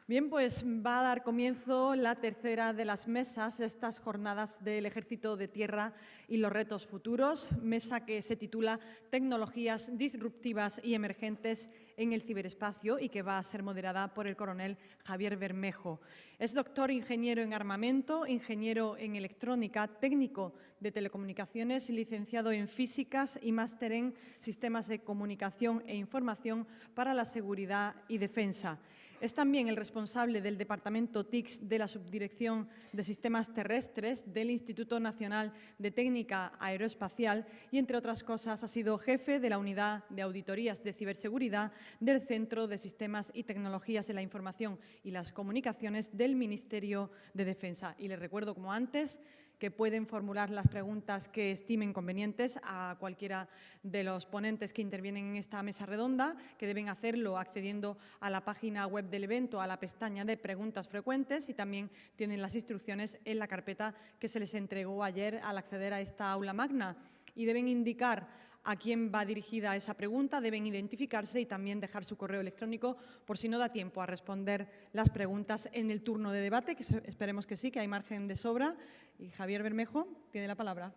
Bien, pues va a dar comienzo la tercera de las mesas de estas jornadas del Ejército de Tierra y los retos futuros, mesa que se titula Tecnologías disruptivas y emergentes en el ciberespacio y que va a ser moderada por el coronel Javier Bermejo. Es doctor ingeniero en armamento, ingeniero en electrónica, técnico de telecomunicaciones, licenciado en físicas y máster en sistemas de comunicación e información para la seguridad y defensa. Es también el responsable del Departamento TICS de la Subdirección de Sistemas Terrestres del Instituto Nacional de Técnica Aeroespacial y, entre otras cosas, ha sido jefe de la Unidad de Auditorías de Ciberseguridad del Centro de Sistemas y Tecnologías de la Información y las Comunicaciones del Ministerio de Defensa. Y les recuerdo, como antes, que pueden formular las preguntas que estimen convenientes a cualquiera de los ponentes que intervienen en esta mesa redonda, que deben hacerlo accediendo a la página web del evento, a la pestaña de preguntas frecuentes, y también tienen las instrucciones en la carpeta que se les entregó ayer al acceder a esta aula magna. Y deben indicar a quién va dirigida esa pregunta, deben identificarse y también dejar su correo electrónico por si no da tiempo a responder las preguntas en el turno de debate, que esperemos que sí, que hay margen de sobra. Y Javier Bermejo tiene la palabra.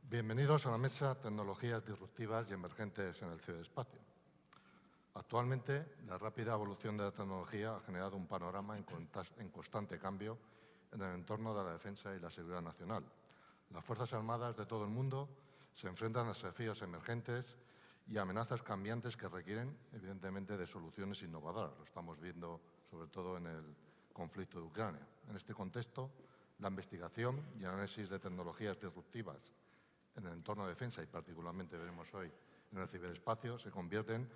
Bienvenidos a la mesa Tecnologías disruptivas y emergentes en el ciberespacio. Actualmente, la rápida evolución de la tecnología ha generado un panorama en constante cambio en el entorno de la defensa y la seguridad nacional. Las Fuerzas Armadas de todo el mundo se enfrentan a desafíos emergentes y amenazas cambiantes que requieren, evidentemente, de soluciones innovadoras. Lo estamos viendo, sobre todo, en el conflicto de Ucrania. En este contexto, la investigación y análisis de tecnologías disruptivas en el entorno de defensa y, particularmente, veremos hoy, en el ciberespacio, se convierten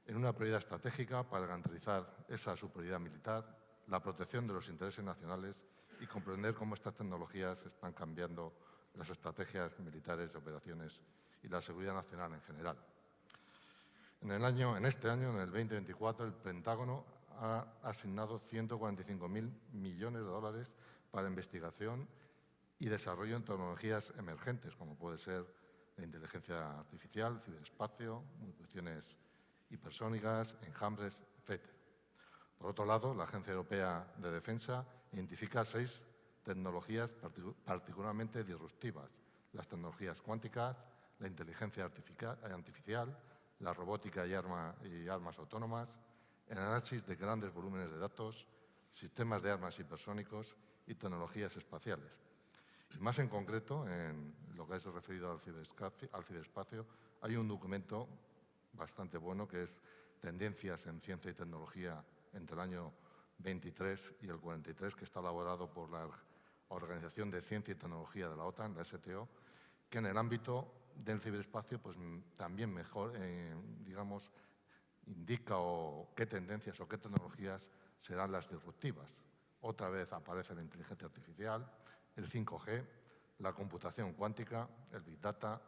en una prioridad estratégica para garantizar esa superioridad militar, la protección de los intereses nacionales y comprender cómo estas tecnologías están cambiando las estrategias militares de operaciones y la seguridad nacional en general. En este año, en el 2024, el Pentágono ha asignado 145.000 millones de dólares para investigación y desarrollo en tecnologías emergentes, como puede ser la inteligencia artificial, ciberespacio, cuestiones hipersónicas, enjambres, etc. Por otro lado, la Agencia Europea de Defensa identifica 6 tecnologías particularmente disruptivas: las tecnologías cuánticas, la inteligencia artificial, la robótica y armas autónomas, el análisis de grandes volúmenes de datos, sistemas de armas hipersónicos y tecnologías espaciales. Y más en concreto, en lo que es referido al ciberespacio, hay un documento bastante bueno que es Tendencias en Ciencia y Tecnología entre el año 23 y el 43, que está elaborado por la Organización de Ciencia y Tecnología de la OTAN, la STO, que en el ámbito del ciberespacio pues, también indica qué tendencias o qué tecnologías serán las disruptivas. Otra vez aparece la inteligencia artificial, el 5G, la computación cuántica, el Big Data,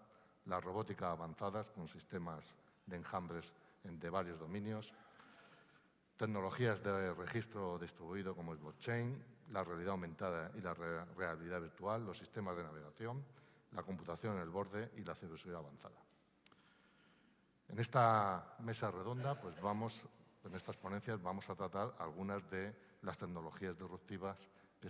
la robótica avanzadas con sistemas de enjambres de varios dominios, tecnologías de registro distribuido como el blockchain, la realidad aumentada y la realidad virtual, los sistemas de navegación, la computación en el borde y la ciberseguridad avanzada. En esta mesa redonda, pues en estas ponencias vamos a tratar algunas de las tecnologías disruptivas que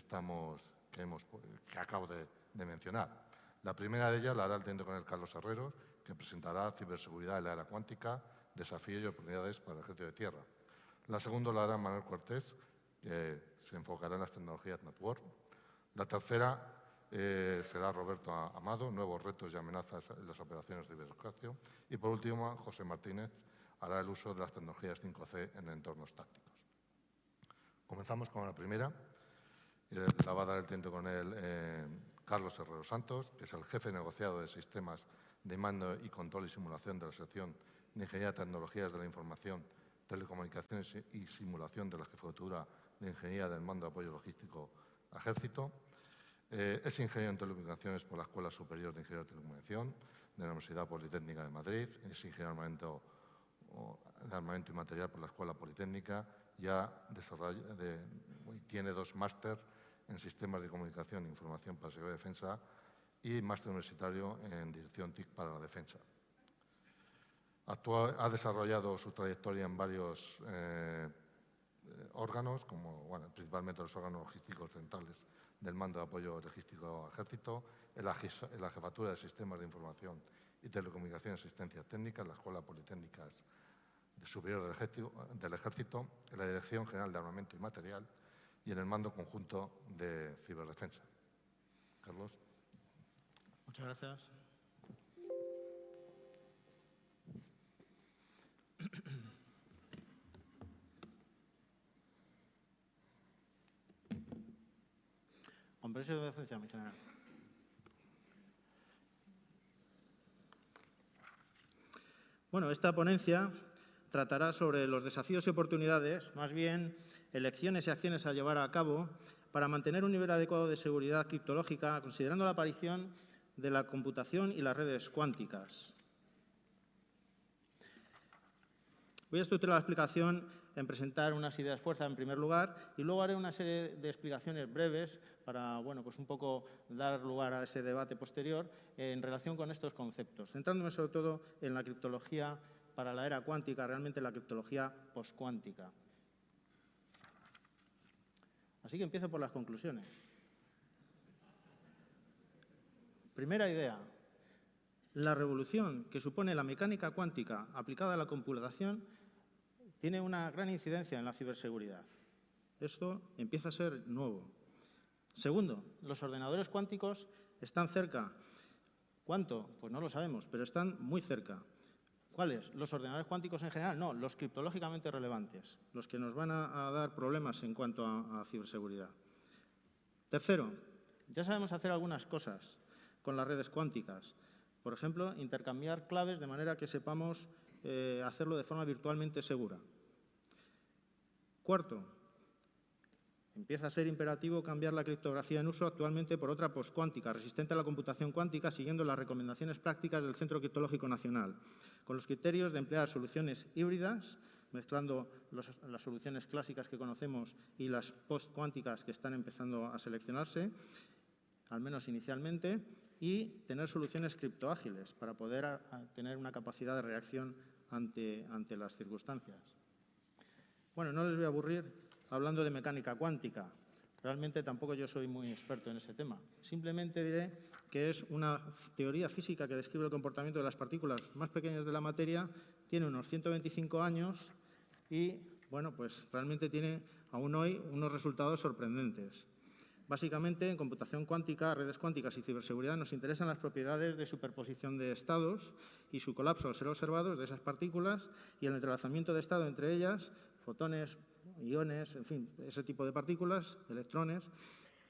acabo de mencionar. La primera de ellas la hará el teniente coronel Carlos Herreros, que presentará ciberseguridad en la era cuántica, desafíos y oportunidades para el ejército de tierra. La segunda la hará Manuel Cortés, que se enfocará en las tecnologías network. La tercera será Roberto Amado, nuevos retos y amenazas en las operaciones de ciberespacio. Y por último, José Martínez hará el uso de las tecnologías 5C en entornos tácticos. Comenzamos con la primera. La va a dar el teniente coronel Carlos Herrero Santos, que es el jefe negociado de sistemas de mando y control y simulación de la sección de Ingeniería de Tecnologías de la Información, Telecomunicaciones y Simulación de la Jefatura de Ingeniería del Mando de Apoyo Logístico Ejército. Es ingeniero en telecomunicaciones por la Escuela Superior de Ingeniería de Telecomunicación de la Universidad Politécnica de Madrid. Es ingeniero de armamento y material por la Escuela Politécnica. Tiene 2 máster en Sistemas de Comunicación e Información para Seguridad y Defensa y máster universitario en Dirección TIC para la Defensa. Ha desarrollado su trayectoria en varios órganos, como principalmente los órganos logísticos centrales del Mando de Apoyo Logístico Ejército, en la Jefatura de Sistemas de Información y Telecomunicaciones y Asistencia Técnica, en la Escuela Politécnica Superior del Ejército, en la Dirección General de Armamento y Material y en el Mando Conjunto de Ciberdefensa. Carlos. Muchas gracias. Con permiso de defensa, mi general. Bueno, esta ponencia tratará sobre los desafíos y oportunidades, más bien elecciones y acciones a llevar a cabo para mantener un nivel adecuado de seguridad criptológica, considerando la aparición de la computación y las redes cuánticas. Voy a estructurar la explicación en presentar unas ideas fuerza en primer lugar y luego haré una serie de explicaciones breves para, bueno, pues un poco dar lugar a ese debate posterior en relación con estos conceptos, centrándome sobre todo en la criptología para la era cuántica, realmente la criptología poscuántica. Así que empiezo por las conclusiones. Primera idea. La revolución que supone la mecánica cuántica aplicada a la computación tiene una gran incidencia en la ciberseguridad. Esto empieza a ser nuevo. Segundo, los ordenadores cuánticos están cerca. ¿Cuánto? Pues no lo sabemos, pero están muy cerca. ¿Cuáles? ¿Los ordenadores cuánticos en general? No, los criptológicamente relevantes, los que nos van a dar problemas en cuanto a ciberseguridad. Tercero, ya sabemos hacer algunas cosas con las redes cuánticas. Por ejemplo, intercambiar claves de manera que sepamos hacerlo de forma virtualmente segura. Cuarto, empieza a ser imperativo cambiar la criptografía en uso actualmente por otra poscuántica, resistente a la computación cuántica, siguiendo las recomendaciones prácticas del Centro Criptológico Nacional, con los criterios de emplear soluciones híbridas, mezclando las soluciones clásicas que conocemos y las postcuánticas que están empezando a seleccionarse, al menos inicialmente, y tener soluciones criptoágiles para poder tener una capacidad de reacción ante las circunstancias. Bueno, no les voy a aburrir hablando de mecánica cuántica. Realmente tampoco yo soy muy experto en ese tema. Simplemente diré que es una teoría física que describe el comportamiento de las partículas más pequeñas de la materia, tiene unos 125 años y, bueno, pues realmente tiene aún hoy unos resultados sorprendentes. Básicamente, en computación cuántica, redes cuánticas y ciberseguridad nos interesan las propiedades de superposición de estados y su colapso al ser observados de esas partículas y el entrelazamiento de estado entre ellas, fotones, iones, en fin, ese tipo de partículas, electrones,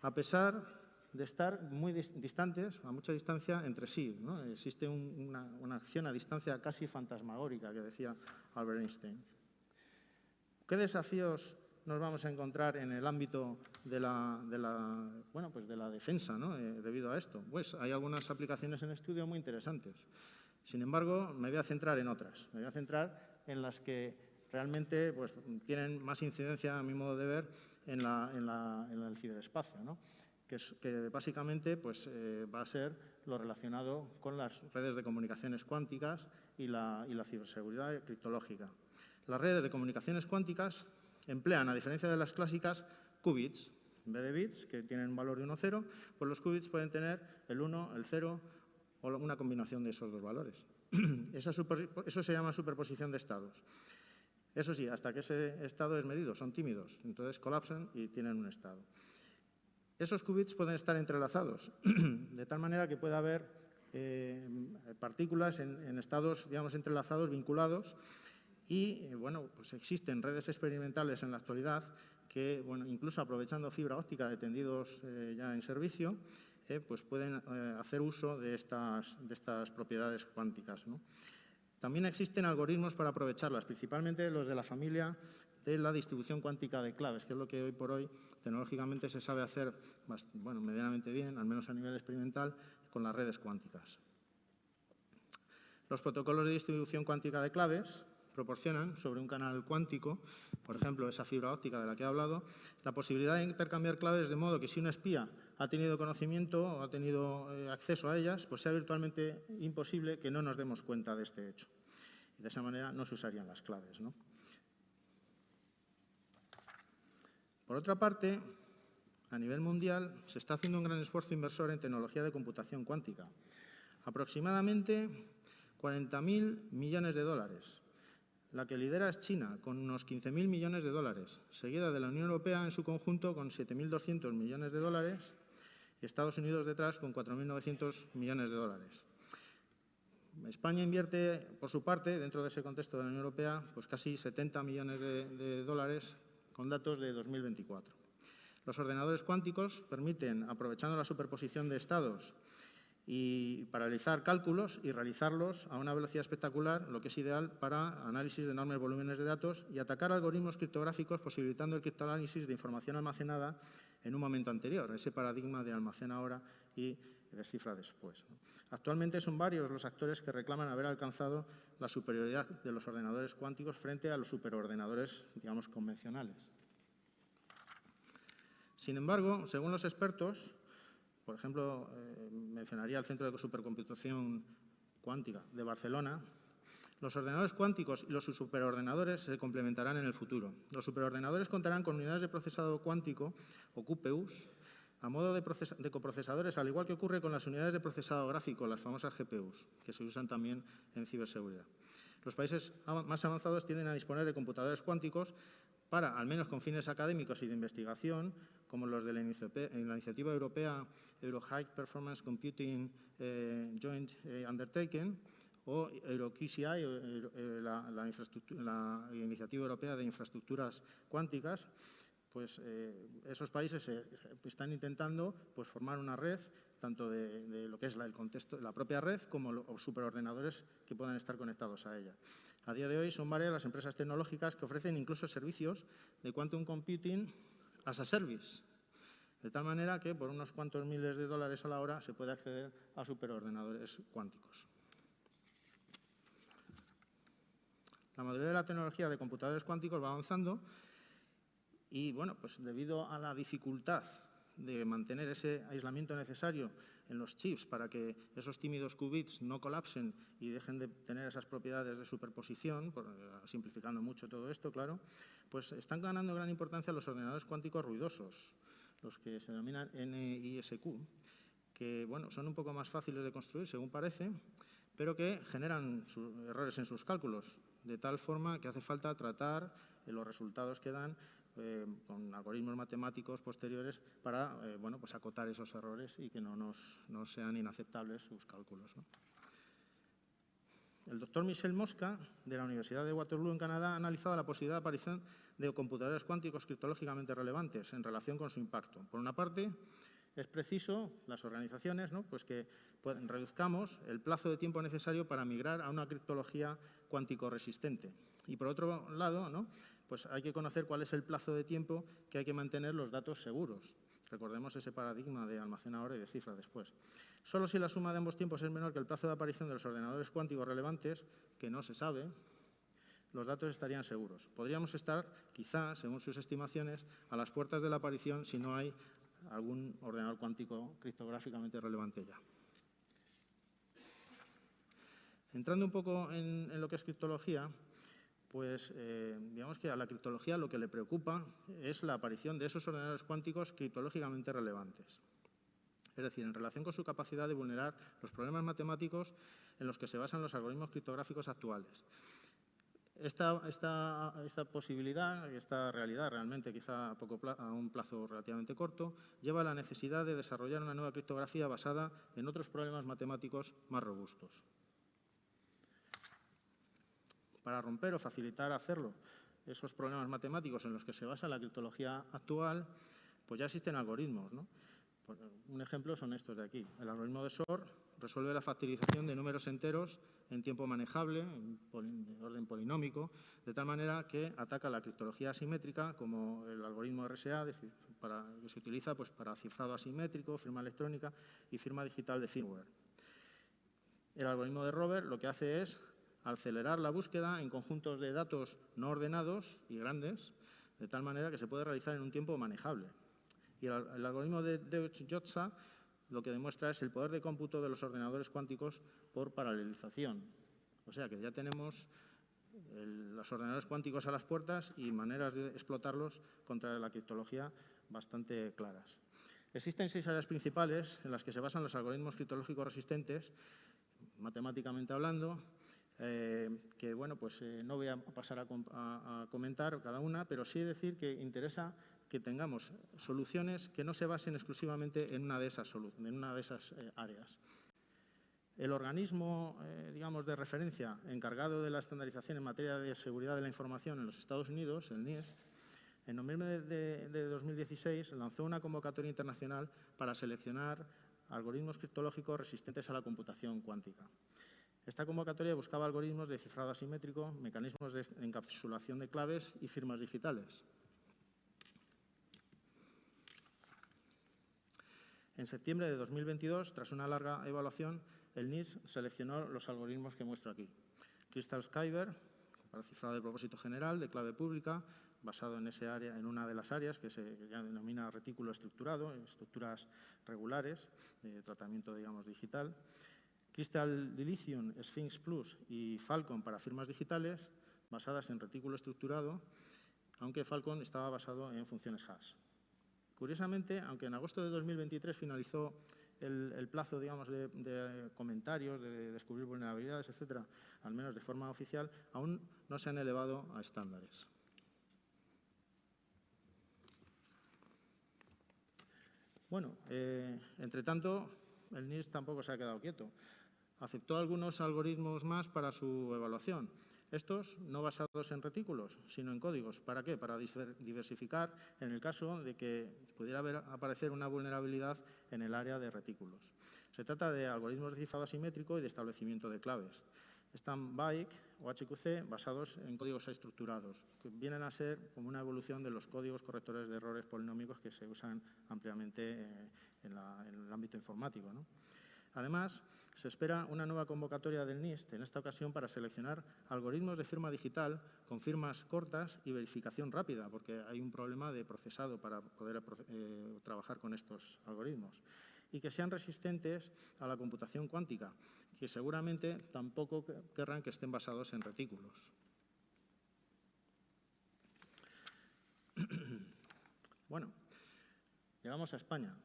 a pesar de estar muy distantes, a mucha distancia entre sí, ¿no? Existe una acción a distancia casi fantasmagórica que decía Albert Einstein. ¿Qué desafíos nos vamos a encontrar en el ámbito de la defensa, ¿no? Debido a esto? Pues hay algunas aplicaciones en estudio muy interesantes. Sin embargo, me voy a centrar en otras. Me voy a centrar en las que realmente pues, tienen más incidencia, a mi modo de ver, en el ciberespacio, ¿no? que básicamente pues, va a ser lo relacionado con las redes de comunicaciones cuánticas y la ciberseguridad criptológica. Las redes de comunicaciones cuánticas emplean, a diferencia de las clásicas, qubits. En vez de bits, que tienen un valor de 1 o 0, pues los qubits pueden tener el 1, el 0 o una combinación de esos dos valores. Eso se llama superposición de estados. Eso sí, hasta que ese estado es medido, son tímidos, entonces colapsan y tienen un estado. Esos qubits pueden estar entrelazados, de tal manera que pueda haber partículas en estados, digamos, entrelazados, vinculados, y, bueno, pues existen redes experimentales en la actualidad que, bueno, incluso aprovechando fibra óptica de tendidos ya en servicio, pues pueden hacer uso de estas propiedades cuánticas, ¿no? También existen algoritmos para aprovecharlas, principalmente los de la familia de la distribución cuántica de claves, que es lo que hoy por hoy tecnológicamente se sabe hacer medianamente bien, al menos a nivel experimental, con las redes cuánticas. Los protocolos de distribución cuántica de claves proporcionan, sobre un canal cuántico, por ejemplo, esa fibra óptica de la que he hablado, la posibilidad de intercambiar claves de modo que si un espía ha tenido conocimiento o ha tenido acceso a ellas, pues sea virtualmente imposible que no nos demos cuenta de este hecho. y de esa manera no se usarían las claves, ¿no? Por otra parte, a nivel mundial se está haciendo un gran esfuerzo inversor en tecnología de computación cuántica. Aproximadamente 40.000 millones de dólares. La que lidera es China, con unos 15.000 millones de dólares, seguida de la Unión Europea en su conjunto con 7.200 millones de dólares y Estados Unidos detrás con 4.900 millones de dólares. España invierte, por su parte, dentro de ese contexto de la Unión Europea, pues casi 70 millones de dólares con datos de 2024. Los ordenadores cuánticos permiten, aprovechando la superposición de estados, y para realizar cálculos y realizarlos a una velocidad espectacular, lo que es ideal para análisis de enormes volúmenes de datos y atacar algoritmos criptográficos, posibilitando el criptoanálisis de información almacenada en un momento anterior, ese paradigma de almacena ahora y descifra después. Actualmente son varios los actores que reclaman haber alcanzado la superioridad de los ordenadores cuánticos frente a los superordenadores, digamos, convencionales. Sin embargo, según los expertos, por ejemplo, mencionaría el Centro de Supercomputación Cuántica de Barcelona, los ordenadores cuánticos y los superordenadores se complementarán en el futuro. Los superordenadores contarán con unidades de procesado cuántico, o QPUs, a modo de coprocesadores, al igual que ocurre con las unidades de procesado gráfico, las famosas GPUs, que se usan también en ciberseguridad. Los países más avanzados tienden a disponer de computadores cuánticos para, al menos con fines académicos y de investigación, como los de la iniciativa europea Euro High Performance Computing Joint Undertaking, o EuroQCI, la Iniciativa Europea de Infraestructuras Cuánticas. Pues esos países están intentando pues, formar una red, tanto de lo que es el contexto, la propia red, como los superordenadores que puedan estar conectados a ella. A día de hoy son varias las empresas tecnológicas que ofrecen incluso servicios de quantum computing as a service, de tal manera que por unos cuantos miles de dólares a la hora se puede acceder a superordenadores cuánticos. La mayoría de la tecnología de computadores cuánticos va avanzando y, bueno, pues debido a la dificultad de mantener ese aislamiento necesario en los chips para que esos tímidos qubits no colapsen y dejen de tener esas propiedades de superposición, simplificando mucho todo esto, claro, pues están ganando gran importancia los ordenadores cuánticos ruidosos, los que se denominan NISQ, que, bueno, son un poco más fáciles de construir, según parece, pero que generan errores en sus cálculos, de tal forma que hace falta tratar los resultados que dan con algoritmos matemáticos posteriores para bueno, pues acotar esos errores y que no sean inaceptables sus cálculos, ¿no? El doctor Michel Mosca, de la Universidad de Waterloo, en Canadá, ha analizado la posibilidad de aparición de computadores cuánticos criptológicamente relevantes en relación con su impacto. Por una parte, es preciso, las organizaciones, ¿no? Pues que reduzcamos el plazo de tiempo necesario para migrar a una criptología cuántico resistente. Y por otro lado, ¿no? Pues hay que conocer cuál es el plazo de tiempo que hay que mantener los datos seguros. Recordemos ese paradigma de almacena ahora y descifra después. Solo si la suma de ambos tiempos es menor que el plazo de aparición de los ordenadores cuánticos relevantes, que no se sabe, los datos estarían seguros. Podríamos estar, quizá, según sus estimaciones, a las puertas de la aparición si no hay algún ordenador cuántico criptográficamente relevante ya. Entrando un poco en lo que es criptología, pues digamos que a la criptología lo que le preocupa es la aparición de esos ordenadores cuánticos criptológicamente relevantes. Es decir, en relación con su capacidad de vulnerar los problemas matemáticos en los que se basan los algoritmos criptográficos actuales. Esta posibilidad, esta realidad realmente quizá a un plazo relativamente corto, lleva a la necesidad de desarrollar una nueva criptografía basada en otros problemas matemáticos más robustos. Para romper o facilitar hacerlo esos problemas matemáticos en los que se basa la criptología actual, pues ya existen algoritmos, ¿no? Un ejemplo son estos de aquí. El algoritmo de Shor resuelve la factorización de números enteros en tiempo manejable, de orden polinómico, de tal manera que ataca la criptología asimétrica, como el algoritmo RSA, que se utiliza pues, para cifrado asimétrico, firma electrónica y firma digital de firmware. El algoritmo de Rover lo que hace es acelerar la búsqueda en conjuntos de datos no ordenados y grandes, de tal manera que se puede realizar en un tiempo manejable. Y el algoritmo de Deutsch-Jozsa lo que demuestra es el poder de cómputo de los ordenadores cuánticos por paralelización. O sea que ya tenemos los ordenadores cuánticos a las puertas y maneras de explotarlos contra la criptología bastante claras. Existen 6 áreas principales en las que se basan los algoritmos criptológicos resistentes, matemáticamente hablando, que bueno, pues no voy a pasar a comentar cada una, pero sí decir que interesa que tengamos soluciones que no se basen exclusivamente en una de esas áreas. El organismo, digamos, de referencia encargado de la estandarización en materia de seguridad de la información en los Estados Unidos, el NIST, en noviembre de 2016 lanzó una convocatoria internacional para seleccionar algoritmos criptológicos resistentes a la computación cuántica. Esta convocatoria buscaba algoritmos de cifrado asimétrico, mecanismos de encapsulación de claves y firmas digitales. En septiembre de 2022, tras una larga evaluación, el NIST seleccionó los algoritmos que muestro aquí. Crystal Kyber, para cifrado de propósito general, de clave pública, basado en una de las áreas que se denomina retículo estructurado, estructuras regulares de tratamiento, digamos, digital. Crystal Dilithium, Sphinx Plus y Falcon para firmas digitales, basadas en retículo estructurado, aunque Falcon estaba basado en funciones hash. Curiosamente, aunque en agosto de 2023 finalizó el plazo, digamos, de comentarios, de descubrir vulnerabilidades, etcétera, al menos de forma oficial, aún no se han elevado a estándares. Bueno, entre tanto, el NIST tampoco se ha quedado quieto. Aceptó algunos algoritmos más para su evaluación. Estos no basados en retículos, sino en códigos. ¿Para qué? Para diversificar en el caso de que pudiera aparecer una vulnerabilidad en el área de retículos. Se trata de algoritmos de cifrado asimétrico y de establecimiento de claves. Están BAIC o HQC basados en códigos estructurados, que vienen a ser como una evolución de los códigos correctores de errores polinómicos que se usan ampliamente en el ámbito informático, ¿no? Además, se espera una nueva convocatoria del NIST, en esta ocasión para seleccionar algoritmos de firma digital con firmas cortas y verificación rápida, porque hay un problema de procesado para poder trabajar con estos algoritmos, y que sean resistentes a la computación cuántica, que seguramente tampoco querrán que estén basados en retículos. Bueno, llegamos a España.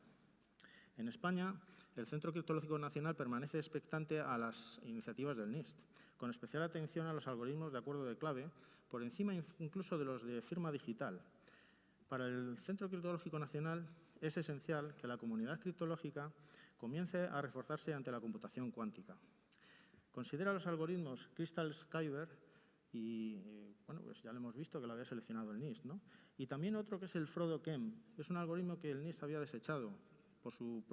En España, el Centro Criptológico Nacional permanece expectante a las iniciativas del NIST, con especial atención a los algoritmos de acuerdo de clave, por encima incluso de los de firma digital. Para el Centro Criptológico Nacional es esencial que la comunidad criptológica comience a reforzarse ante la computación cuántica. Considera los algoritmos Crystal Kyber y, bueno, pues ya lo hemos visto que lo había seleccionado el NIST, ¿no? Y también otro que es el Frodo-Chem, que es un algoritmo que el NIST había desechado por su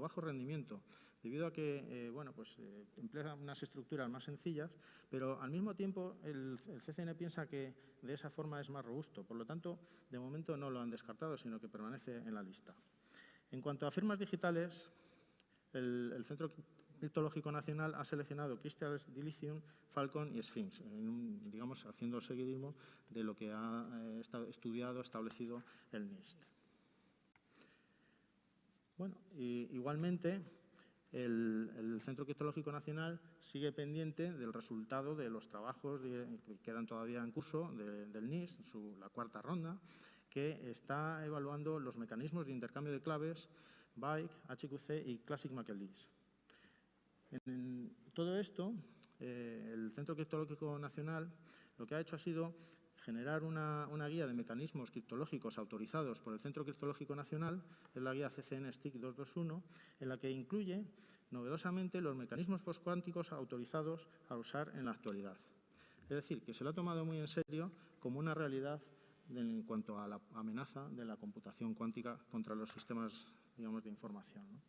bajo rendimiento, debido a que emplea unas estructuras más sencillas, pero al mismo tiempo el CCN piensa que de esa forma es más robusto. Por lo tanto, de momento no lo han descartado, sino que permanece en la lista. En cuanto a firmas digitales, el Centro Criptológico Nacional ha seleccionado Crystal Dilithium, Falcon y Sphinx, digamos, haciendo seguidismo de lo que ha establecido el NIST. Bueno, igualmente, el Centro Criptológico Nacional sigue pendiente del resultado de los trabajos que quedan todavía en curso del NIST, la cuarta ronda, que está evaluando los mecanismos de intercambio de claves BAIC, HQC y Classic McEliece. En todo esto, el Centro Criptológico Nacional lo que ha hecho ha sido generar una guía de mecanismos criptológicos autorizados por el Centro Criptológico Nacional, es la guía CCN STIC 221, en la que incluye novedosamente los mecanismos postcuánticos autorizados a usar en la actualidad. Es decir, que se lo ha tomado muy en serio como una realidad en cuanto a la amenaza de la computación cuántica contra los sistemas, digamos, de información, ¿no?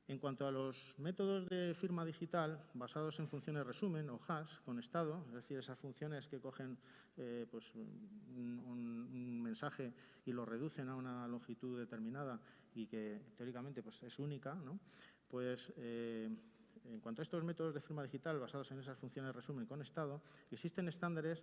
En cuanto a los métodos de firma digital basados en funciones resumen o hash con estado, es decir, esas funciones que cogen un mensaje y lo reducen a una longitud determinada y que teóricamente pues, es única, ¿no? Pues en cuanto a estos métodos de firma digital basados en esas funciones resumen con estado, existen estándares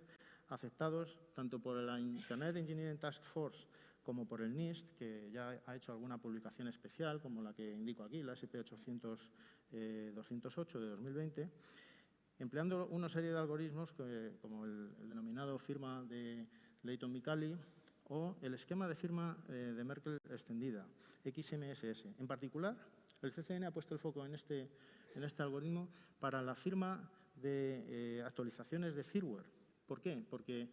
aceptados tanto por la Internet Engineering Task Force como por el NIST, que ya ha hecho alguna publicación especial, como la que indico aquí, la SP800-208 de 2020, empleando una serie de algoritmos como el denominado firma de Leighton-Micali o el esquema de firma de Merkle extendida, XMSS. En particular, el CCN ha puesto el foco en este algoritmo para la firma de actualizaciones de firmware. ¿Por qué? Porque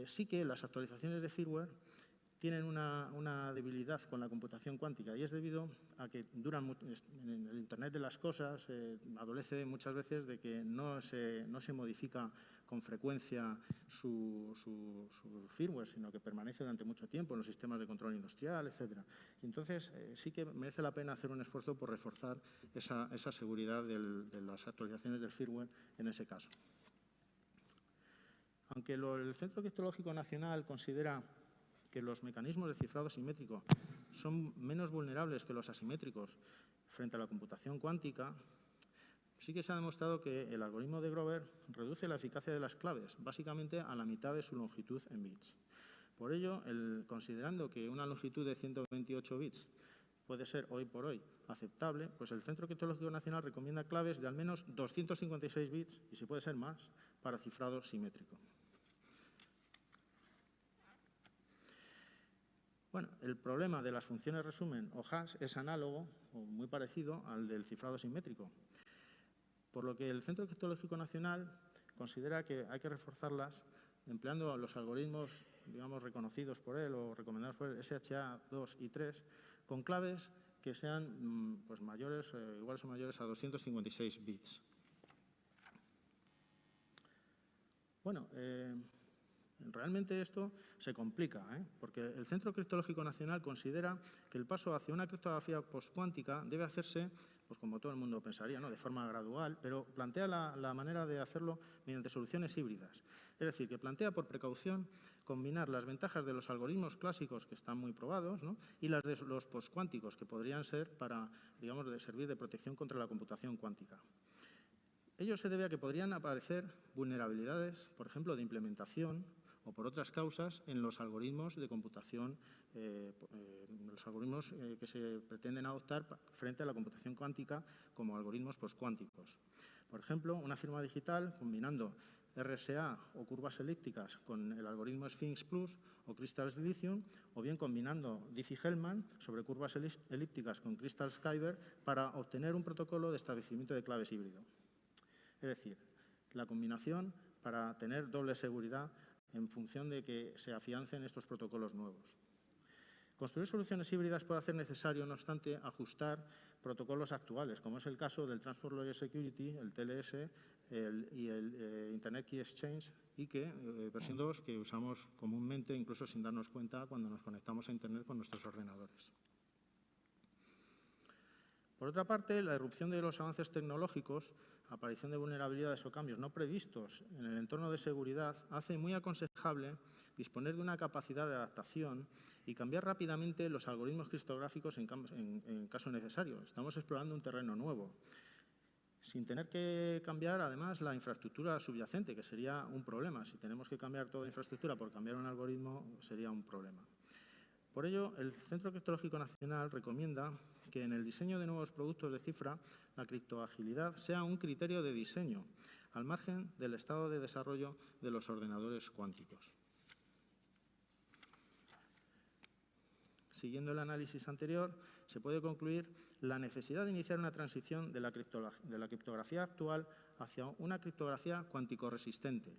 sí que las actualizaciones de firmware tienen una debilidad con la computación cuántica y es debido a que en el Internet de las cosas adolece muchas veces de que no se modifica con frecuencia su firmware, sino que permanece durante mucho tiempo en los sistemas de control industrial, etc. Entonces, sí que merece la pena hacer un esfuerzo por reforzar esa seguridad de las actualizaciones del firmware en ese caso. Aunque el Centro Criptológico Nacional considera que los mecanismos de cifrado simétrico son menos vulnerables que los asimétricos frente a la computación cuántica, sí que se ha demostrado que el algoritmo de Grover reduce la eficacia de las claves, básicamente a la mitad de su longitud en bits. Por ello, considerando que una longitud de 128 bits puede ser hoy por hoy aceptable, pues el Centro Criptológico Nacional recomienda claves de al menos 256 bits, y si puede ser más, para cifrado simétrico. Bueno, el problema de las funciones resumen o hash es análogo o muy parecido al del cifrado simétrico, por lo que el Centro Criptológico Nacional considera que hay que reforzarlas empleando los algoritmos, digamos, reconocidos por él o recomendados por él, SHA-2 y 3, con claves que sean pues, iguales o mayores a 256 bits. Bueno, realmente esto se complica, porque el Centro Criptológico Nacional considera que el paso hacia una criptografía postcuántica debe hacerse, pues como todo el mundo pensaría, ¿no?, de forma gradual, pero plantea la manera de hacerlo mediante soluciones híbridas. Es decir, que plantea por precaución combinar las ventajas de los algoritmos clásicos que están muy probados, ¿no?, y las de los postcuánticos que podrían ser para, digamos, servir de protección contra la computación cuántica. Ello se debe a que podrían aparecer vulnerabilidades, por ejemplo, de implementación o por otras causas en los algoritmos de computación, los algoritmos que se pretenden adoptar frente a la computación cuántica como algoritmos postcuánticos. Por ejemplo, una firma digital combinando RSA o curvas elípticas con el algoritmo Sphinx Plus o Crystal Lithium, o bien combinando Diffie-Hellman sobre curvas elípticas con Crystal Kyber para obtener un protocolo de establecimiento de claves híbrido. Es decir, la combinación para tener doble seguridad en función de que se afiancen estos protocolos nuevos. Construir soluciones híbridas puede hacer necesario, no obstante, ajustar protocolos actuales, como es el caso del Transport Layer Security, el TLS y el Internet Key Exchange, y versión 2, que usamos comúnmente, incluso sin darnos cuenta, cuando nos conectamos a Internet con nuestros ordenadores. Por otra parte, la irrupción de los avances tecnológicos, aparición de vulnerabilidades o cambios no previstos en el entorno de seguridad, hace muy aconsejable disponer de una capacidad de adaptación y cambiar rápidamente los algoritmos criptográficos en caso necesario. Estamos explorando un terreno nuevo, sin tener que cambiar, además, la infraestructura subyacente, que sería un problema. Si tenemos que cambiar toda la infraestructura por cambiar un algoritmo, sería un problema. Por ello, el Centro Criptológico Nacional recomienda que en el diseño de nuevos productos de cifra, la criptoagilidad sea un criterio de diseño, al margen del estado de desarrollo de los ordenadores cuánticos. Siguiendo el análisis anterior, se puede concluir la necesidad de iniciar una transición de la criptografía actual hacia una criptografía cuántico-resistente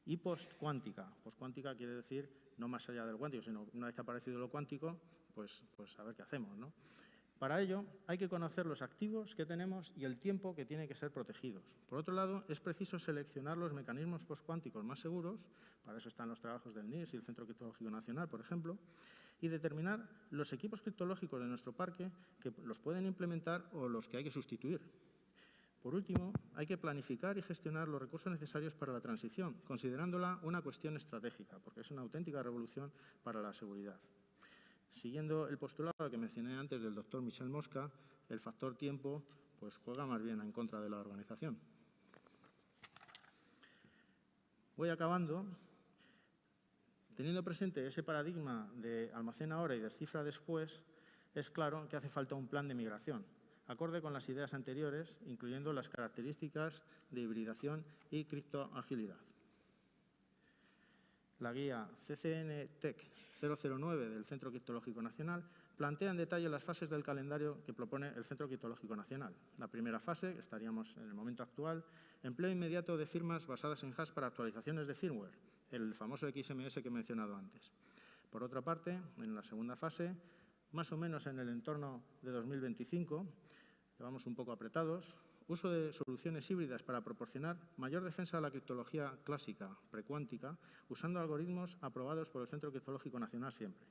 y postcuántica. Postcuántica quiere decir no más allá del cuántico, sino una vez que ha aparecido lo cuántico, pues a ver qué hacemos, ¿no? Para ello, hay que conocer los activos que tenemos y el tiempo que tienen que ser protegidos. Por otro lado, es preciso seleccionar los mecanismos postcuánticos más seguros, para eso están los trabajos del NIST y el Centro Criptológico Nacional, por ejemplo, y determinar los equipos criptológicos de nuestro parque que los pueden implementar o los que hay que sustituir. Por último, hay que planificar y gestionar los recursos necesarios para la transición, considerándola una cuestión estratégica, porque es una auténtica revolución para la seguridad. Siguiendo el postulado que mencioné antes del doctor Michel Mosca, el factor tiempo pues, juega más bien en contra de la organización. Voy acabando. Teniendo presente ese paradigma de almacena ahora y descifra después, es claro que hace falta un plan de migración. acorde con las ideas anteriores, incluyendo las características de hibridación y criptoagilidad. La guía CCN-TEC 009 del Centro Criptológico Nacional plantea en detalle las fases del calendario que propone el Centro Criptológico Nacional. La primera fase, que estaríamos en el momento actual, empleo inmediato de firmas basadas en hash para actualizaciones de firmware, el famoso XMS que he mencionado antes. Por otra parte, en la segunda fase, más o menos en el entorno de 2025, que vamos un poco apretados, uso de soluciones híbridas para proporcionar mayor defensa a la criptología clásica, precuántica, usando algoritmos aprobados por el Centro Criptológico Nacional siempre.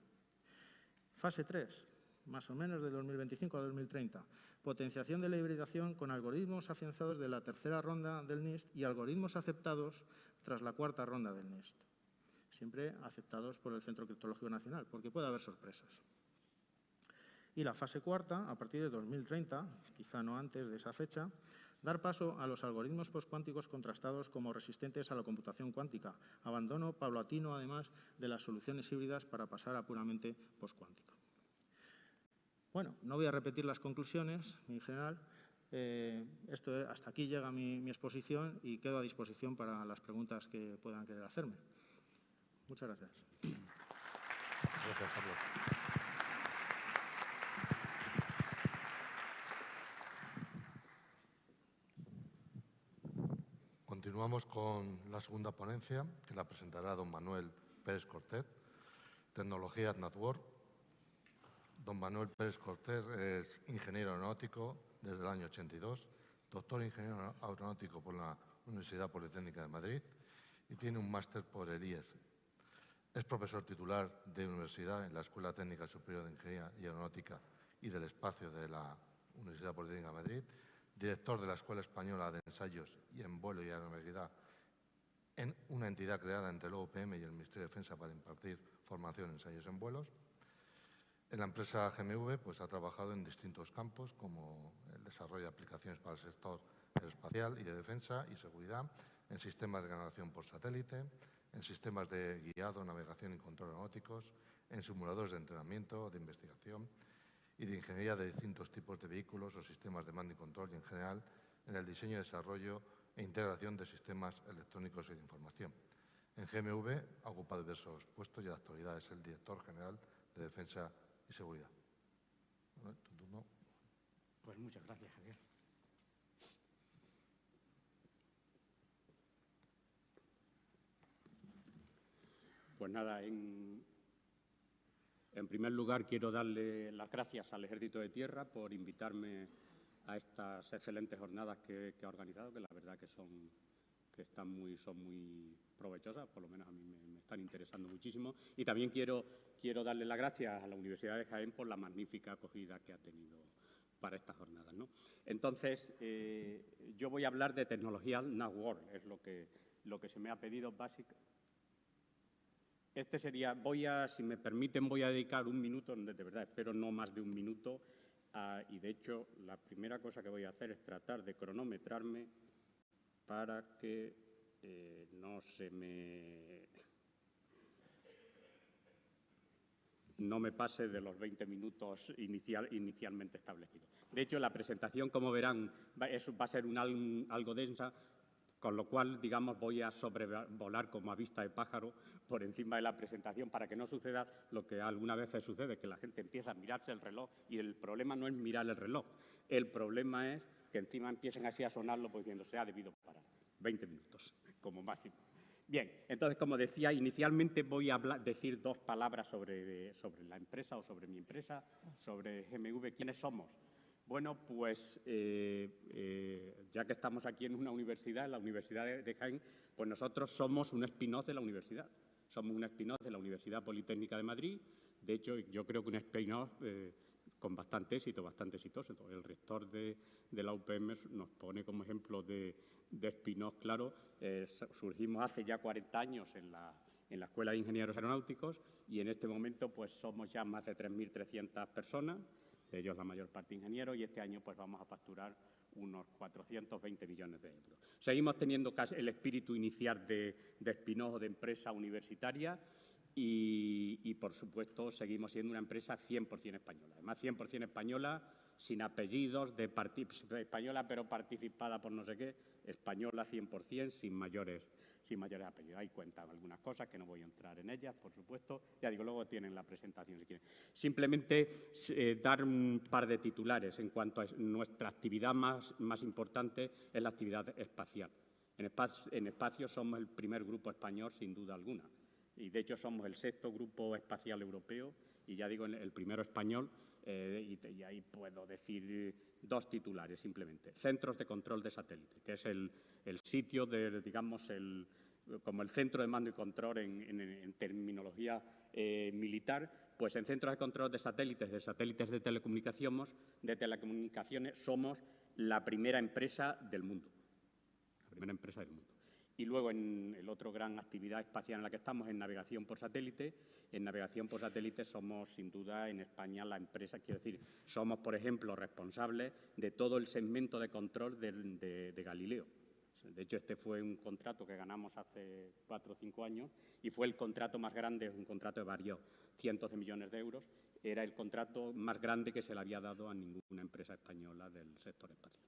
Fase 3, más o menos de 2025 a 2030, potenciación de la hibridación con algoritmos afianzados de la tercera ronda del NIST y algoritmos aceptados tras la cuarta ronda del NIST. Siempre aceptados por el Centro Criptológico Nacional, porque puede haber sorpresas. Y la fase cuarta, a partir de 2030, quizá no antes de esa fecha, dar paso a los algoritmos postcuánticos contrastados como resistentes a la computación cuántica, abandono paulatino, además, de las soluciones híbridas para pasar a puramente postcuántico. Bueno, no voy a repetir las conclusiones, en general. Hasta aquí llega mi exposición y quedo a disposición para las preguntas que puedan querer hacerme. Muchas gracias. Gracias, Carlos. Continuamos con la segunda ponencia, que la presentará don Manuel Pérez Cortés, Tecnologías Network. Don Manuel Pérez Cortés es ingeniero aeronáutico desde el año 82, doctor ingeniero aeronáutico por la Universidad Politécnica de Madrid y tiene un máster por el IES. Es profesor titular de universidad en la Escuela Técnica Superior de Ingeniería y Aeronáutica y del Espacio de la Universidad Politécnica de Madrid, director de la Escuela Española de Ensayos y en Vuelo y Aeronavegación, en una entidad creada entre el UPM y el Ministerio de Defensa para impartir formación en ensayos en vuelos. En la empresa GMV ha trabajado en distintos campos, como el desarrollo de aplicaciones para el sector aeroespacial y de defensa y seguridad, en sistemas de navegación por satélite, en sistemas de guiado, navegación y control aeronáuticos, en simuladores de entrenamiento, de investigación y de ingeniería de distintos tipos de vehículos o sistemas de mando y control y, en general, en el diseño, desarrollo e integración de sistemas electrónicos y de información. En GMV ha ocupado diversos puestos y en la actualidad es el director general de Defensa y Seguridad. ¿No? Pues muchas gracias, Javier. Pues nada, en primer lugar quiero darle las gracias al Ejército de Tierra por invitarme a estas excelentes jornadas que ha organizado, que la verdad que son muy provechosas, por lo menos a mí me están interesando muchísimo. Y también quiero darle las gracias a la Universidad de Jaén por la magnífica acogida que ha tenido para estas jornadas, ¿no? Entonces, yo voy a hablar de tecnologías network, es lo que se me ha pedido básico. Si me permiten, voy a dedicar un minuto, de verdad, espero no más de un minuto, y de hecho, la primera cosa que voy a hacer es tratar de cronometrarme para que no me pase de los 20 minutos inicialmente establecidos. De hecho, la presentación, como verán, va a ser algo densa, con lo cual, digamos, voy a sobrevolar como a vista de pájaro por encima de la presentación para que no suceda lo que algunas veces sucede, que la gente empieza a mirarse el reloj y el problema no es mirar el reloj, el problema es que encima empiecen así a sonarlo pues diciendo se ha debido parar. 20 minutos como máximo. Bien, entonces, como decía, inicialmente voy a decir dos palabras sobre la empresa o sobre mi empresa, sobre GMV. ¿Quiénes somos? Bueno, pues ya que estamos aquí en una universidad, en la Universidad de Jaén, pues nosotros somos un spin-off de la universidad. Somos un spin-off de la Universidad Politécnica de Madrid. De hecho, yo creo que un spin-off con bastante éxito, bastante exitoso. Entonces, el rector de la UPM nos pone como ejemplo de spin-off, claro. Surgimos hace ya 40 años en la Escuela de Ingenieros Aeronáuticos y en este momento pues somos ya más de 3.300 personas, de ellos la mayor parte ingenieros, y este año pues vamos a facturar unos 420 millones de euros. Seguimos teniendo el espíritu inicial de spin-off o de empresa universitaria y, por supuesto, seguimos siendo una empresa 100% española. Además, 100% española sin apellidos, española pero participada por no sé qué, española 100%, sin mayores apellidos. Ahí cuentan algunas cosas que no voy a entrar en ellas, por supuesto. Ya digo, luego tienen la presentación si quieren. Simplemente dar un par de titulares en cuanto a nuestra actividad más importante es la actividad espacial. En espacio somos el primer grupo español, sin duda alguna. Y, de hecho, somos el 6º grupo espacial europeo y, ya digo, el primero español. Y ahí puedo decir 2 titulares, simplemente. Centros de control de satélite, que es el sitio digamos, como el centro de mando y control en terminología militar. Pues en centros de control de satélites de telecomunicaciones, somos la primera empresa del mundo. Y luego, en el otro gran actividad espacial en la que estamos, en navegación por satélite. En navegación por satélite somos, sin duda, en España la empresa, quiero decir, somos, por ejemplo, responsables de todo el segmento de control de Galileo. De hecho, este fue un contrato que ganamos hace 4 o 5 años y fue el contrato más grande, un contrato de varios cientos de millones de euros. Era el contrato más grande que se le había dado a ninguna empresa española del sector espacial.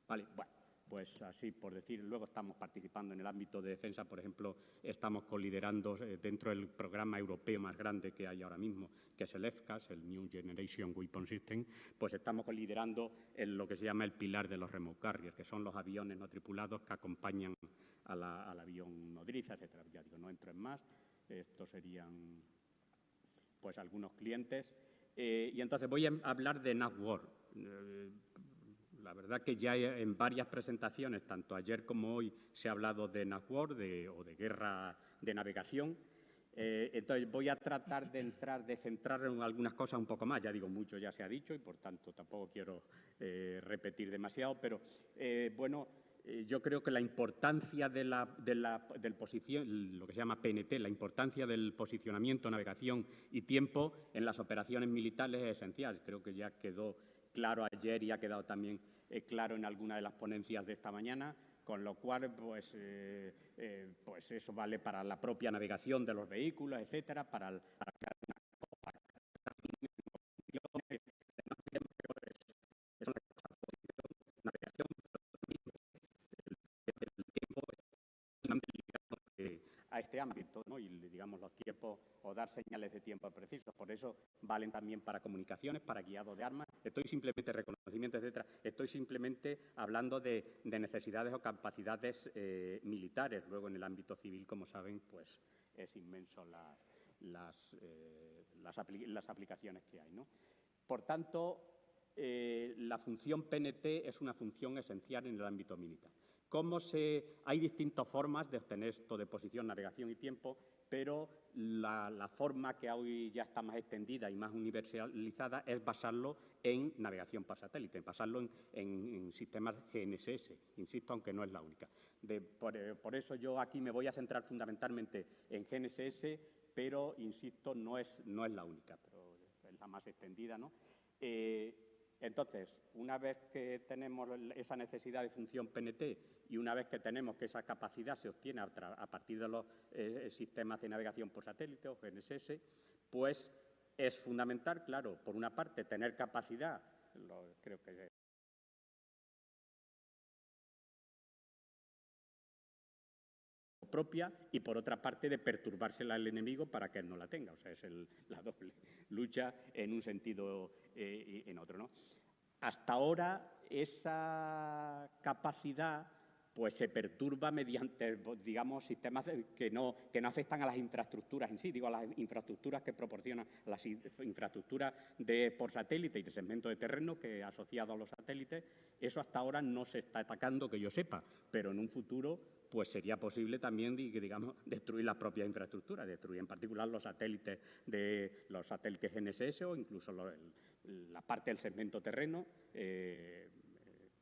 Vale, bueno. Pues así, por decir, luego estamos participando en el ámbito de defensa, por ejemplo, estamos coliderando dentro del programa europeo más grande que hay ahora mismo, que es el FCAS, el New Generation Weapon System, pues estamos coliderando en lo que se llama el pilar de los remote carriers, que son los aviones no tripulados que acompañan al avión nodriza, etcétera. Ya digo, no entro en más, estos serían pues algunos clientes. Y entonces voy a hablar de NAVWAR. La verdad que ya en varias presentaciones, tanto ayer como hoy, se ha hablado de NAVWAR o de guerra de navegación. Entonces, voy a tratar de centrar en algunas cosas un poco más. Ya digo, mucho ya se ha dicho y, por tanto, tampoco quiero repetir demasiado. Pero, bueno, yo creo que la importancia del lo que se llama PNT, la importancia del posicionamiento, navegación y tiempo en las operaciones militares es esencial. Creo que ya quedó claro ayer y ha quedado también claro en alguna de las ponencias de esta mañana, con lo cual pues eso vale para la propia navegación de los vehículos, etcétera, para a este ámbito, ¿no? Y, digamos, los tiempos o dar señales de tiempo precisos. Por eso valen también para comunicaciones, para guiado de armas. Estoy simplemente, reconocimiento, etcétera. Estoy simplemente hablando de necesidades o capacidades militares. Luego, en el ámbito civil, como saben, pues es inmenso las aplicaciones que hay, ¿no? Por tanto, la función PNT es una función esencial en el ámbito militar. Hay distintas formas de obtener esto de posición, navegación y tiempo, pero la forma que hoy ya está más extendida y más universalizada es basarlo en navegación por satélite, basarlo en sistemas GNSS, insisto, aunque no es la única. Por eso yo aquí me voy a centrar fundamentalmente en GNSS, pero, insisto, no es la única, pero es la más extendida, ¿no? Entonces, una vez que tenemos esa necesidad de función PNT y una vez que tenemos que esa capacidad se obtiene a partir de los sistemas de navegación por satélite o GNSS, pues es fundamental, claro, por una parte, tener capacidad, creo que propia, y por otra parte de perturbársela al enemigo para que él no la tenga. O sea, es la doble lucha en un sentido y en otro, ¿no? Hasta ahora esa capacidad pues se perturba mediante, digamos, sistemas que no afectan a las infraestructuras en sí, digo, a las infraestructuras que proporcionan, las infraestructuras por satélite y de segmento de terreno que asociado a los satélites. Eso hasta ahora no se está atacando, que yo sepa, pero en un futuro pues sería posible también, digamos, destruir las propias infraestructuras, destruir en particular los satélites GNSS o incluso la parte del segmento terreno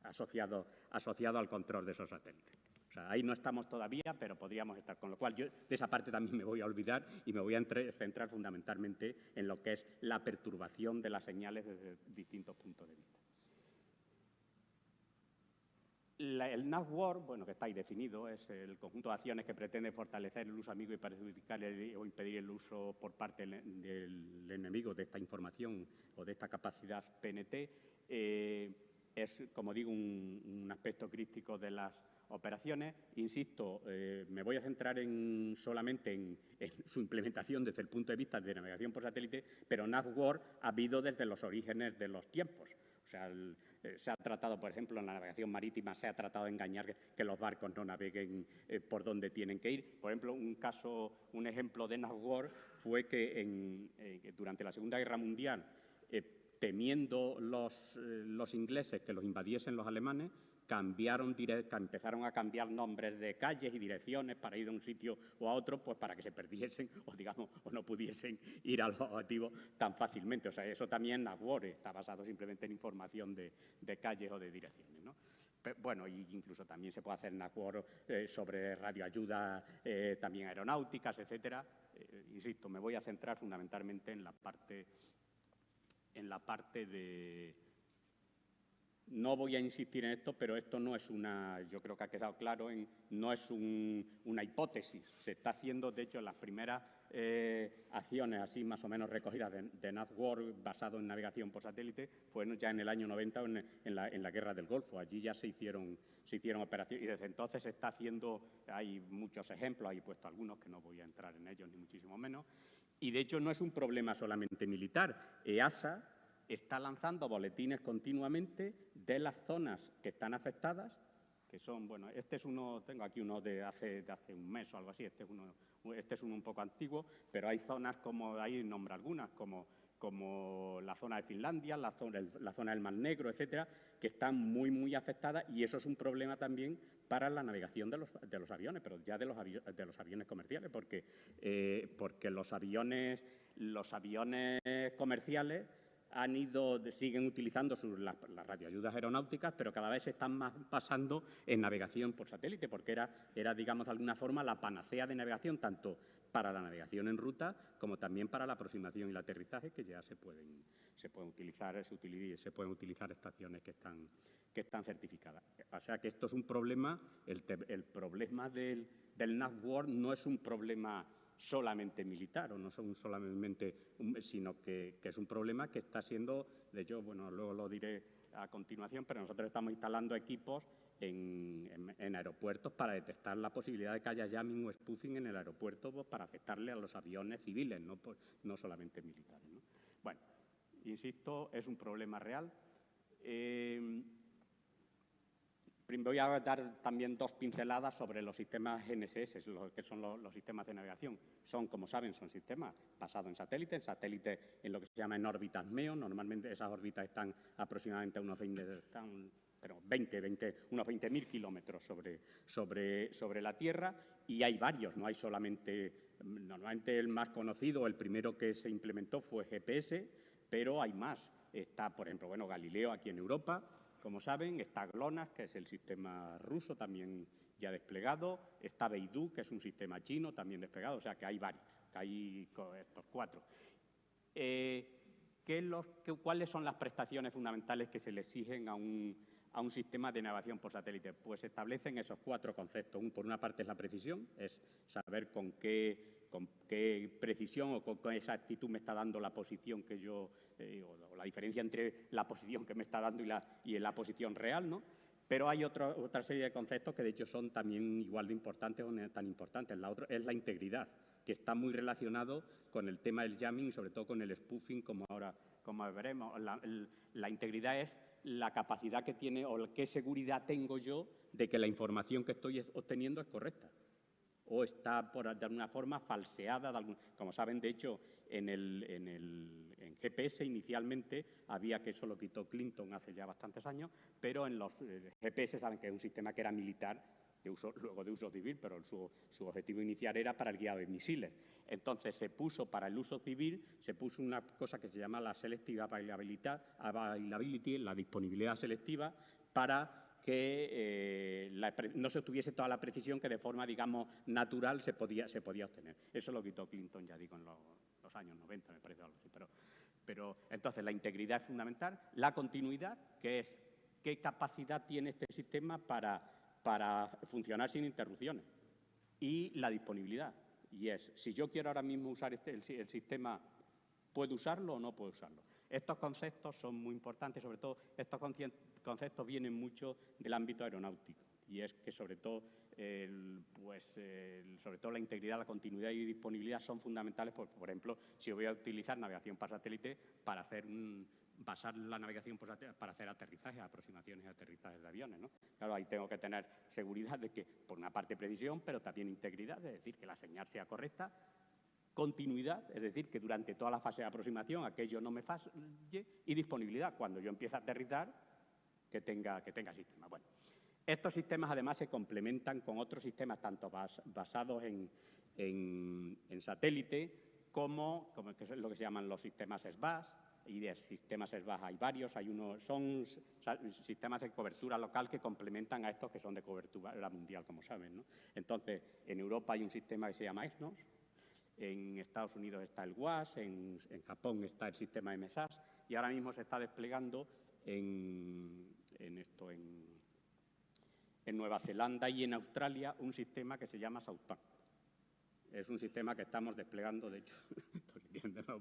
asociado al control de esos satélites. O sea, ahí no estamos todavía, pero podríamos estar. Con lo cual, yo de esa parte también me voy a olvidar y me voy a centrar fundamentalmente en lo que es la perturbación de las señales desde distintos puntos de vista. El NAVWORK, bueno, que está ahí definido, es el conjunto de acciones que pretende fortalecer el uso amigo y perjudicar o impedir el uso por parte del enemigo de esta información o de esta capacidad PNT. Es, como digo, un aspecto crítico de las operaciones. Insisto, me voy a centrar solamente en su implementación desde el punto de vista de navegación por satélite, pero NAVWORK ha habido desde los orígenes de los tiempos. O sea, se ha tratado, por ejemplo, en la navegación marítima, se ha tratado de engañar que los barcos no naveguen por donde tienen que ir. Por ejemplo, un ejemplo de NAVWORK fue que durante la Segunda Guerra Mundial, temiendo los ingleses que los invadiesen los alemanes, empezaron a cambiar nombres de calles y direcciones para ir de un sitio o a otro, pues para que se perdiesen o no pudiesen ir a los objetivos tan fácilmente. O sea, eso también NAVWORK está basado simplemente en información de calles o de direcciones, ¿no? Pero, bueno, incluso también se puede hacer NAVWORK sobre radioayuda, también aeronáuticas, etcétera. Insisto, me voy a centrar fundamentalmente en la parte de... No voy a insistir en esto, pero esto no es yo creo que ha quedado claro, no es una hipótesis. Se está haciendo, de hecho, las primeras acciones así más o menos recogidas de NAVWORK basado en navegación por satélite fueron ya en el año 90 en la Guerra del Golfo. Allí ya se hicieron operaciones y desde entonces se está haciendo, hay muchos ejemplos, he puesto algunos que no voy a entrar en ellos ni muchísimo menos, y de hecho no es un problema solamente militar. EASA está lanzando boletines continuamente de las zonas que están afectadas, que son, bueno, este es uno, tengo aquí uno de hace un mes o algo así, este es uno un poco antiguo, pero hay zonas como, ahí nombra algunas, como la zona de Finlandia, la zona del Mar Negro, etcétera, que están muy, muy afectadas, y eso es un problema también para la navegación de los aviones, pero ya de los aviones comerciales, porque los aviones comerciales siguen utilizando las radioayudas aeronáuticas, pero cada vez se están más basando en navegación por satélite, porque era, digamos, de alguna forma la panacea de navegación, tanto para la navegación en ruta como también para la aproximación y el aterrizaje, que ya se pueden utilizar estaciones que están certificadas. O sea que esto es un problema, el problema del NAVWORK no es un problema solamente militar, o no son solamente, sino que es un problema que está siendo, de hecho, bueno, luego lo diré a continuación, pero nosotros estamos instalando equipos en aeropuertos para detectar la posibilidad de que haya jamming o spoofing en el aeropuerto, pues, para afectarle a los aviones civiles, no solamente militares, ¿no? Bueno, insisto, es un problema real. Voy a dar también dos pinceladas sobre los sistemas GNSS, que son los sistemas de navegación. Como saben, son sistemas basados en satélites en lo que se llama en órbitas MEO. Normalmente esas órbitas están aproximadamente a unos 20.000 kilómetros sobre la Tierra, y hay varios, no hay solamente... Normalmente el más conocido, el primero que se implementó fue GPS, pero hay más. Está, por ejemplo, bueno, Galileo aquí en Europa, como saben, está GLONASS, que es el sistema ruso también ya desplegado, está Beidou, que es un sistema chino también desplegado, o sea que hay varios, que hay estos cuatro. ¿Cuáles son las prestaciones fundamentales que se le exigen a un sistema de navegación por satélite? Pues se establecen esos cuatro conceptos. Por una parte es la precisión, es saber con qué precisión o con qué exactitud me está dando la posición que yo, o la diferencia entre la posición que me está dando y la posición real, ¿no? Pero hay otra serie de conceptos que, de hecho, son también igual de importantes o no tan importantes. La otra es la integridad, que está muy relacionado con el tema del jamming y, sobre todo, con el spoofing, como veremos. La integridad es la capacidad que tiene o qué seguridad tengo yo de que la información que estoy obteniendo es correcta o está de alguna forma falseada. Como saben, de hecho, en GPS inicialmente había, que eso lo quitó Clinton hace ya bastantes años, pero en los GPS saben que es un sistema que era militar, luego de uso civil, pero su objetivo inicial era para el guiado de misiles. Entonces se puso para el uso civil, se puso una cosa que se llama la selective availability, la disponibilidad selectiva, para que no se obtuviese toda la precisión que de forma, digamos, natural se podía obtener. Eso lo quitó Clinton, ya digo, en los años 90, me parece algo así. Pero entonces la integridad es fundamental, la continuidad, que es qué capacidad tiene este sistema para funcionar sin interrupciones. Y la disponibilidad. Y es, si yo quiero ahora mismo usar el sistema, ¿puedo usarlo o no puedo usarlo? Estos conceptos son muy importantes, sobre todo estos conceptos vienen mucho del ámbito aeronáutico. Y es que sobre todo la integridad, la continuidad y disponibilidad son fundamentales. Por ejemplo, si yo voy a utilizar navegación por satélite para basar la navegación por satélite para hacer aterrizajes, aproximaciones y aterrizajes de aviones, ¿no? Claro, ahí tengo que tener seguridad de que, por una parte, precisión, pero también integridad, es decir, que la señal sea correcta, continuidad, es decir, que durante toda la fase de aproximación aquello no me falle, y disponibilidad, cuando yo empiece a aterrizar, que tenga sistema. Bueno, estos sistemas además se complementan con otros sistemas tanto basados en satélite como que es lo que se llaman los sistemas SBAS, y de sistemas SBAS hay varios, son sistemas de cobertura local que complementan a estos que son de cobertura mundial, como saben, ¿no? Entonces, en Europa hay un sistema que se llama EGNOS, en Estados Unidos está el WAAS, en Japón está el sistema MSAS, y ahora mismo se está desplegando en Nueva Zelanda y en Australia un sistema que se llama SAUTAN. Es un sistema que estamos desplegando, de hecho,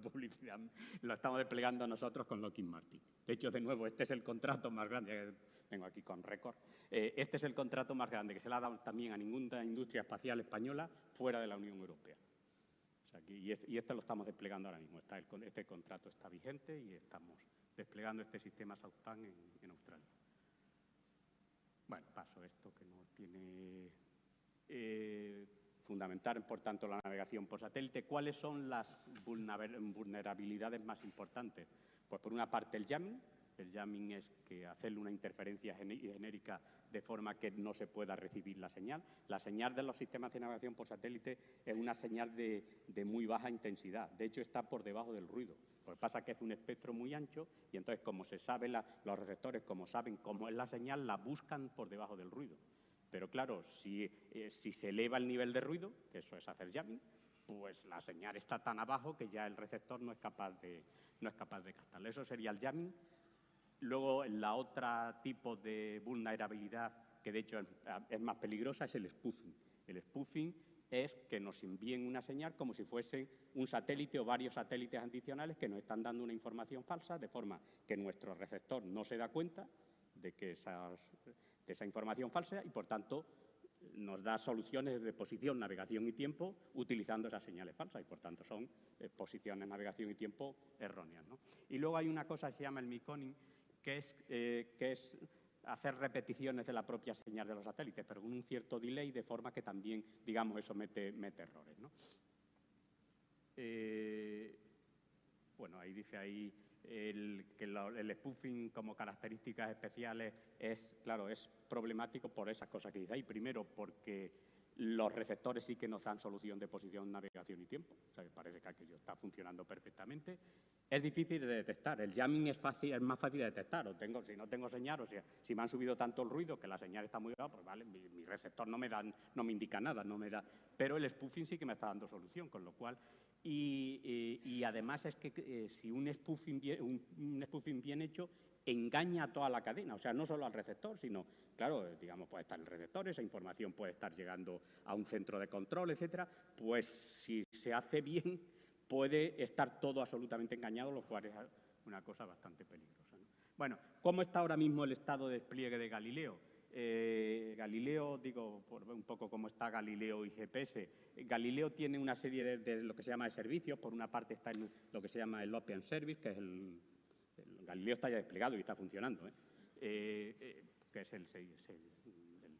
publicidad, lo estamos desplegando nosotros con Lockheed Martin. De hecho, de nuevo, este es el contrato más grande, vengo aquí con récord, este es el contrato más grande que se le ha dado también a ninguna industria espacial española fuera de la Unión Europea. O sea, y este lo estamos desplegando ahora mismo, este contrato está vigente y estamos desplegando este sistema SAUTAN en Australia. Bueno, paso esto que no tiene... fundamental, por tanto, la navegación por satélite. ¿Cuáles son las vulnerabilidades más importantes? Pues, por una parte, el jamming. El jamming es que hacerle una interferencia genérica de forma que no se pueda recibir la señal. La señal de los sistemas de navegación por satélite es una señal de muy baja intensidad. De hecho, está por debajo del ruido. Lo que pasa es que es un espectro muy ancho y entonces, como se sabe, los receptores, como saben cómo es la señal, la buscan por debajo del ruido. Pero claro, si se eleva el nivel de ruido, que eso es hacer jamming, pues la señal está tan abajo que ya el receptor no es capaz de captarla. Eso sería el jamming. Luego, la otra tipo de vulnerabilidad, que de hecho es más peligrosa, es el spoofing. El spoofing es que nos envíen una señal como si fuese un satélite o varios satélites adicionales que nos están dando una información falsa, de forma que nuestro receptor no se da cuenta de esa información falsa y, por tanto, nos da soluciones de posición, navegación y tiempo utilizando esas señales falsas y, por tanto, son posiciones, navegación y tiempo erróneas, ¿no? Y luego hay una cosa que se llama el miconing, que es hacer repeticiones de la propia señal de los satélites, pero con un cierto delay, de forma que también, digamos, eso mete errores, ¿no? Bueno, ahí dice ahí que el spoofing como características especiales es problemático por esas cosas que dice ahí. Primero, porque los receptores sí que nos dan solución de posición, navegación y tiempo. O sea, que parece que aquello está funcionando perfectamente. Es difícil de detectar. El jamming es más fácil de detectar. Si no tengo señal, o sea, si me han subido tanto el ruido que la señal está muy baja, pues vale, mi receptor no me indica nada, no me da. Pero el spoofing sí que me está dando solución, con lo cual... Y además es que si un spoofing bien hecho engaña a toda la cadena, o sea, no solo al receptor, sino, claro, digamos, puede estar el receptor, esa información puede estar llegando a un centro de control, etcétera, pues si se hace bien puede estar todo absolutamente engañado, lo cual es una cosa bastante peligrosa, ¿no? Bueno, ¿cómo está ahora mismo el estado de despliegue de Galileo? Galileo, digo, por un poco cómo está Galileo y GPS. Galileo tiene una serie de lo que se llama de servicios. Por una parte está en lo que se llama el Open Service, que es Galileo está ya desplegado y está funcionando, que es el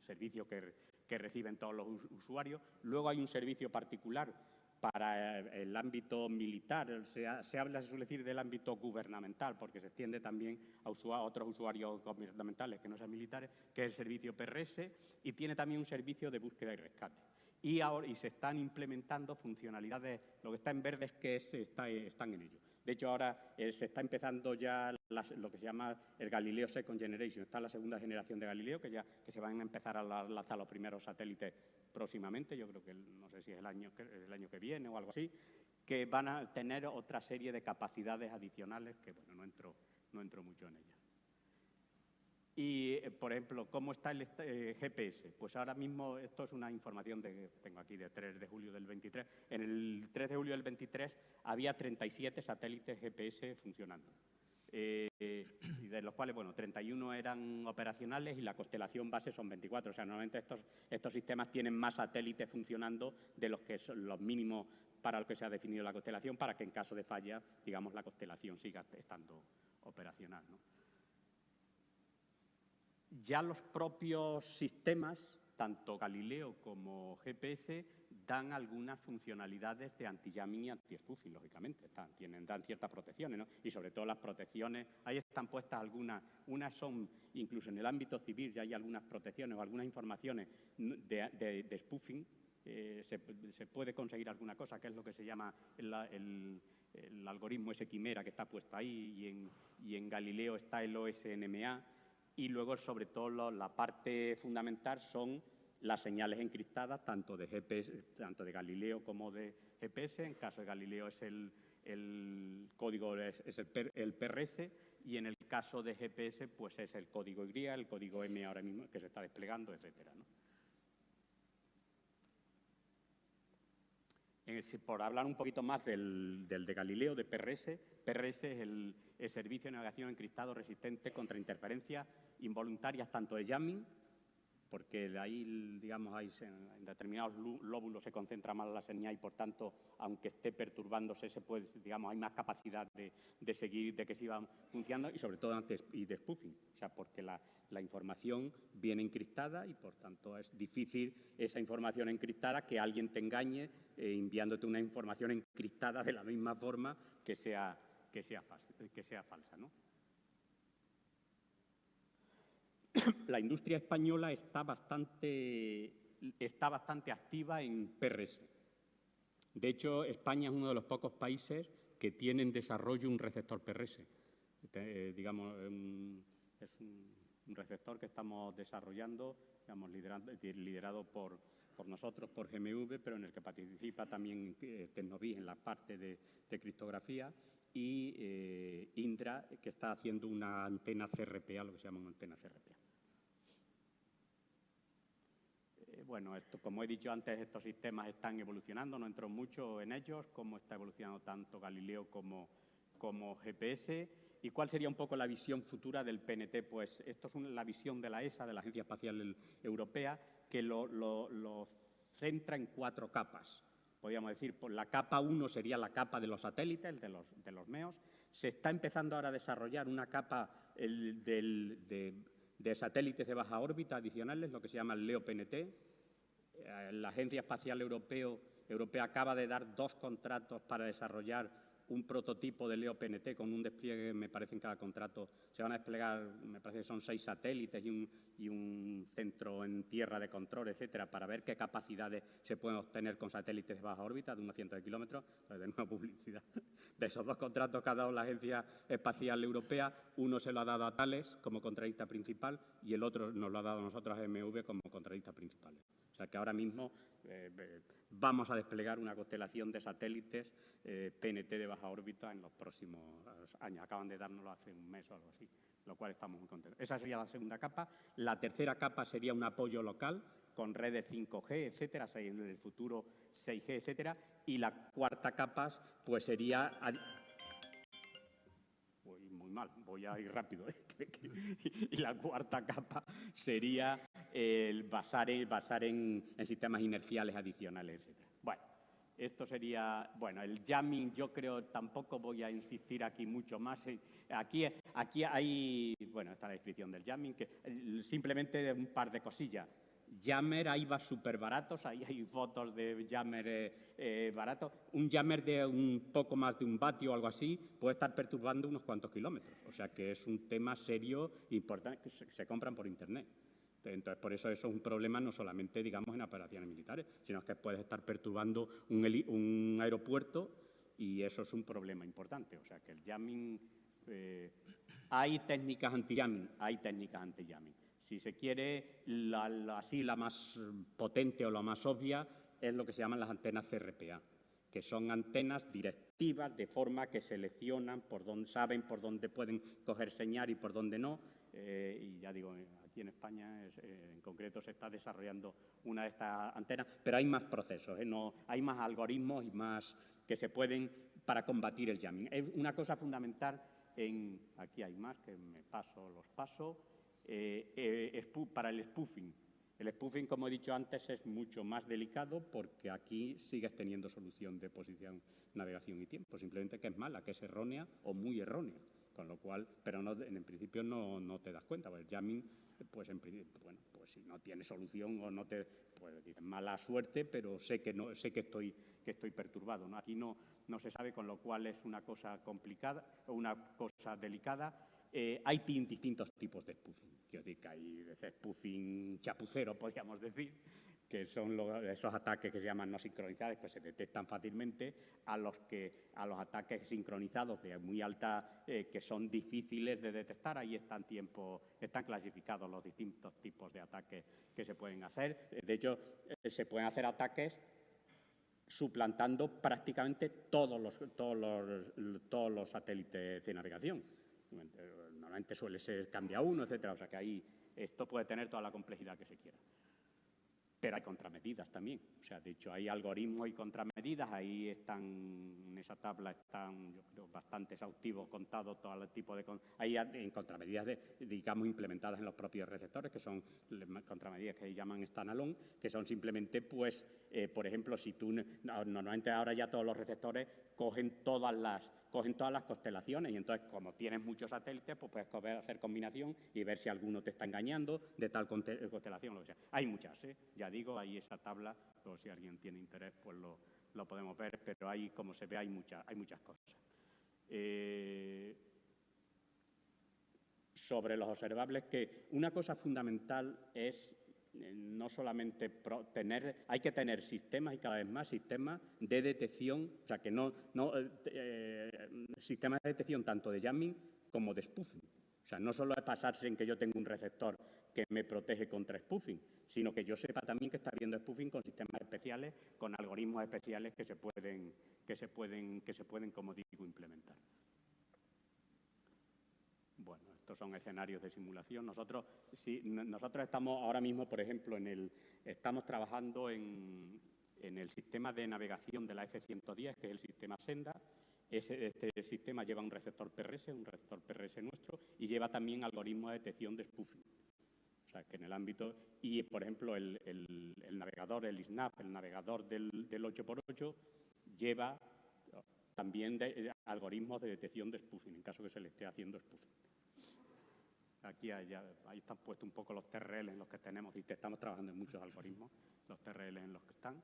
servicio que reciben todos los usuarios. Luego hay un servicio particular para el ámbito militar. Se suele decir del ámbito gubernamental, porque se extiende también a otros usuarios gubernamentales que no sean militares, que es el servicio PRS, y tiene también un servicio de búsqueda y rescate. Y se están implementando funcionalidades, lo que está en verde es que están en ello. De hecho, ahora se está empezando ya lo que se llama el Galileo Second Generation. Está la segunda generación de Galileo, que se van a empezar a lanzar los primeros satélites próximamente. Yo creo que no sé si es el año que viene o algo así, que van a tener otra serie de capacidades adicionales que, bueno, no entro mucho en ellas. Y, por ejemplo, ¿cómo está el GPS? Pues ahora mismo, esto es una información que tengo aquí de 3 de julio del 23. En el 3 de julio del 23 había 37 satélites GPS funcionando. Y de los cuales, bueno, 31 eran operacionales y la constelación base son 24. O sea, normalmente estos sistemas tienen más satélites funcionando de los que son los mínimos para los que se ha definido la constelación, para que en caso de falla, digamos, la constelación siga estando operacional, ¿no? Ya los propios sistemas, tanto Galileo como GPS, dan algunas funcionalidades de anti-jamming y anti-spoofing, lógicamente. Dan ciertas protecciones, ¿no? Y sobre todo las protecciones, ahí están puestas algunas. Unas son, incluso en el ámbito civil, ya hay algunas protecciones o algunas informaciones de spoofing. Se puede conseguir alguna cosa, que es lo que se llama el algoritmo ese quimera que está puesto ahí, y en Galileo está el OSNMA. Y luego, sobre todo, la parte fundamental son las señales encriptadas, tanto de GPS, tanto de Galileo como de GPS. En caso de Galileo es el código, es el PRS, y en el caso de GPS, pues es el código Y, el código M ahora mismo que se está desplegando, etcétera, ¿no? Por hablar un poquito más del de Galileo, de PRS, PRS es el servicio de navegación encriptado resistente contra interferencias involuntarias, tanto de jamming, porque de ahí, digamos, en determinados lóbulos se concentra más la señal y, por tanto, aunque esté perturbándose, digamos, hay más capacidad de seguir, de que siga funcionando, y sobre todo y de spoofing, o sea, porque la información viene encriptada y, por tanto, es difícil esa información encriptada que alguien te engañe enviándote una información encriptada de la misma forma que sea falsa, ¿no? La industria española está bastante activa en PRS. De hecho, España es uno de los pocos países que tiene en desarrollo un receptor PRS. Digamos, es un receptor que estamos desarrollando, digamos, liderado por nosotros, por GMV, pero en el que participa también Tecnovis en la parte de criptografía, y Indra, que está haciendo una antena CRPA, lo que se llama una antena CRPA. Bueno, como he dicho antes, estos sistemas están evolucionando, no entro mucho en ellos, cómo está evolucionando tanto Galileo como GPS. ¿Y cuál sería un poco la visión futura del PNT? Pues esto es la visión de la ESA, de la Agencia Espacial Europea, que lo centra en 4 capas. Podríamos decir, la capa 1 sería la capa de los satélites, de los MEOS. Se está empezando ahora a desarrollar una capa de satélites de baja órbita adicionales, lo que se llama el LEO-PNT. La Agencia Espacial Europea acaba de dar 2 contratos para desarrollar un prototipo de LEO-PNT con un despliegue, me parece, en cada contrato. Se van a desplegar, me parece que son 6 satélites y un centro en tierra de control, etcétera, para ver qué capacidades se pueden obtener con satélites de baja órbita de unos cientos de kilómetros. De nueva publicidad. De esos 2 contratos que ha dado la Agencia Espacial Europea, uno se lo ha dado a Thales como contratista principal y el otro nos lo ha dado a nosotros, a MV, como contratistas principales. O sea que ahora mismo vamos a desplegar una constelación de satélites PNT de baja órbita en los próximos años. Acaban de dárnoslo hace un mes o algo así, lo cual estamos muy contentos. Esa sería la segunda capa. La tercera capa sería un apoyo local con redes 5G, etcétera, en el futuro 6G, etcétera. Y la cuarta capa, pues sería... Muy mal, voy a ir rápido. Y la cuarta capa sería basar en sistemas inerciales adicionales, etcétera. Bueno, esto sería... Bueno, el jamming, yo creo, tampoco voy a insistir aquí mucho más. Aquí hay... Bueno, está la descripción del jamming, que simplemente un par de cosillas. Jammer, ahí va súper baratos, ahí hay fotos de jammer baratos. Un jammer de un poco más de 1 vatio o algo así puede estar perturbando unos cuantos kilómetros. O sea que es un tema serio, importante, que se compran por Internet. Entonces, por eso es un problema no solamente, digamos, en operaciones militares, sino que puedes estar perturbando un aeropuerto y eso es un problema importante. O sea que el jamming... hay técnicas anti-jamming, Si se quiere, la más potente o la más obvia es lo que se llaman las antenas CRPA, que son antenas directivas, de forma que seleccionan saben por dónde pueden coger señal y por dónde no. y ya digo, aquí en España en concreto se está desarrollando una de estas antenas, pero hay más procesos, no, hay más algoritmos y más que se pueden para combatir el jamming. Es una cosa fundamental aquí hay más, que los paso, para el spoofing. El spoofing, como he dicho antes, es mucho más delicado porque aquí sigues teniendo solución de posición, navegación y tiempo, simplemente que es mala, que es errónea o muy errónea, con lo cual, pero no, en principio no te das cuenta, porque el jamming, pues bueno, pues si no tiene solución o no te, pues dices, mala suerte, pero sé que estoy perturbado, ¿no? Aquí no se sabe, con lo cual es una cosa complicada, una cosa delicada. Hay distintos tipos de spoofing. Quiero decir que hay spoofing chapucero, podríamos decir, que son esos ataques que se llaman no sincronizados, que se detectan fácilmente, a los ataques sincronizados de muy alta, que son difíciles de detectar. Ahí están clasificados los distintos tipos de ataques que se pueden hacer. De hecho, se pueden hacer ataques suplantando prácticamente todos los satélites de navegación. Normalmente suele ser cambia uno, etcétera. O sea que ahí esto puede tener toda la complejidad que se quiera. Pero hay contramedidas también. O sea, de hecho, hay algoritmos y contramedidas. Ahí en esa tabla están, yo creo, bastante exhaustivos contados todo el tipo de... Hay en contramedidas, digamos, implementadas en los propios receptores, que son contramedidas que se llaman standalone, que son simplemente, pues, por ejemplo, si tú... Normalmente ahora ya todos los receptores cogen todas las constelaciones y entonces, como tienes muchos satélites, pues puedes hacer combinación y ver si alguno te está engañando de tal constelación o lo que sea. Hay muchas, ya digo, ahí esa tabla, o si alguien tiene interés, pues lo podemos ver, pero ahí, como se ve, hay muchas cosas. Sobre los observables, que una cosa fundamental es no solamente hay que tener sistemas, y cada vez más sistemas de detección, o sea, que sistemas de detección tanto de jamming como de spoofing. O sea, no solo es basarse en que yo tengo un receptor que me protege contra spoofing, sino que yo sepa también que está habiendo spoofing con sistemas especiales, con algoritmos especiales que se pueden, como digo, implementar. Bueno, estos son escenarios de simulación. Nosotros estamos ahora mismo, por ejemplo, estamos trabajando en el sistema de navegación de la F-110, que es el sistema Senda. Este sistema lleva un receptor PRS nuestro, y lleva también algoritmos de detección de spoofing. O sea, que en el ámbito... Y, por ejemplo, el navegador, el ISNAP, el navegador del 8x8, lleva también algoritmos de detección de spoofing, en caso que se le esté haciendo spoofing. Aquí ahí están puestos un poco los TRL en los que tenemos, y estamos trabajando en muchos algoritmos, los TRL en los que están.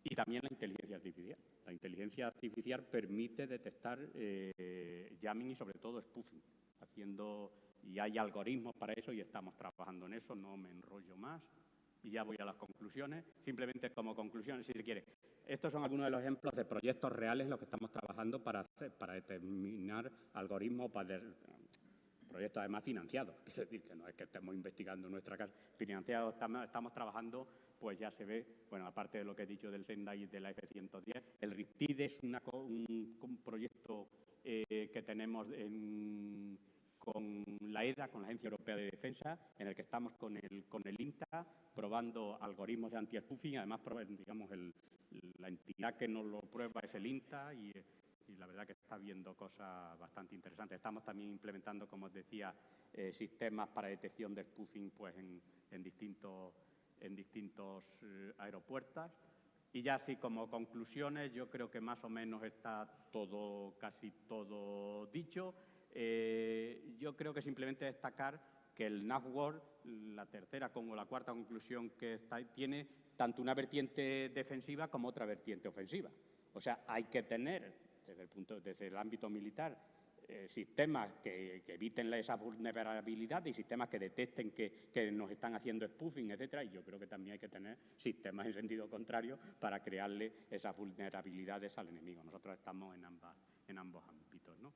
Y también la inteligencia artificial. La inteligencia artificial permite detectar jamming y sobre todo spoofing, y hay algoritmos para eso y estamos trabajando en eso, no me enrollo más. Y ya voy a las conclusiones. Simplemente como conclusiones, si se quiere. Estos son algunos de los ejemplos de proyectos reales en los que estamos trabajando para determinar algoritmos, proyectos además financiados. Quiero decir que no es que estemos investigando en nuestra casa, financiados, estamos trabajando, pues ya se ve, bueno, aparte de lo que he dicho del Senda y de la F-110, el RIPTID es un proyecto que tenemos con la EDA, con la Agencia Europea de Defensa, en el que estamos con el INTA, probando algoritmos de anti-spoofing. Además, digamos, la entidad que nos lo prueba es el INTA, y la verdad que está viendo cosas bastante interesantes. Estamos también implementando, como os decía, sistemas para detección de spoofing, pues, en distintos aeropuertos. Y ya así como conclusiones, yo creo que más o menos está casi todo dicho. Yo creo que simplemente destacar que el NAVWORLD, la tercera como la cuarta conclusión que tiene tanto una vertiente defensiva como otra vertiente ofensiva. O sea, hay que tener, desde el ámbito militar, sistemas que eviten esa vulnerabilidad y sistemas que detecten que nos están haciendo spoofing, etcétera. Y yo creo que también hay que tener sistemas en sentido contrario para crearle esas vulnerabilidades al enemigo. Nosotros estamos en ambos ámbitos, ¿no?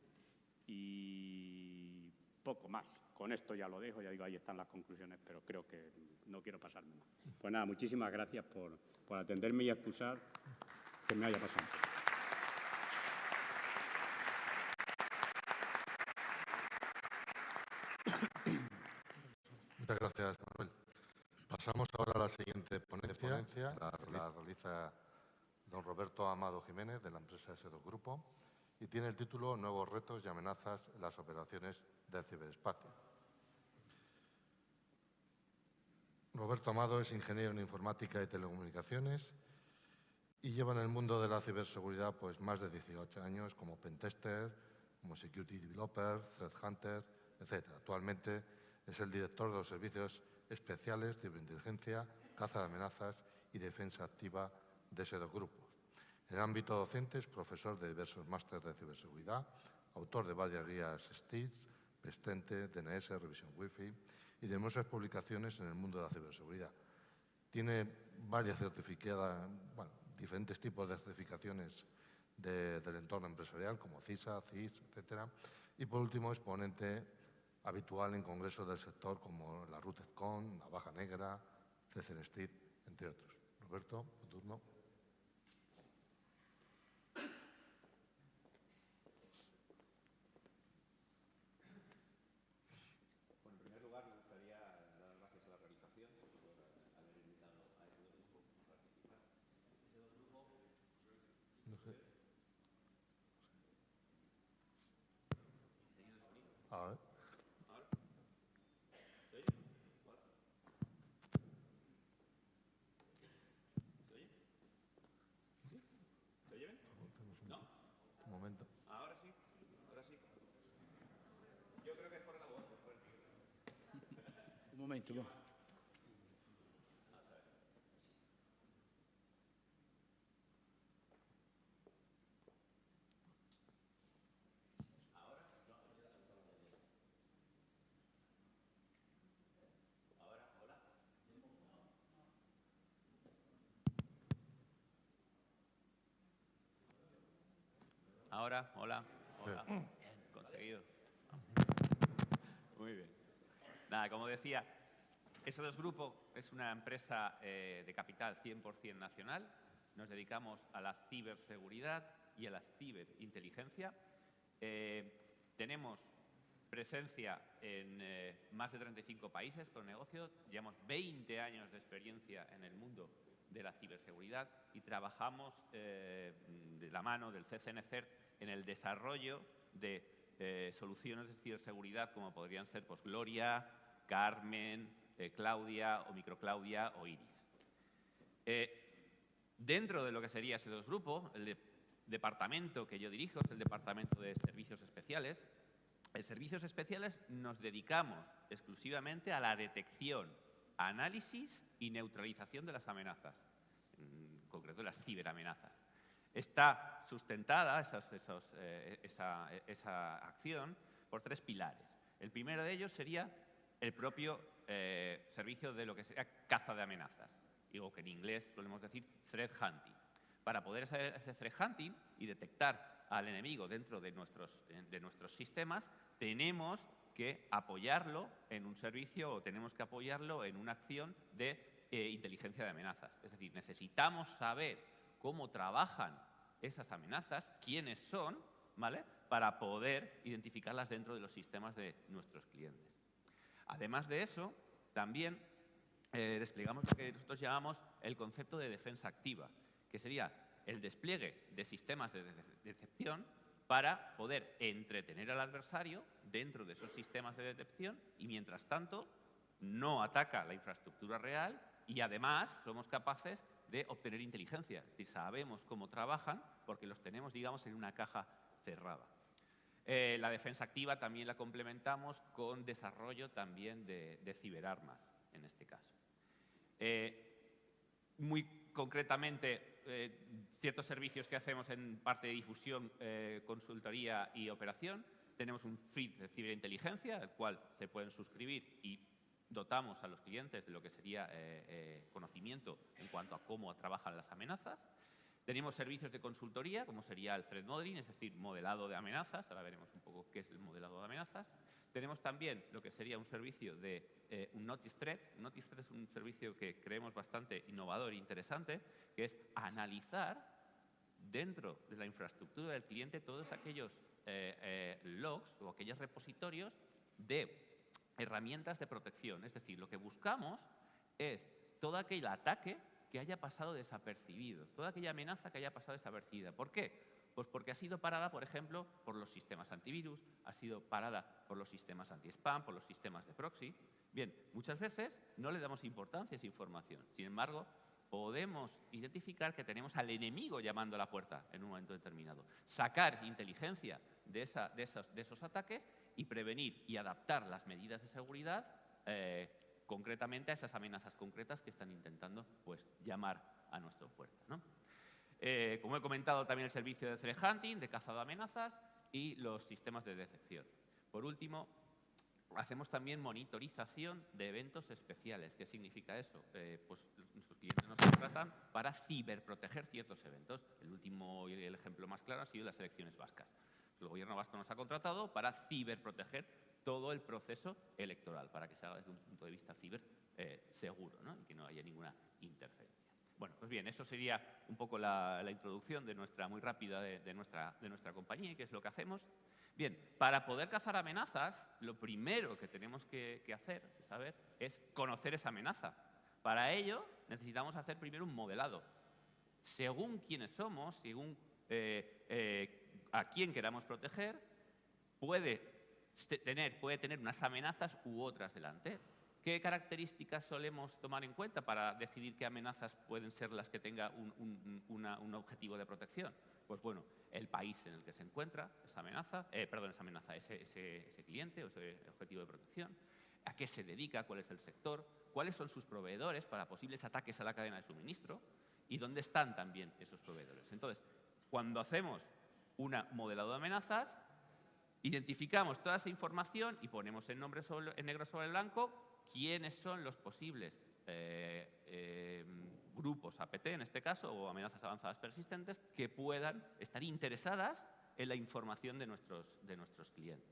Y poco más. Con esto ya lo dejo, ya digo, ahí están las conclusiones, pero creo que no quiero pasarme más. Pues nada, muchísimas gracias por atenderme y excusar que me haya pasado. Pasamos ahora a la siguiente ponencia. La realiza don Roberto Amado Jiménez, de la empresa S2 Grupo, y tiene el título Nuevos retos y amenazas en las operaciones del ciberespacio. Roberto Amado es ingeniero en informática y telecomunicaciones y lleva en el mundo de la ciberseguridad pues más de 18 años como pentester, como security developer, threat hunter, etc. Actualmente es el director de los servicios especiales de ciberinteligencia, caza de amenazas y defensa activa de S2 Grupo. En el ámbito docente es profesor de diversos másteres de ciberseguridad, autor de varias guías STITS, Pestente, DNS, revisión Wi-Fi y de muchas publicaciones en el mundo de la ciberseguridad. Tiene varias diferentes tipos de certificaciones del entorno empresarial, como CISA, CIS, etc. Y, por último, es ponente habitual en congresos del sector como la RUTECCON, la Baja Negra, CCNSTIT, entre otros. Roberto, tu turno. Bueno, en primer lugar, me gustaría dar las gracias a la organización por haber invitado a S2 Grupo a participar. S2 Grupo... No sé. ¿Tenido el sonido? A ver. ¿Ahora? ¿Se oye? ¿Hola? ¿Se oye? ¿Sí? ¿Se oye bien? ¿No? Un momento. ¿Ahora sí? ¿Ahora sí? Yo creo que es por la voz. Un momento. Ahora, hola. Hola. Sí. Bien, conseguido. Muy bien. Nada, como decía, S2 Grupo es una empresa de capital 100% nacional. Nos dedicamos a la ciberseguridad y a la ciberinteligencia. Tenemos presencia en más de 35 países con negocio. Llevamos 20 años de experiencia en el mundo de la ciberseguridad y trabajamos de la mano del CCNCERT en el desarrollo de soluciones de ciberseguridad como podrían ser pues, Gloria, Carmen, Claudia o Microclaudia o Iris. Dentro de lo que sería S2 Grupo, el departamento que yo dirijo es el Departamento de Servicios Especiales. En Servicios Especiales nos dedicamos exclusivamente a la detección, análisis y neutralización de las amenazas, en concreto las ciberamenazas. Está sustentada esa acción por 3 pilares. El primero de ellos sería el propio servicio de lo que sería caza de amenazas, o que en inglés solemos decir threat hunting. Para poder hacer ese threat hunting y detectar al enemigo dentro de nuestros sistemas, tenemos que apoyarlo en un servicio o tenemos que apoyarlo en una acción de inteligencia de amenazas. Es decir, necesitamos saber cómo trabajan esas amenazas, quiénes son, ¿vale?, para poder identificarlas dentro de los sistemas de nuestros clientes. Además de eso, también desplegamos lo que nosotros llamamos el concepto de defensa activa, que sería el despliegue de sistemas de detección para poder entretener al adversario dentro de esos sistemas de detección y, mientras tanto, no ataca la infraestructura real y, además, somos capaces de obtener inteligencia. Es decir, sabemos cómo trabajan porque los tenemos, digamos, en una caja cerrada. La defensa activa también la complementamos con desarrollo también de ciberarmas, en este caso. Muy concretamente, ciertos servicios que hacemos en parte de difusión, consultoría y operación. Tenemos un feed de ciberinteligencia, al cual se pueden suscribir y dotamos a los clientes de lo que sería conocimiento en cuanto a cómo trabajan las amenazas. Tenemos servicios de consultoría, como sería el threat modeling, es decir, modelado de amenazas. Ahora veremos un poco qué es el modelado de amenazas. Tenemos también lo que sería un servicio de un Notice Threats. Notice Threats es un servicio que creemos bastante innovador e interesante, que es analizar dentro de la infraestructura del cliente todos aquellos logs o aquellos repositorios de herramientas de protección. Es decir, lo que buscamos es todo aquel ataque que haya pasado desapercibido, toda aquella amenaza que haya pasado desapercibida. ¿Por qué? Pues porque ha sido parada, por ejemplo, por los sistemas antivirus, ha sido parada por los sistemas anti-spam, por los sistemas de proxy. Bien, muchas veces no le damos importancia a esa información. Sin embargo, podemos identificar que tenemos al enemigo llamando a la puerta en un momento determinado. Sacar inteligencia de esos ataques y prevenir y adaptar las medidas de seguridad concretamente a esas amenazas concretas que están intentando pues, llamar a nuestra puerta, ¿no? Como he comentado, también el servicio de threat hunting, de caza de amenazas, y los sistemas de detección. Por último, hacemos también monitorización de eventos especiales. ¿Qué significa eso? Pues nuestros clientes nos contratan para ciberproteger ciertos eventos. El último y el ejemplo más claro han sido las elecciones vascas. El gobierno vasco nos ha contratado para ciberproteger todo el proceso electoral, para que se haga desde un punto de vista ciber seguro, ¿no? Y que no haya ninguna interferencia. Bueno, pues bien, eso sería un poco la introducción de muy rápida de nuestra compañía y qué es lo que hacemos. Bien, para poder cazar amenazas, lo primero que tenemos que hacer, saber, es conocer esa amenaza. Para ello, necesitamos hacer primero un modelado. Según quiénes somos, según a quién queramos proteger, puede tener unas amenazas u otras delante. ¿Qué características solemos tomar en cuenta para decidir qué amenazas pueden ser las que tenga un objetivo de protección? Pues bueno, el país en el que se encuentra ese cliente o ese objetivo de protección, a qué se dedica, cuál es el sector, cuáles son sus proveedores para posibles ataques a la cadena de suministro y dónde están también esos proveedores. Entonces, cuando hacemos un modelado de amenazas, identificamos toda esa información y ponemos en negro sobre el blanco quiénes son los posibles grupos APT, en este caso, o amenazas avanzadas persistentes, que puedan estar interesadas en la información de nuestros clientes.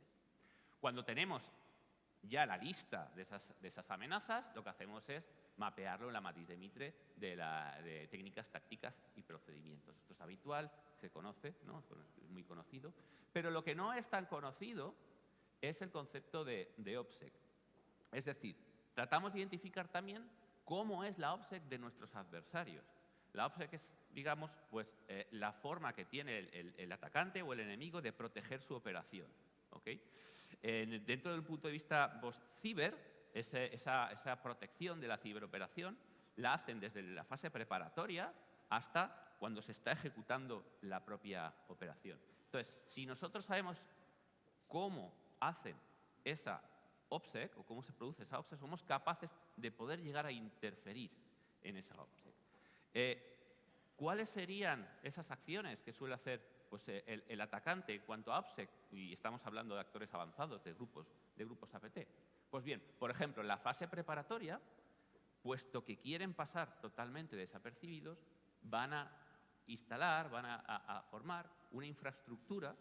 Cuando tenemos ya la lista de esas amenazas, lo que hacemos es mapearlo en la matriz de Mitre de técnicas, tácticas y procedimientos. Esto es habitual, se conoce, ¿no? Es muy conocido. Pero lo que no es tan conocido es el concepto de OPSEC. Es decir, tratamos de identificar también cómo es la OPSEC de nuestros adversarios. La OPSEC es, digamos, pues, la forma que tiene el atacante o el enemigo de proteger su operación. ¿Okay? Dentro del punto de vista post-ciber, esa protección de la ciberoperación la hacen desde la fase preparatoria hasta cuando se está ejecutando la propia operación. Entonces, si nosotros sabemos cómo hacen esa OPSEC o cómo se produce esa OPSEC, somos capaces de poder llegar a interferir en esa OPSEC. ¿Cuáles serían esas acciones que suele hacer pues, el atacante en cuanto a OPSEC? Y estamos hablando de actores avanzados, de grupos APT. Pues bien, por ejemplo, en la fase preparatoria, puesto que quieren pasar totalmente desapercibidos, van a instalar, van a formar una infraestructura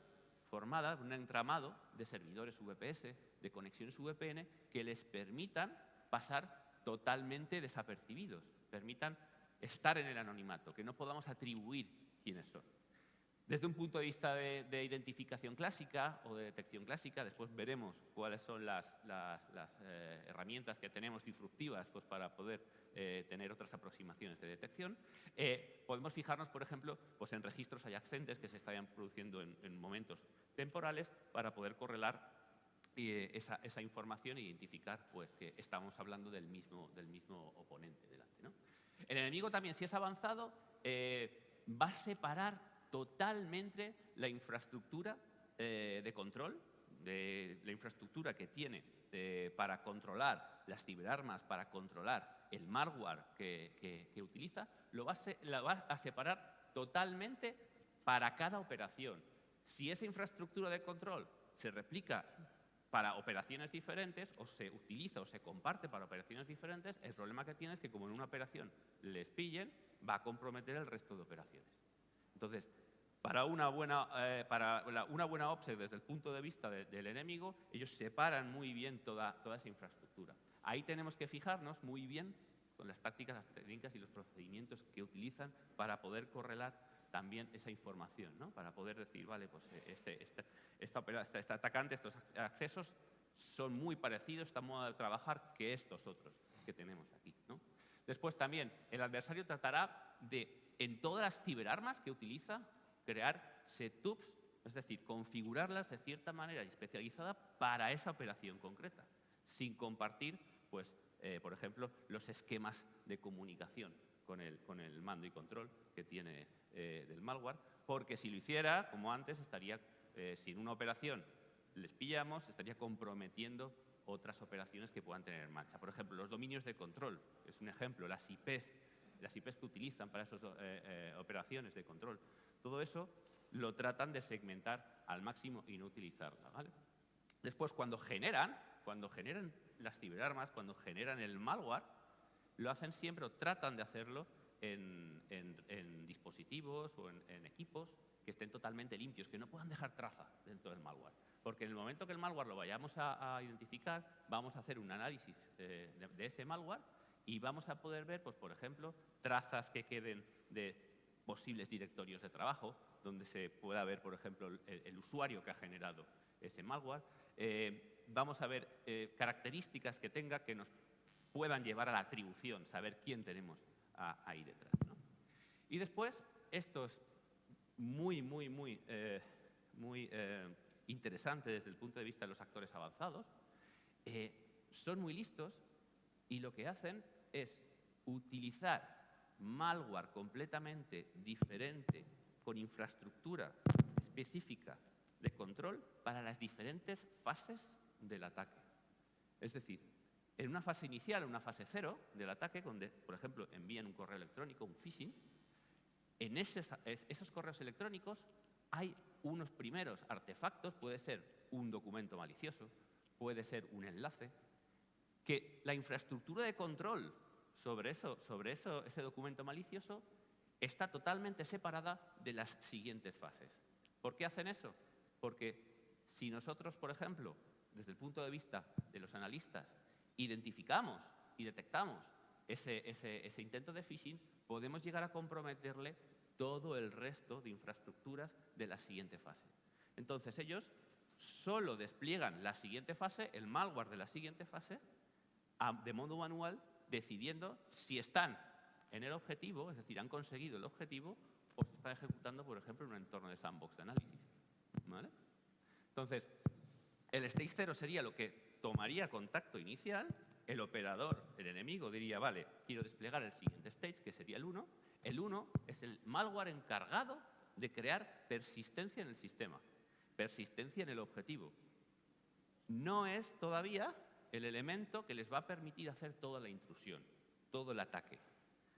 formada, un entramado de servidores VPS, de conexiones VPN, que les permitan pasar totalmente desapercibidos, permitan estar en el anonimato, que no podamos atribuir quiénes son. Desde un punto de vista de identificación clásica o de detección clásica, después veremos cuáles son las herramientas que tenemos disruptivas pues, para poder tener otras aproximaciones de detección. Podemos fijarnos, por ejemplo, pues, en registros adyacentes que se estarían produciendo en momentos temporales para poder correlar esa información e identificar pues, que estamos hablando del mismo oponente delante, ¿no? El enemigo también, si es avanzado, va a separar totalmente la infraestructura de control, de la infraestructura que tiene para controlar las ciberarmas, para controlar el malware que utiliza, la va a separar totalmente para cada operación. Si esa infraestructura de control se replica para operaciones diferentes, o se utiliza o se comparte para operaciones diferentes, el problema que tiene es que como en una operación les pillen, va a comprometer el resto de operaciones. Entonces, para una buena OPSEC desde el punto de vista del enemigo, ellos separan muy bien toda esa infraestructura. Ahí tenemos que fijarnos muy bien con las tácticas, las técnicas y los procedimientos que utilizan para poder correlar también esa información, ¿no? Para poder decir, vale, pues este atacante, estos accesos son muy parecidos a esta moda de trabajar que estos otros que tenemos aquí, ¿no? Después también el adversario tratará de, en todas las ciberarmas que utiliza, crear setups, es decir, configurarlas de cierta manera y especializada para esa operación concreta, sin compartir, pues, por ejemplo, los esquemas de comunicación con el mando y control que tiene del malware, porque si lo hiciera, como antes, estaría, si en una operación les pillamos, estaría comprometiendo otras operaciones que puedan tener en marcha. Por ejemplo, los dominios de control, es un ejemplo, las IPs que utilizan para esas operaciones de control. Todo eso lo tratan de segmentar al máximo y no utilizarla, ¿vale? Después, cuando generan las ciberarmas, cuando generan el malware, lo hacen siempre o tratan de hacerlo en dispositivos o en equipos que estén totalmente limpios, que no puedan dejar traza dentro del malware. Porque en el momento que el malware lo vayamos a identificar, vamos a hacer un análisis de ese malware y vamos a poder ver, pues, por ejemplo, trazas que queden de posibles directorios de trabajo, donde se pueda ver, por ejemplo, el usuario que ha generado ese malware. Vamos a ver características que tenga que nos puedan llevar a la atribución, saber quién tenemos ahí detrás, ¿no? Y después, esto es muy interesante desde el punto de vista de los actores avanzados, son muy listos y lo que hacen es utilizar malware completamente diferente, con infraestructura específica de control para las diferentes fases del ataque. Es decir, en una fase inicial, en una fase 0 del ataque, donde, por ejemplo, envían un correo electrónico, un phishing, en esos correos electrónicos hay unos primeros artefactos, puede ser un documento malicioso, puede ser un enlace, que la infraestructura de control sobre ese documento malicioso está totalmente separada de las siguientes fases. ¿Por qué hacen eso? Porque si nosotros, por ejemplo, desde el punto de vista de los analistas, identificamos y detectamos ese intento de phishing, podemos llegar a comprometerle todo el resto de infraestructuras de la siguiente fase. Entonces, ellos solo despliegan la siguiente fase, el malware de la siguiente fase, de modo manual, decidiendo si están en el objetivo, es decir, han conseguido el objetivo, o se está ejecutando, por ejemplo, en un entorno de sandbox de análisis, ¿vale? Entonces, el stage 0 sería lo que tomaría contacto inicial, el operador, el enemigo, diría, vale, quiero desplegar el siguiente stage, que sería el 1. El 1 es el malware encargado de crear persistencia en el sistema, persistencia en el objetivo. No es todavía el elemento que les va a permitir hacer toda la intrusión, todo el ataque,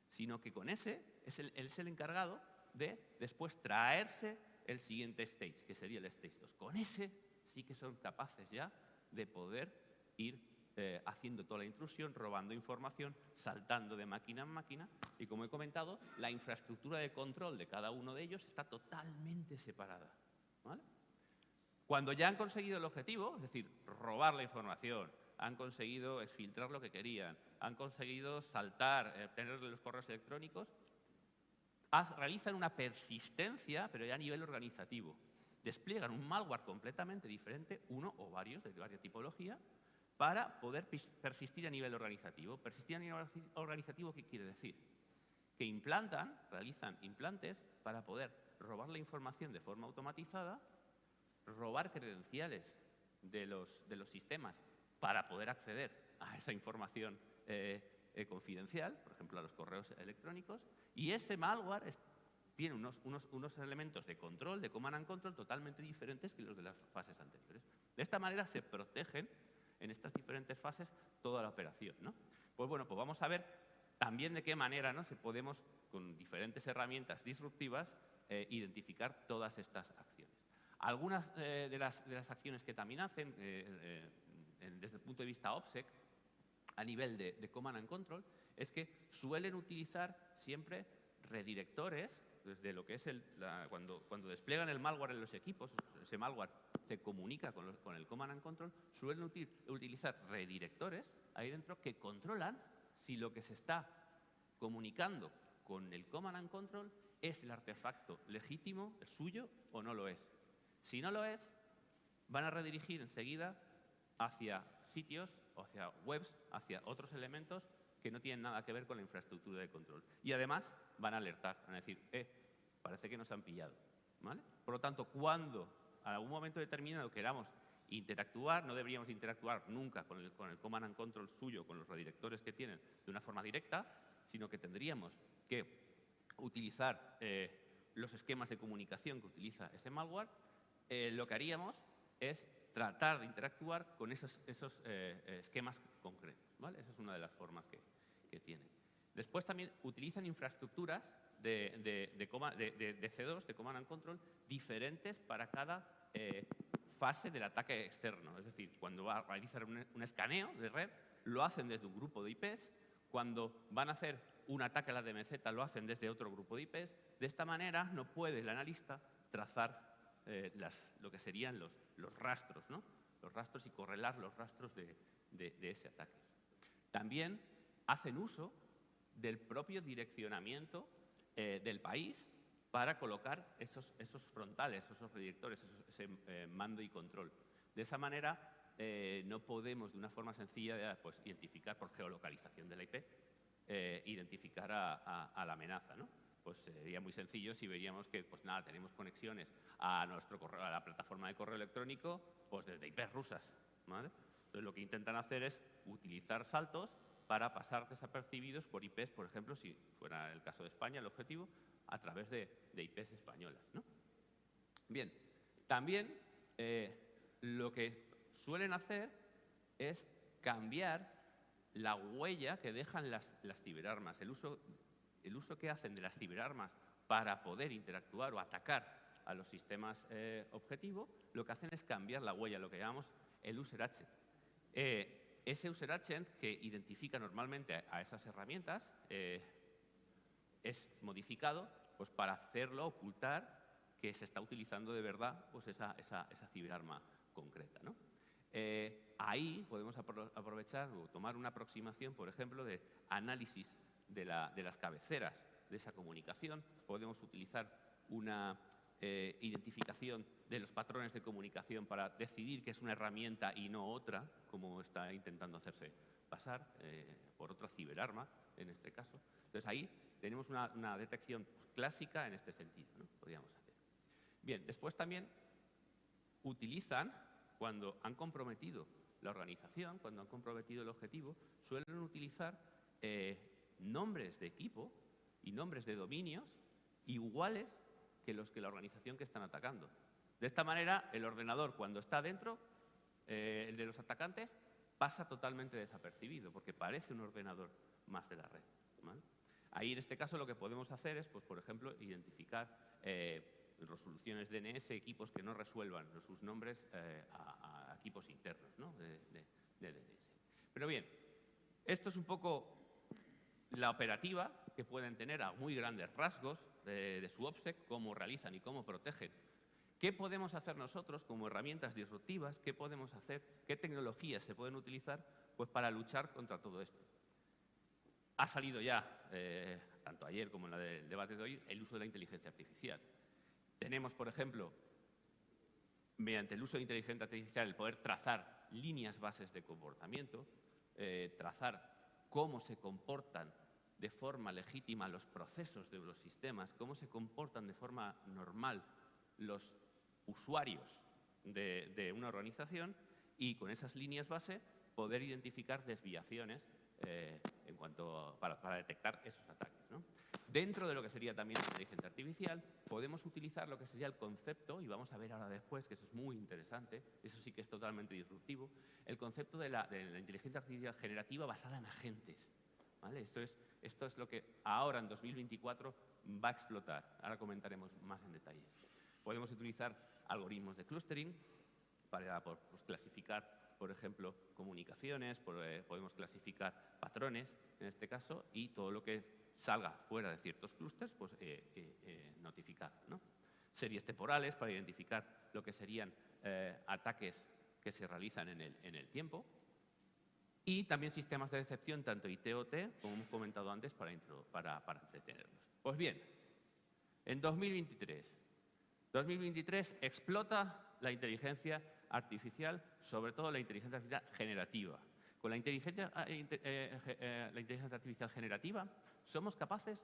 sino que con ese es el encargado de después traerse el siguiente stage, que sería el stage 2. Con ese sí que son capaces ya de poder ir haciendo toda la intrusión, robando información, saltando de máquina en máquina. Y como he comentado, la infraestructura de control de cada uno de ellos está totalmente separada, ¿vale? Cuando ya han conseguido el objetivo, es decir, robar la información, han conseguido exfiltrar lo que querían, han conseguido saltar, obtener los correos electrónicos, realizan una persistencia, pero ya a nivel organizativo. Despliegan un malware completamente diferente, uno o varios, de varias tipologías, para poder persistir a nivel organizativo. Persistir a nivel organizativo, ¿qué quiere decir? Que realizan implantes para poder robar la información de forma automatizada, robar credenciales de los sistemas para poder acceder a esa información confidencial, por ejemplo, a los correos electrónicos, y ese malware tiene unos elementos de control, de command and control, totalmente diferentes que los de las fases anteriores. De esta manera se protegen en estas diferentes fases toda la operación, ¿no? Pues bueno, pues vamos a ver también de qué manera, ¿no?, podemos, con diferentes herramientas disruptivas, identificar todas estas acciones. Algunas de las acciones que también hacen, desde el punto de vista OPSEC, a nivel de command and control, es que suelen utilizar siempre redirectores, desde lo que es cuando despliegan el malware en los equipos, ese malware se comunica con el command and control, suelen utilizar redirectores ahí dentro que controlan si lo que se está comunicando con el command and control es el artefacto legítimo, el suyo, o no lo es. Si no lo es, van a redirigir enseguida hacia sitios, o hacia webs, hacia otros elementos que no tienen nada que ver con la infraestructura de control. Y además van a alertar, van a decir, parece que nos han pillado, ¿vale? Por lo tanto, cuando a algún momento determinado queramos interactuar, no deberíamos interactuar nunca con el command and control suyo, con los redirectores que tienen, de una forma directa, sino que tendríamos que utilizar los esquemas de comunicación que utiliza ese malware. Lo que haríamos es tratar de interactuar con esos esquemas concretos, ¿vale? Esa es una de las formas que tiene. Después también utilizan infraestructuras de C2, de Command and Control, diferentes para cada fase del ataque externo. Es decir, cuando va a realizar un escaneo de red, lo hacen desde un grupo de IPs. Cuando van a hacer un ataque a la DMZ, lo hacen desde otro grupo de IPs. De esta manera no puede el analista trazar lo que serían los rastros, ¿no? Los rastros y correlar los rastros de ese ataque. También hacen uso del propio direccionamiento del país para colocar esos frontales, esos redirectores, ese mando y control. De esa manera no podemos de una forma sencilla pues, identificar por geolocalización de la IP, identificar a la amenaza, ¿no? Pues sería muy sencillo si veríamos que, pues nada, tenemos conexiones a la plataforma de correo electrónico, pues desde IPs rusas, ¿vale? Entonces lo que intentan hacer es utilizar saltos para pasar desapercibidos por IPs, por ejemplo, si fuera el caso de España, el objetivo, a través de IPs españolas, ¿no? Bien, también lo que suelen hacer es cambiar la huella que dejan las ciberarmas, el uso que hacen de las ciberarmas para poder interactuar o atacar a los sistemas objetivo, lo que hacen es cambiar la huella, lo que llamamos el user agent. Ese user agent que identifica normalmente a esas herramientas es modificado pues, para hacerlo ocultar que se está utilizando de verdad pues, esa ciberarma concreta, ¿no? Ahí podemos aprovechar o tomar una aproximación, por ejemplo, de análisis de las cabeceras de esa comunicación. Podemos utilizar una identificación de los patrones de comunicación para decidir que es una herramienta y no otra, como está intentando hacerse pasar por otra ciberarma, en este caso. Entonces, ahí tenemos una detección clásica en este sentido, ¿no? Podríamos hacer. Bien, después también utilizan, cuando han comprometido la organización, cuando han comprometido el objetivo, suelen utilizar nombres de equipo y nombres de dominios iguales que los que la organización que están atacando. De esta manera, el ordenador, cuando está dentro, el de los atacantes, pasa totalmente desapercibido, porque parece un ordenador más de la red, ¿vale? Ahí, en este caso, lo que podemos hacer es, pues, por ejemplo, identificar resoluciones DNS, equipos que no resuelvan sus nombres a equipos internos, ¿no? de DNS. Pero bien, esto es un poco la operativa que pueden tener a muy grandes rasgos de su OPSEC, cómo realizan y cómo protegen. ¿Qué podemos hacer nosotros como herramientas disruptivas? ¿Qué podemos hacer? ¿Qué tecnologías se pueden utilizar pues, para luchar contra todo esto? Ha salido ya, tanto ayer como en el debate de hoy, el uso de la inteligencia artificial. Tenemos, por ejemplo, mediante el uso de inteligencia artificial, el poder trazar líneas bases de comportamiento, trazar cómo se comportan de forma legítima los procesos de los sistemas, cómo se comportan de forma normal los usuarios de una organización y con esas líneas base poder identificar desviaciones para detectar esos ataques, ¿no? Dentro de lo que sería también la inteligencia artificial, podemos utilizar lo que sería el concepto, y vamos a ver ahora después, que eso es muy interesante, eso sí que es totalmente disruptivo, el concepto de la inteligencia artificial generativa basada en agentes, ¿vale? Esto es lo que ahora, en 2024, va a explotar. Ahora comentaremos más en detalle. Podemos utilizar algoritmos de clustering para pues, clasificar, por ejemplo, comunicaciones, podemos clasificar patrones, en este caso, y todo lo que salga fuera de ciertos clústeres, pues notificar, ¿no? Series temporales para identificar lo que serían ataques que se realizan en el tiempo. Y también sistemas de decepción, tanto IT-OT, como hemos comentado antes, para entretenernos. Pues bien, en 2023 explota la inteligencia artificial, sobre todo la inteligencia artificial generativa. Con la inteligencia artificial generativa somos capaces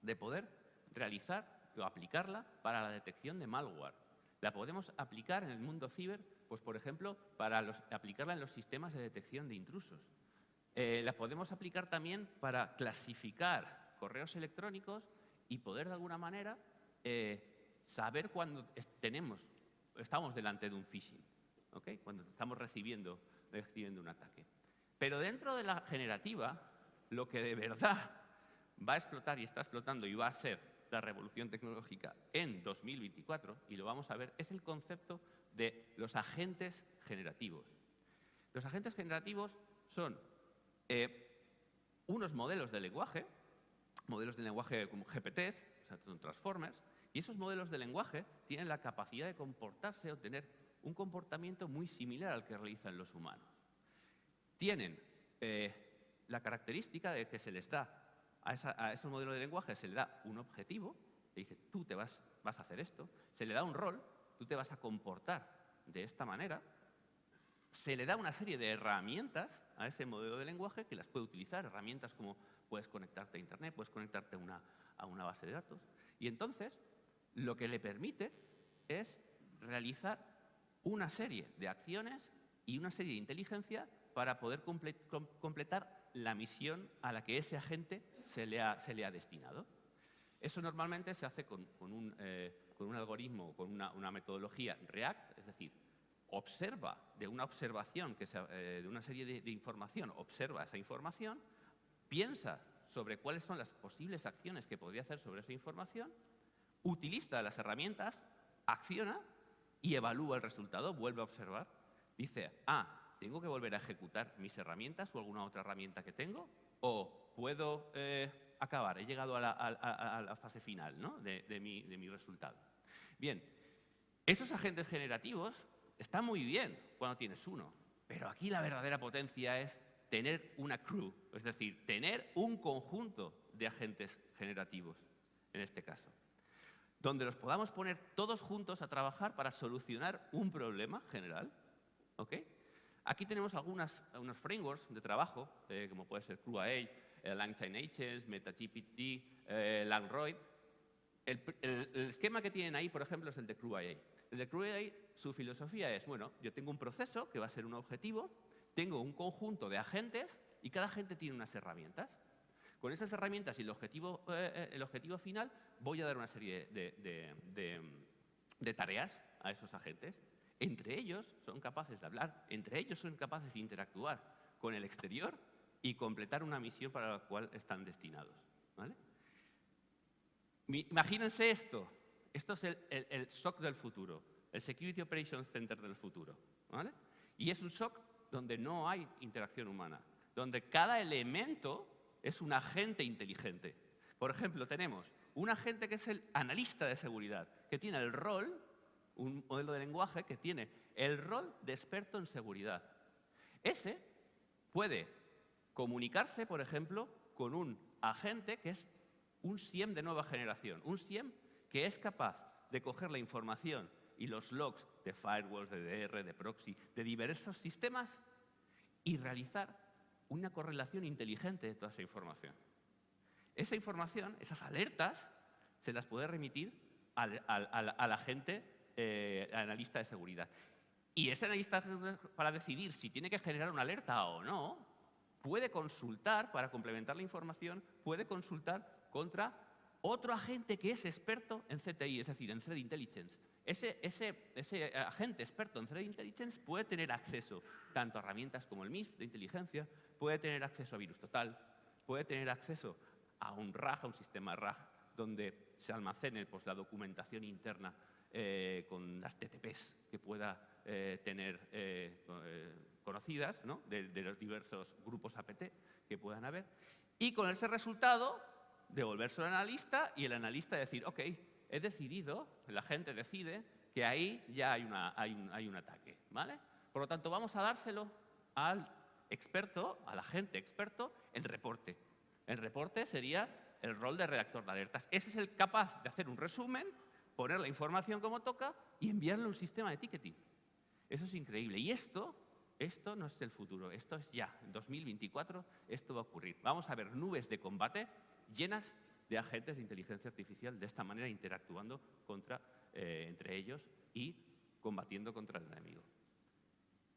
de poder realizar o aplicarla para la detección de malware. La podemos aplicar en el mundo ciber, pues por ejemplo, para aplicarla en los sistemas de detección de intrusos. La podemos aplicar también para clasificar correos electrónicos y poder de alguna manera saber cuando estamos delante de un phishing, ¿okay? Cuando estamos recibiendo un ataque. Pero dentro de la generativa, lo que de verdad va a explotar y está explotando y va a ser la revolución tecnológica en 2024, y lo vamos a ver, es el concepto de los agentes generativos. Los agentes generativos son unos modelos de lenguaje como GPTs, o sea, son transformers, y esos modelos de lenguaje tienen la capacidad de comportarse o tener un comportamiento muy similar al que realizan los humanos. Tienen la característica de que se les da a esos modelos de lenguaje se le da un objetivo, le dice, tú te vas a hacer esto, se le da un rol, tú te vas a comportar de esta manera, se le da una serie de herramientas a ese modelo de lenguaje que las puede utilizar, herramientas como puedes conectarte a Internet, puedes conectarte a una base de datos, y entonces lo que le permite es realizar una serie de acciones y una serie de inteligencia para poder completar la misión a la que ese agente se le ha destinado. Eso normalmente se hace con un algoritmo, con una metodología React, es decir, observa de una observación, de una serie de información, observa esa información, piensa sobre cuáles son las posibles acciones que podría hacer sobre esa información, utiliza las herramientas, acciona y evalúa el resultado, vuelve a observar, dice, ¿tengo que volver a ejecutar mis herramientas o alguna otra herramienta que tengo? ¿O puedo acabar? He llegado a la fase final, ¿no? de mi resultado. Bien, esos agentes generativos están muy bien cuando tienes uno, pero aquí la verdadera potencia es tener una crew, es decir, tener un conjunto de agentes generativos, en este caso, donde los podamos poner todos juntos a trabajar para solucionar un problema general, ¿ok? Aquí tenemos unos frameworks de trabajo, como puede ser CrewAI, LangChain Agents, MetaGPT, Langroid. El esquema que tienen ahí, por ejemplo, es el de CrewAI. El de CrewAI, su filosofía es, bueno, yo tengo un proceso que va a ser un objetivo, tengo un conjunto de agentes y cada agente tiene unas herramientas. Con esas herramientas y el objetivo final, voy a dar una serie de tareas a esos agentes. Entre ellos son capaces de hablar, entre ellos son capaces de interactuar con el exterior y completar una misión para la cual están destinados, ¿vale? Imagínense esto. Esto es el SOC del futuro, el Security Operations Center del futuro, ¿vale? Y es un SOC donde no hay interacción humana, donde cada elemento es un agente inteligente. Por ejemplo, tenemos un agente que es el analista de seguridad, que tiene el rol, un modelo de lenguaje que tiene el rol de experto en seguridad. Ese puede comunicarse, por ejemplo, con un agente que es un SIEM de nueva generación, un SIEM que es capaz de coger la información y los logs de firewalls, de DR, de proxy, de diversos sistemas y realizar una correlación inteligente de toda esa información. Esa información, esas alertas, se las puede remitir al agente analista de seguridad. Y ese analista, para decidir si tiene que generar una alerta o no, puede consultar, para complementar la información, puede consultar contra otro agente que es experto en CTI, es decir, en Threat Intelligence. Ese agente experto en Threat Intelligence puede tener acceso tanto a herramientas como el MISP de inteligencia, puede tener acceso a Virus Total, puede tener acceso a un RAG, a un sistema RAG, donde se almacene pues, la documentación interna con las TTPs que pueda tener conocidas, ¿no? de los diversos grupos APT que puedan haber, y con ese resultado devolverse al analista y el analista decir, ok, he decidido, el agente decide que ahí ya hay un ataque, ¿vale? Por lo tanto, vamos a dárselo al experto, al agente experto, en reporte. El reporte sería el rol de redactor de alertas. Ese es el capaz de hacer un resumen, poner la información como toca y enviarle a un sistema de ticketing. Eso es increíble. Y esto Esto no es el futuro, esto es ya. En 2024 esto va a ocurrir. Vamos a ver nubes de combate llenas de agentes de inteligencia artificial de esta manera interactuando entre ellos y combatiendo contra el enemigo.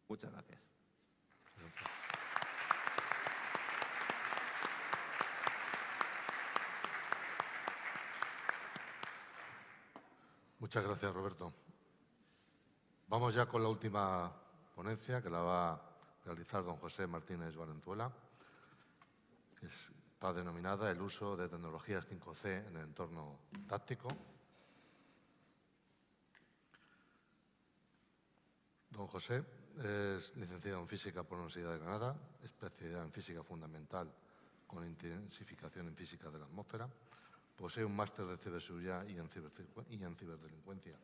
Muchas gracias. Muchas gracias, Roberto. Vamos ya con la última ponencia, que la va a realizar don José Martínez Valenzuela, que está denominada El uso de tecnologías 5C en el entorno táctico. Don José es licenciado en Física por la Universidad de Granada, especialidad en Física Fundamental con intensificación en Física de la Atmósfera. Posee un máster de ciberseguridad y en ciberdelincuencia,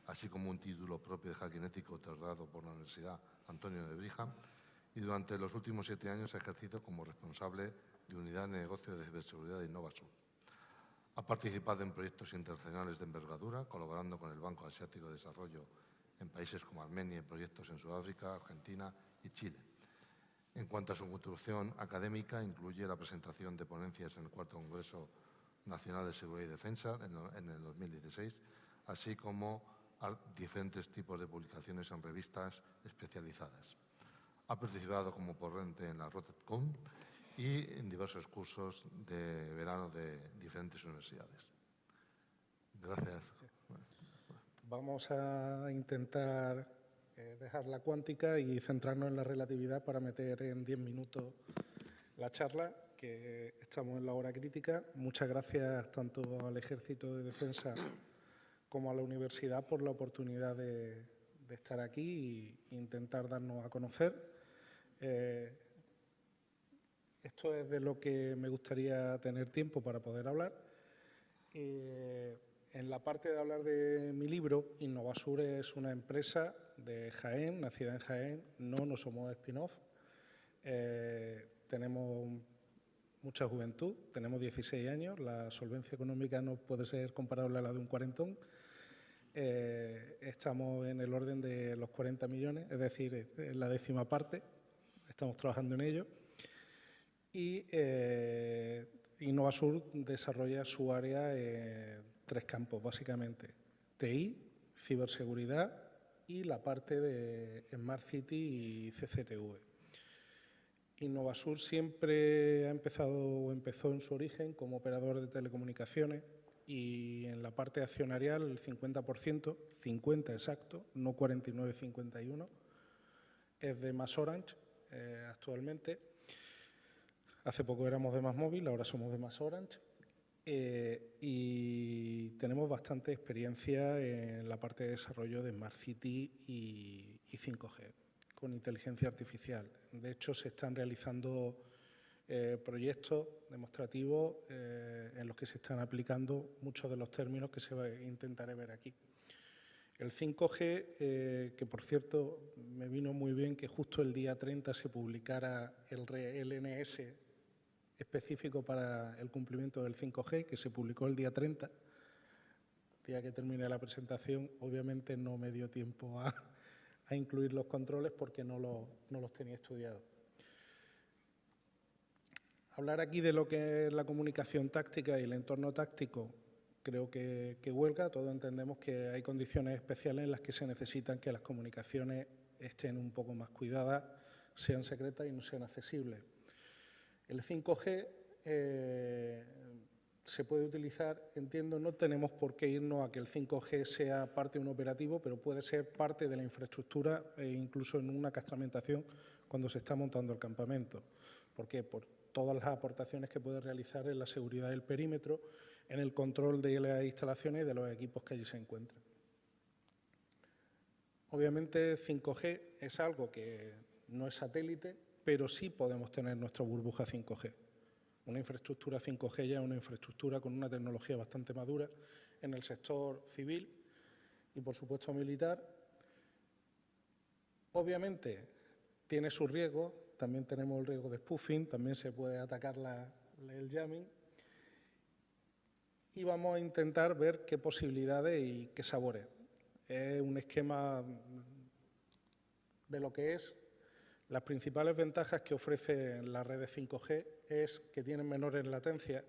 así como un título propio de hacking ético otorgado por la Universidad Antonio de Brija, y durante los últimos 7 años ha ejercido como responsable de Unidad de Negocio de Ciberseguridad de Innovasur. Ha participado en proyectos internacionales de envergadura, colaborando con el Banco Asiático de Desarrollo en países como Armenia y proyectos en Sudáfrica, Argentina y Chile. En cuanto a su contribución académica, incluye la presentación de ponencias en el IV Congreso Nacional de Seguridad y Defensa en el 2016, así como a diferentes tipos de publicaciones en revistas especializadas. Ha participado como ponente en la RotateCon y en diversos cursos de verano de diferentes universidades. Gracias. Vamos a intentar dejar la cuántica y centrarnos en la relatividad para meter en 10 minutos la charla, que estamos en la hora crítica. Muchas gracias tanto al Ejército de Defensa como a la universidad por la oportunidad de estar aquí e intentar darnos a conocer. Esto es de lo que me gustaría tener tiempo para poder hablar. En la parte de hablar de mi libro, Innovasur es una empresa de Jaén, nacida en Jaén. No somos spin-off. Tenemos mucha juventud, tenemos 16 años, la solvencia económica no puede ser comparable a la de un cuarentón. Estamos en el orden de los 40 millones, es decir, en la 10ª parte, estamos trabajando en ello. Y Innovasur desarrolla su área en 3 campos, básicamente: TI, ciberseguridad y la parte de Smart City y CCTV. Innovasur siempre empezó en su origen como operador de telecomunicaciones, y en la parte accionarial el 50%, 50 exacto, no 49,51, es de MasOrange actualmente. Hace poco éramos de MasMóvil, ahora somos de MasOrange. Y tenemos bastante experiencia en la parte de desarrollo de Smart City y 5G, con inteligencia artificial. De hecho, se están realizando proyectos demostrativos en los que se están aplicando muchos de los términos que intentaré ver aquí. El 5G, que por cierto me vino muy bien que justo el día 30 se publicara el LNS específico para el cumplimiento del 5G, que se publicó el día 30. El día que terminé la presentación, obviamente no me dio tiempo a incluir los controles porque no los tenía estudiados. Hablar aquí de lo que es la comunicación táctica y el entorno táctico creo que huelga. Todos entendemos que hay condiciones especiales en las que se necesitan que las comunicaciones estén un poco más cuidadas, sean secretas y no sean accesibles. El 5G se puede utilizar, entiendo, no tenemos por qué irnos a que el 5G sea parte de un operativo, pero puede ser parte de la infraestructura e incluso en una castramentación cuando se está montando el campamento. ¿Por qué? Por todas las aportaciones que puede realizar en la seguridad del perímetro, en el control de las instalaciones y de los equipos que allí se encuentran. Obviamente 5G es algo que no es satélite, pero sí podemos tener nuestra burbuja 5G. Una infraestructura 5G ya es una infraestructura con una tecnología bastante madura en el sector civil y, por supuesto, militar. Obviamente tiene sus riesgos, también tenemos el riesgo de spoofing, también se puede atacar el jamming. Y vamos a intentar ver qué posibilidades y qué sabores. Es un esquema de lo que es. Las principales ventajas que ofrece la red de 5G es que tienen menores latencias,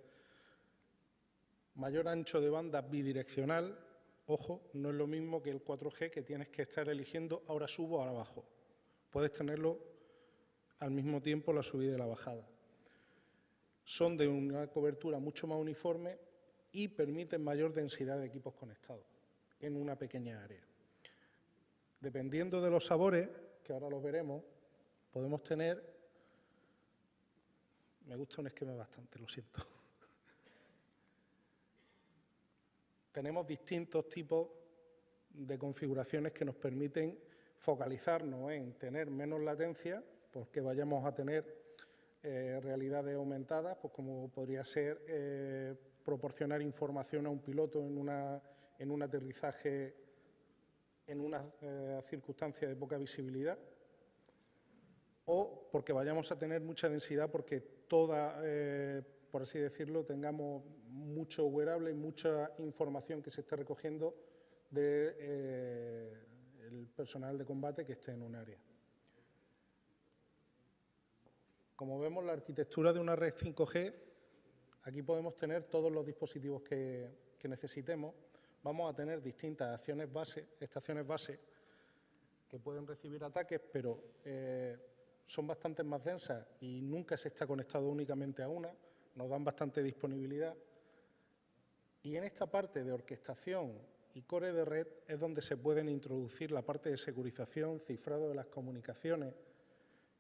mayor ancho de banda bidireccional. Ojo, no es lo mismo que el 4G, que tienes que estar eligiendo ahora subo o ahora bajo. Puedes tenerlo al mismo tiempo la subida y la bajada. Son de una cobertura mucho más uniforme y permiten mayor densidad de equipos conectados en una pequeña área. Dependiendo de los sabores, que ahora los veremos, podemos tener... Me gusta un esquema bastante, lo siento. Tenemos distintos tipos de configuraciones que nos permiten focalizarnos en tener menos latencia, porque vayamos a tener realidades aumentadas, pues como podría ser proporcionar información a un piloto en un aterrizaje en una circunstancia de poca visibilidad, o porque vayamos a tener mucha densidad porque toda, por así decirlo, tengamos mucho wearable y mucha información que se esté recogiendo del personal de combate que esté en un área. Como vemos, la arquitectura de una red 5G, aquí podemos tener todos los dispositivos que necesitemos. Vamos a tener distintas estaciones base, que pueden recibir ataques, pero son bastante más densas y nunca se está conectado únicamente a una, nos dan bastante disponibilidad. Y en esta parte de orquestación y core de red es donde se pueden introducir la parte de securización, cifrado de las comunicaciones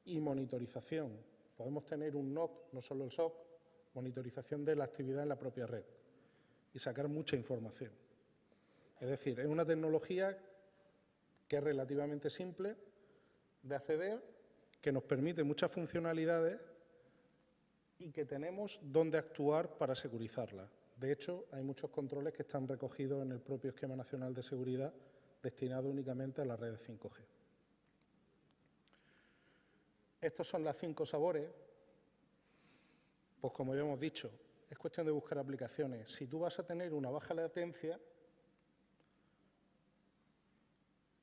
y monitorización. Podemos tener un NOC, no solo el SOC, monitorización de la actividad en la propia red y sacar mucha información. Es decir, es una tecnología que es relativamente simple de acceder, que nos permite muchas funcionalidades y que tenemos dónde actuar para securizarla. De hecho, hay muchos controles que están recogidos en el propio Esquema Nacional de Seguridad destinado únicamente a las redes 5G. Estos son los 5 sabores. Pues como ya hemos dicho, es cuestión de buscar aplicaciones. Si tú vas a tener una baja latencia,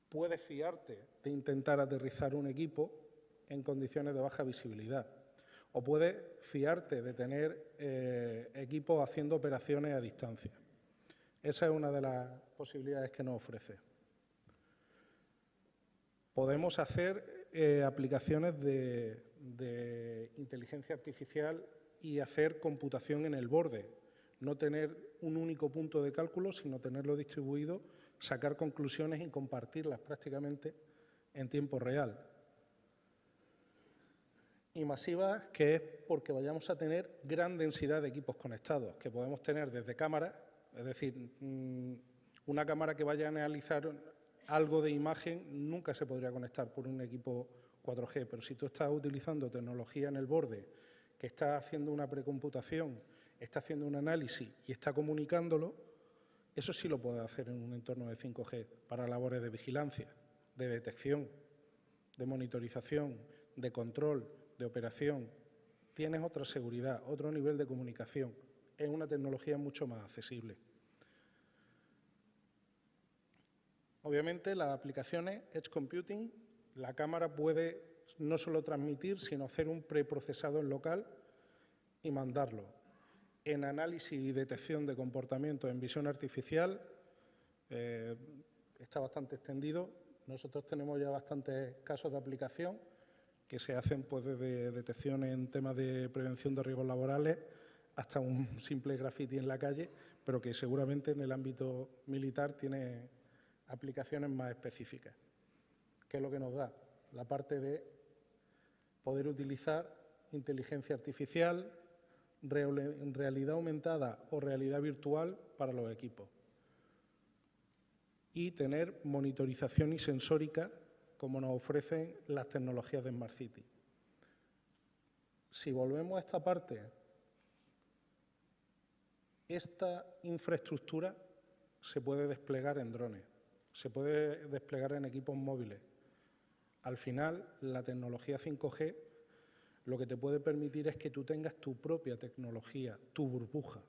puedes fiarte de intentar aterrizar un equipo en condiciones de baja visibilidad. O puedes fiarte de tener equipos haciendo operaciones a distancia. Esa es una de las posibilidades que nos ofrece. Podemos hacer aplicaciones de inteligencia artificial y hacer computación en el borde. No tener un único punto de cálculo, sino tenerlo distribuido, sacar conclusiones y compartirlas prácticamente en tiempo real. Y masivas, que es porque vayamos a tener gran densidad de equipos conectados, que podemos tener desde cámaras, es decir, una cámara que vaya a analizar algo de imagen nunca se podría conectar por un equipo 4G, pero si tú estás utilizando tecnología en el borde, que está haciendo una precomputación, está haciendo un análisis y está comunicándolo, eso sí lo puedes hacer en un entorno de 5G para labores de vigilancia, de detección, de monitorización, de control, de operación. Tienes otra seguridad, otro nivel de comunicación. Es una tecnología mucho más accesible. Obviamente, las aplicaciones Edge Computing, la cámara puede no solo transmitir, sino hacer un preprocesado en local y mandarlo. En análisis y detección de comportamiento en visión artificial está bastante extendido. Nosotros tenemos ya bastantes casos de aplicación que se hacen pues, desde detección en temas de prevención de riesgos laborales hasta un simple graffiti en la calle, pero que seguramente en el ámbito militar tiene aplicaciones más específicas. ¿Qué es lo que nos da? La parte de poder utilizar inteligencia artificial, realidad aumentada o realidad virtual para los equipos. Y tener monitorización y sensórica como nos ofrecen las tecnologías de Smart City. Si volvemos a esta parte, esta infraestructura se puede desplegar en drones, se puede desplegar en equipos móviles. Al final, la tecnología 5G lo que te puede permitir es que tú tengas tu propia tecnología, tu burbuja,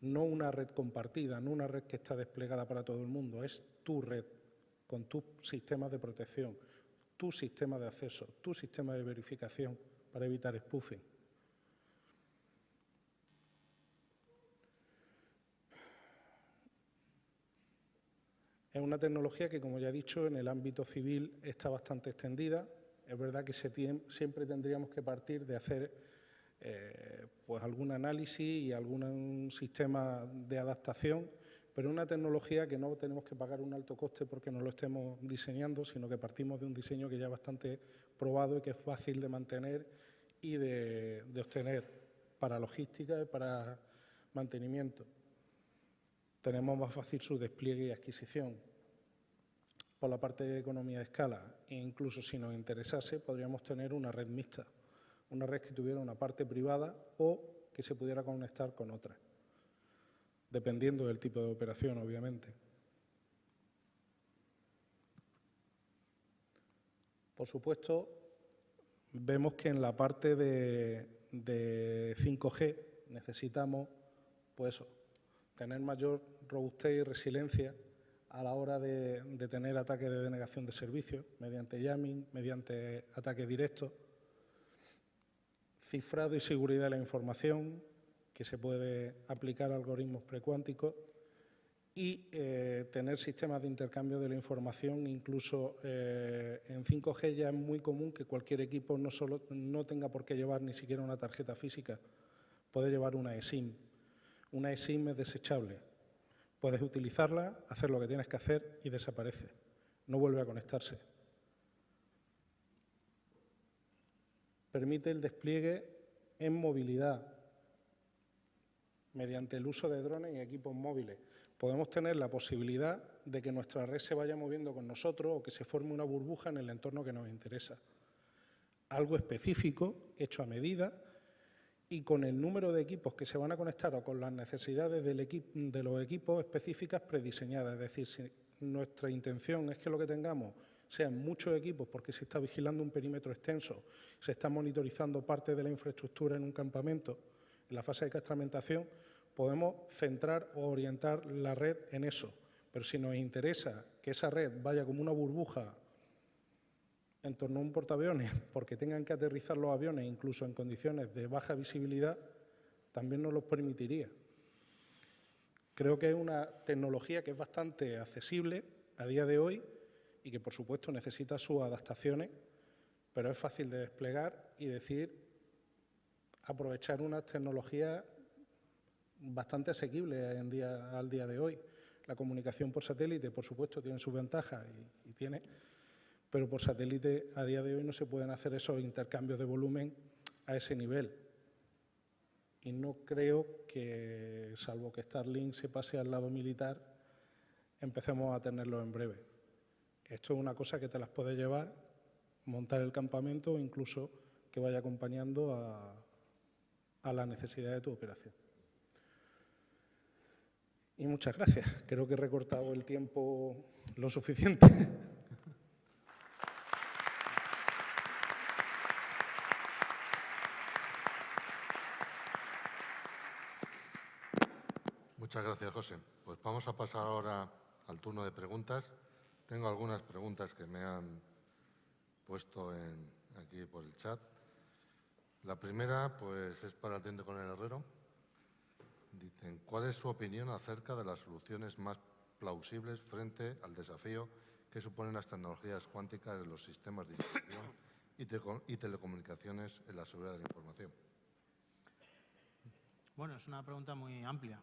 no una red compartida, no una red que está desplegada para todo el mundo, es tu red, con tus sistemas de protección, tu sistema de acceso, tu sistema de verificación para evitar spoofing. Es una tecnología que, como ya he dicho, en el ámbito civil está bastante extendida. Es verdad que siempre tendríamos que partir de hacer pues algún análisis y algún sistema de adaptación, pero es una tecnología que no tenemos que pagar un alto coste porque no lo estemos diseñando, sino que partimos de un diseño que ya es bastante probado y que es fácil de mantener y de obtener para logística y para mantenimiento. Tenemos más fácil su despliegue y adquisición. Por la parte de economía de escala, e incluso si nos interesase, podríamos tener una red mixta, una red que tuviera una parte privada o que se pudiera conectar con otra, dependiendo del tipo de operación, obviamente. Por supuesto, vemos que en la parte de 5G necesitamos, pues eso, tener mayor robustez y resiliencia a la hora de tener ataques de denegación de servicios, mediante jamming, mediante ataques directos, cifrado y seguridad de la información, que se puede aplicar a algoritmos precuánticos, y tener sistemas de intercambio de la información. Incluso en 5G ya es muy común que cualquier equipo no tenga por qué llevar ni siquiera una tarjeta física, puede llevar una eSIM. Una eSIM es desechable. Puedes utilizarla, hacer lo que tienes que hacer y desaparece. No vuelve a conectarse. Permite el despliegue en movilidad mediante el uso de drones y equipos móviles. Podemos tener la posibilidad de que nuestra red se vaya moviendo con nosotros o que se forme una burbuja en el entorno que nos interesa. Algo específico, hecho a medida, y con el número de equipos que se van a conectar o con las necesidades de los equipos específicas prediseñadas. Es decir, si nuestra intención es que lo que tengamos sean muchos equipos porque se está vigilando un perímetro extenso, se está monitorizando parte de la infraestructura en un campamento, en la fase de castramentación, podemos centrar o orientar la red en eso. Pero si nos interesa que esa red vaya como una burbuja en torno a un portaaviones, porque tengan que aterrizar los aviones incluso en condiciones de baja visibilidad, también nos lo permitiría. Creo que es una tecnología que es bastante accesible a día de hoy y que, por supuesto, necesita sus adaptaciones, pero es fácil de desplegar y aprovechar unas tecnologías bastante asequibles al día de hoy. La comunicación por satélite, por supuesto, tiene sus ventajas pero por satélite a día de hoy no se pueden hacer esos intercambios de volumen a ese nivel. Y no creo que, salvo que Starlink se pase al lado militar, empecemos a tenerlo en breve. Esto es una cosa que te las puedes llevar, montar el campamento o incluso que vaya acompañando a la necesidad de tu operación. Y muchas gracias. Creo que he recortado el tiempo lo suficiente. Muchas gracias, José. Pues vamos a pasar ahora al turno de preguntas. Tengo algunas preguntas que me han puesto aquí por el chat. La primera, pues, es para el teniente coronel Herrero. Dicen, ¿cuál es su opinión acerca de las soluciones más plausibles frente al desafío que suponen las tecnologías cuánticas en los sistemas de información y telecomunicaciones en la seguridad de la información? Bueno, es una pregunta muy amplia.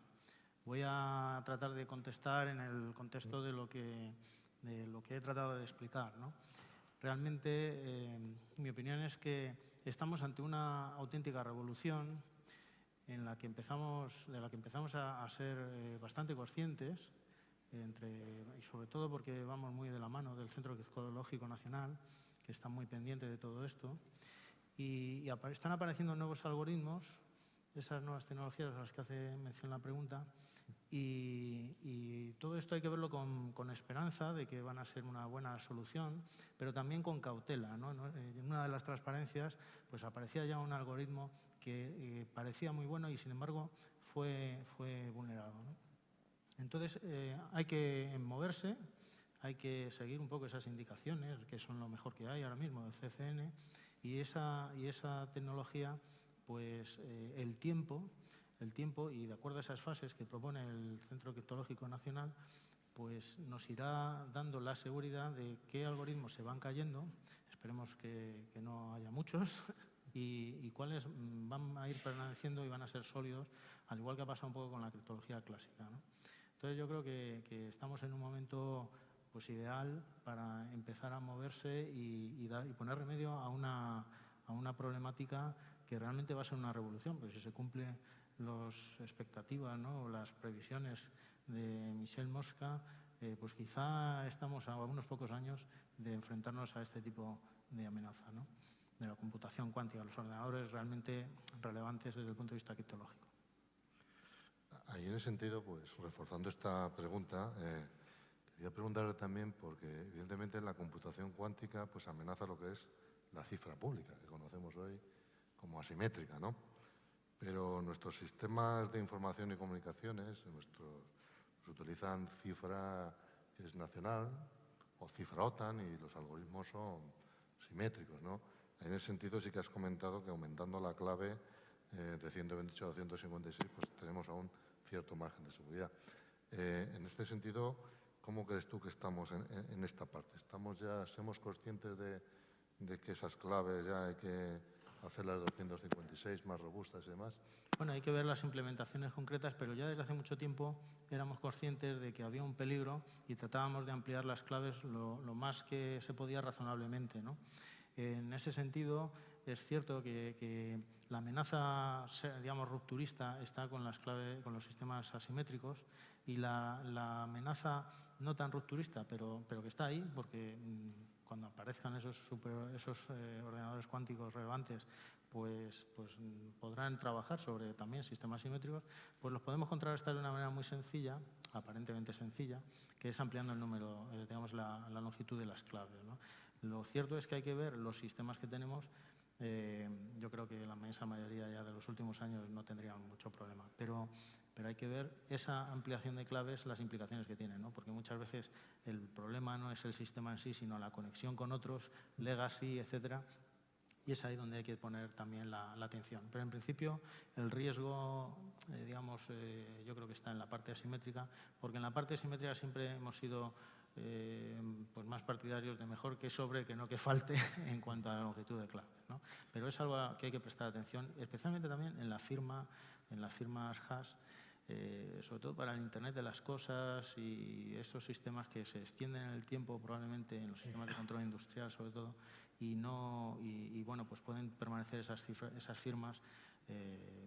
Voy a tratar de contestar en el contexto de lo que he tratado de explicar, ¿no? Realmente, mi opinión es que estamos ante una auténtica revolución de la que empezamos a ser bastante conscientes, y sobre todo porque vamos muy de la mano del Centro Geológico Nacional, que está muy pendiente de todo esto, y están apareciendo nuevos algoritmos, esas nuevas tecnologías a las que hace mención la pregunta, y todo esto hay que verlo con esperanza de que van a ser una buena solución, pero también con cautela, ¿no? En una de las transparencias pues aparecía ya un algoritmo que parecía muy bueno y, sin embargo, fue vulnerado, ¿no? Entonces, hay que moverse, hay que seguir un poco esas indicaciones, que son lo mejor que hay ahora mismo del CCN, y esa tecnología, pues el tiempo, y de acuerdo a esas fases que propone el Centro Criptológico Nacional, pues nos irá dando la seguridad de qué algoritmos se van cayendo, esperemos que no haya muchos, y cuáles van a ir permaneciendo y van a ser sólidos, al igual que ha pasado un poco con la criptología clásica, ¿no? Entonces yo creo que estamos en un momento pues ideal para empezar a moverse y poner remedio a una problemática que realmente va a ser una revolución, porque si se cumplen las expectativas, ¿no?, o las previsiones de Michel Mosca, pues quizá estamos a unos pocos años de enfrentarnos a este tipo de amenaza, ¿no?, de la computación cuántica, los ordenadores realmente relevantes desde el punto de vista criptológico. Ahí en ese sentido, pues reforzando esta pregunta, quería preguntarle también, porque evidentemente la computación cuántica pues amenaza lo que es la cifra pública, que conocemos hoy como asimétrica, ¿no? Pero nuestros sistemas de información y comunicaciones, se utilizan cifra que es nacional o cifra OTAN y los algoritmos son simétricos, ¿no? En ese sentido sí que has comentado que aumentando la clave de 128 a 256 pues tenemos aún cierto margen de seguridad. En este sentido, ¿cómo crees tú que estamos en esta parte? ¿Somos conscientes de que esas claves ya hay que hacerlas 256 más robustas y demás? Bueno, hay que ver las implementaciones concretas, pero ya desde hace mucho tiempo éramos conscientes de que había un peligro y tratábamos de ampliar las claves lo más que se podía razonablemente, ¿no? En ese sentido, es cierto que la amenaza, digamos, rupturista está con las claves, con los sistemas asimétricos, y la amenaza no tan rupturista, pero que está ahí, porque cuando aparezcan esos ordenadores cuánticos relevantes, pues podrán trabajar sobre también sistemas simétricos, pues los podemos contrarrestar de una manera muy sencilla, aparentemente sencilla, que es ampliando el número, digamos, la longitud de las claves, ¿no? Lo cierto es que hay que ver los sistemas que tenemos. Yo creo que la inmensa mayoría ya de los últimos años no tendrían mucho problema, pero hay que ver esa ampliación de claves, las implicaciones que tienen, ¿no? Porque muchas veces el problema no es el sistema en sí, sino la conexión con otros, legacy, etcétera. Y es ahí donde hay que poner también la atención. Pero en principio el riesgo, digamos, yo creo que está en la parte asimétrica, porque en la parte asimétrica siempre hemos sido pues más partidarios de mejor que sobre que no que falte en cuanto a la longitud de claves, ¿no? Pero es algo que hay que prestar atención, especialmente también en las firmas hash, sobre todo para el Internet de las cosas y esos sistemas que se extienden en el tiempo, probablemente en los sistemas de control industrial sobre todo, y bueno, pues pueden permanecer esas firmas,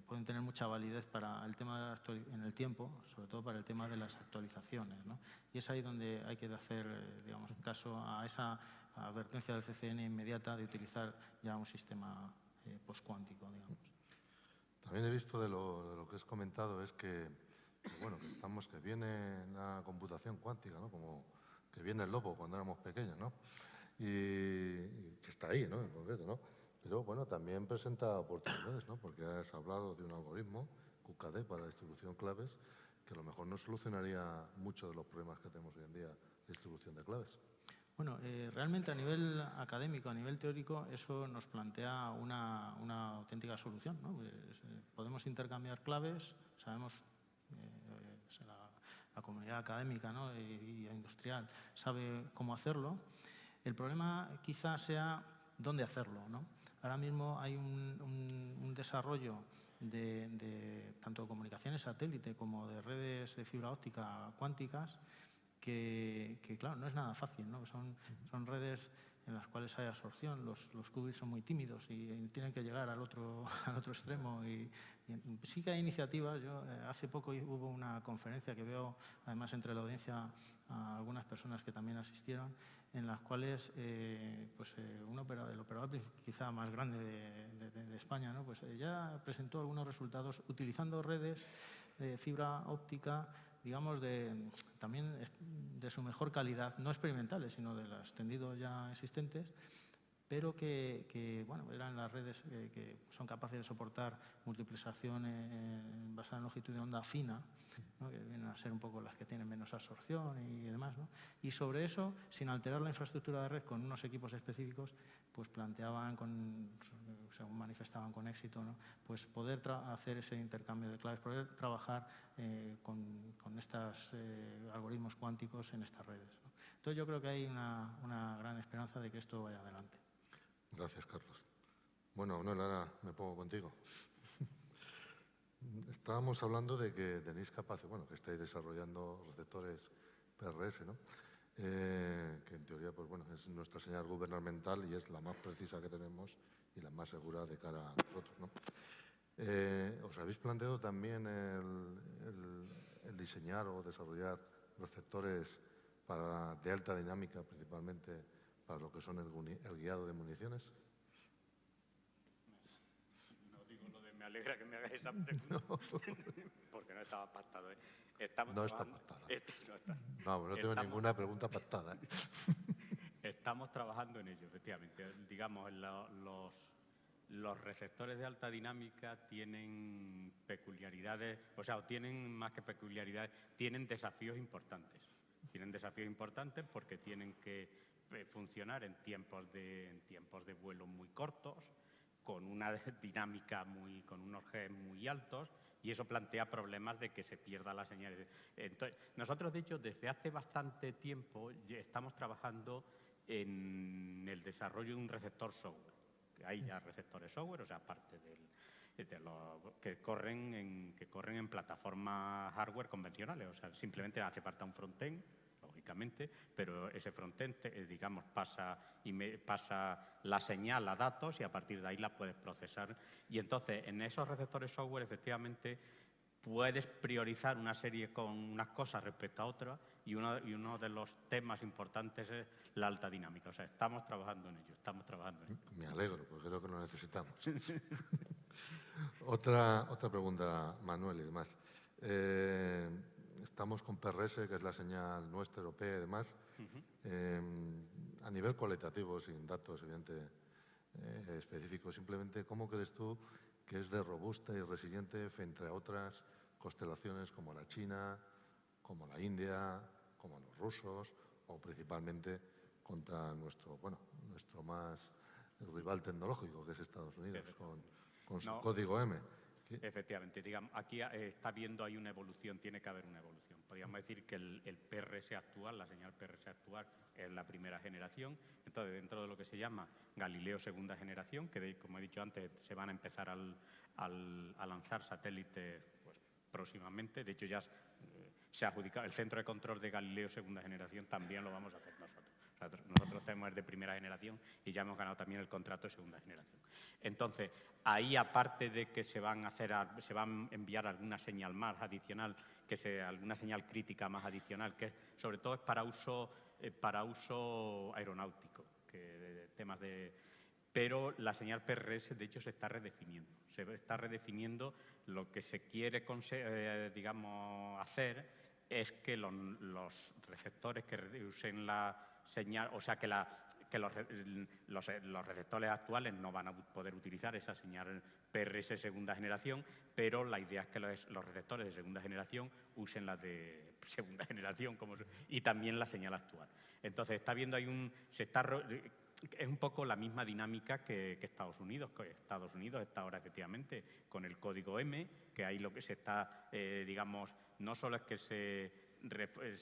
pueden tener mucha validez para el tema en el tiempo, sobre todo para el tema de las actualizaciones, ¿no? Y es ahí donde hay que hacer, digamos, caso a esa advertencia del CCN inmediata de utilizar ya un sistema postcuántico, digamos. También he visto de lo que has comentado es que bueno, que viene la computación cuántica, ¿no? Como que viene el lobo cuando éramos pequeños, ¿no? Y que está ahí, ¿no?, en concreto, ¿no? Pero bueno, también presenta oportunidades, ¿no? Porque has hablado de un algoritmo, QKD, para la distribución claves, que a lo mejor no solucionaría muchos de los problemas que tenemos hoy en día de distribución de claves. Bueno, realmente a nivel académico, a nivel teórico, eso nos plantea una auténtica solución, ¿no? Podemos intercambiar claves, sabemos, la comunidad académica, ¿no?, y industrial sabe cómo hacerlo. El problema quizás sea dónde hacerlo, ¿no? Ahora mismo hay un desarrollo de tanto de comunicaciones satélite como de redes de fibra óptica cuánticas que claro, no es nada fácil, ¿no? Son redes en las cuales hay absorción, los qubits son muy tímidos y tienen que llegar al otro extremo. Y sí que hay iniciativas. Yo hace poco hubo una conferencia que veo, además, entre la audiencia a algunas personas que también asistieron, en las cuales el operador quizá más grande de España, ¿no?, pues ya presentó algunos resultados utilizando redes de fibra óptica, digamos, también de su mejor calidad, no experimentales, sino de las tendidos ya existentes, pero que bueno, eran las redes que son capaces de soportar multiplexación basada en longitud de onda fina, ¿no?, que vienen a ser un poco las que tienen menos absorción y demás, ¿no? Y sobre eso, sin alterar la infraestructura de red, con unos equipos específicos, pues planteaban, según manifestaban con éxito, ¿no?, pues poder hacer ese intercambio de claves, poder trabajar con estos algoritmos cuánticos en estas redes, ¿no? Entonces, yo creo que hay una gran esperanza de que esto vaya adelante. Gracias, Carlos. Bueno, Manuel, ahora me pongo contigo. Estábamos hablando de que tenéis capacidad, bueno, que estáis desarrollando receptores PRS, ¿no? Que en teoría, pues bueno, es nuestra señal gubernamental y es la más precisa que tenemos y la más segura de cara a nosotros, ¿no? ¿Os habéis planteado también el diseñar o desarrollar receptores de alta dinámica, principalmente para lo que son el guiado de municiones? No digo lo de me alegra que me hagáis esa pregunta, porque no estaba pactado. No está pactada. No está. No, no tengo ninguna pregunta pactada, ¿eh? Estamos trabajando en ello, efectivamente. Digamos, los receptores de alta dinámica tienen peculiaridades, o sea, tienen más que peculiaridades, tienen desafíos importantes. Tienen desafíos importantes porque tienen que funcionar en tiempos de vuelo muy cortos, con una dinámica con unos G muy altos, y eso plantea problemas de que se pierda la señal. Entonces, nosotros, de hecho, desde hace bastante tiempo estamos trabajando en el desarrollo de un receptor software. Hay ya receptores software, o sea, aparte de los que corren en plataformas hardware convencionales. O sea, simplemente hace falta un frontend, lógicamente, pero ese frontend, digamos, pasa la señal a datos y a partir de ahí la puedes procesar. Y entonces, en esos receptores software, efectivamente, puedes priorizar una serie con unas cosas respecto a otras, y uno de los temas importantes es la alta dinámica. O sea, estamos trabajando en ello, Me alegro, porque creo que lo necesitamos. Otra pregunta, Manuel, y demás. Estamos con PRS, que es la señal nuestra, europea y demás. A nivel cualitativo, sin datos, evidente, específicos, simplemente, ¿cómo crees tú que es de robusta y resiliente frente a otras constelaciones como la China, como la India, como los rusos, o principalmente contra nuestro más rival tecnológico, que es Estados Unidos, con su código M? Efectivamente, digamos, aquí hay una evolución, tiene que haber una evolución. Podríamos decir que el PRS actual, la señal PRS actual, es la primera generación. Entonces, dentro de lo que se llama Galileo segunda generación, que como he dicho antes, se van a empezar a lanzar satélites pues, próximamente. De hecho, ya se ha adjudicado el centro de control de Galileo segunda generación, también lo vamos a hacer nosotros. Nosotros tenemos el de primera generación y ya hemos ganado también el contrato de segunda generación. Entonces, ahí, aparte de que se van a enviar alguna señal más adicional, alguna señal crítica más adicional, que sobre todo es para uso aeronáutico, pero la señal PRS, de hecho, se está redefiniendo. Se está redefiniendo. Lo que se quiere, digamos, hacer es que los receptores que usen la señal, o sea, que los receptores actuales no van a poder utilizar esa señal PRS segunda generación, pero la idea es que los receptores de segunda generación usen la de segunda generación y también la señal actual. Entonces, es un poco la misma dinámica que Estados Unidos. Estados Unidos está ahora, efectivamente, con el código M, que ahí lo que se está, digamos, no solo es que se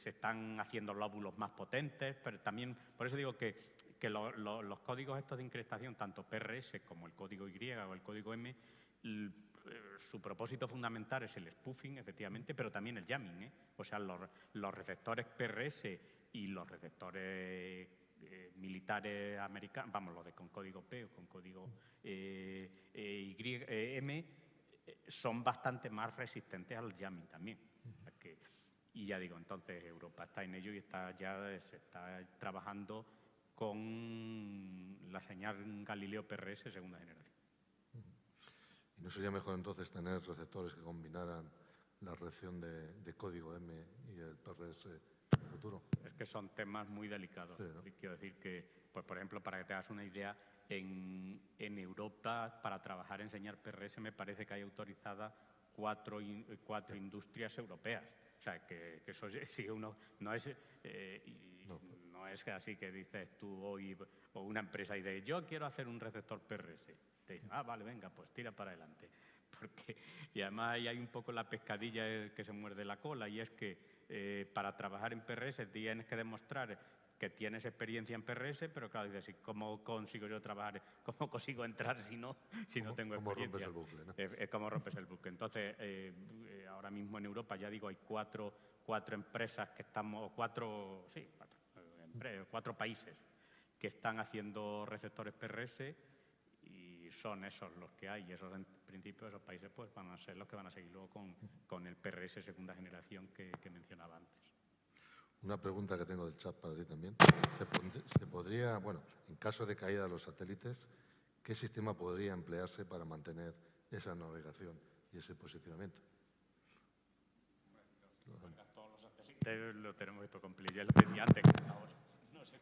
están haciendo lóbulos más potentes, pero también, por eso digo que los códigos estos de incrustación, tanto PRS como el código Y o el código M, su propósito fundamental es el spoofing, efectivamente, pero también el jamming, ¿eh? O sea, los receptores PRS y los receptores militares americanos, vamos, los con código P o con código M, son bastante más resistentes al jamming también. Y ya digo, entonces Europa está en ello y se está trabajando con la señal Galileo PRS segunda generación. ¿Y no sería mejor entonces tener receptores que combinaran la reacción de código M y el PRS en el futuro? Es que son temas muy delicados. Sí, ¿no? Quiero decir que, pues, por ejemplo, para que te hagas una idea, en Europa, para trabajar en señal PRS, me parece que hay autorizadas cuatro industrias europeas. sea, que eso si uno no es... no es así que dices tú hoy, o una empresa y dice, yo quiero hacer un receptor PRS. Te dicen, vale, venga, pues tira para adelante. Y además ahí hay un poco la pescadilla que se muerde la cola, y es que para trabajar en PRS tienes que demostrar que tienes experiencia en PRS, pero claro, dices, ¿cómo consigo yo trabajar? ¿Cómo consigo entrar si no tengo experiencia? ¿Cómo rompes el bucle, no? Es como rompes el bucle. Entonces, ahora mismo en Europa, ya digo, hay cuatro empresas que estamos, cuatro países que están haciendo receptores PRS, y son esos los que hay. Y esos, en principio, esos países pues van a ser los que van a seguir luego con el PRS segunda generación que mencionaba antes. Una pregunta que tengo del chat para ti también. ¿Se podría, bueno, en caso de caída de los satélites, qué sistema podría emplearse para mantener esa navegación y ese posicionamiento? Todos los satélites lo tenemos esto complicado. Ya lo decía antes, hasta ahora, no sé,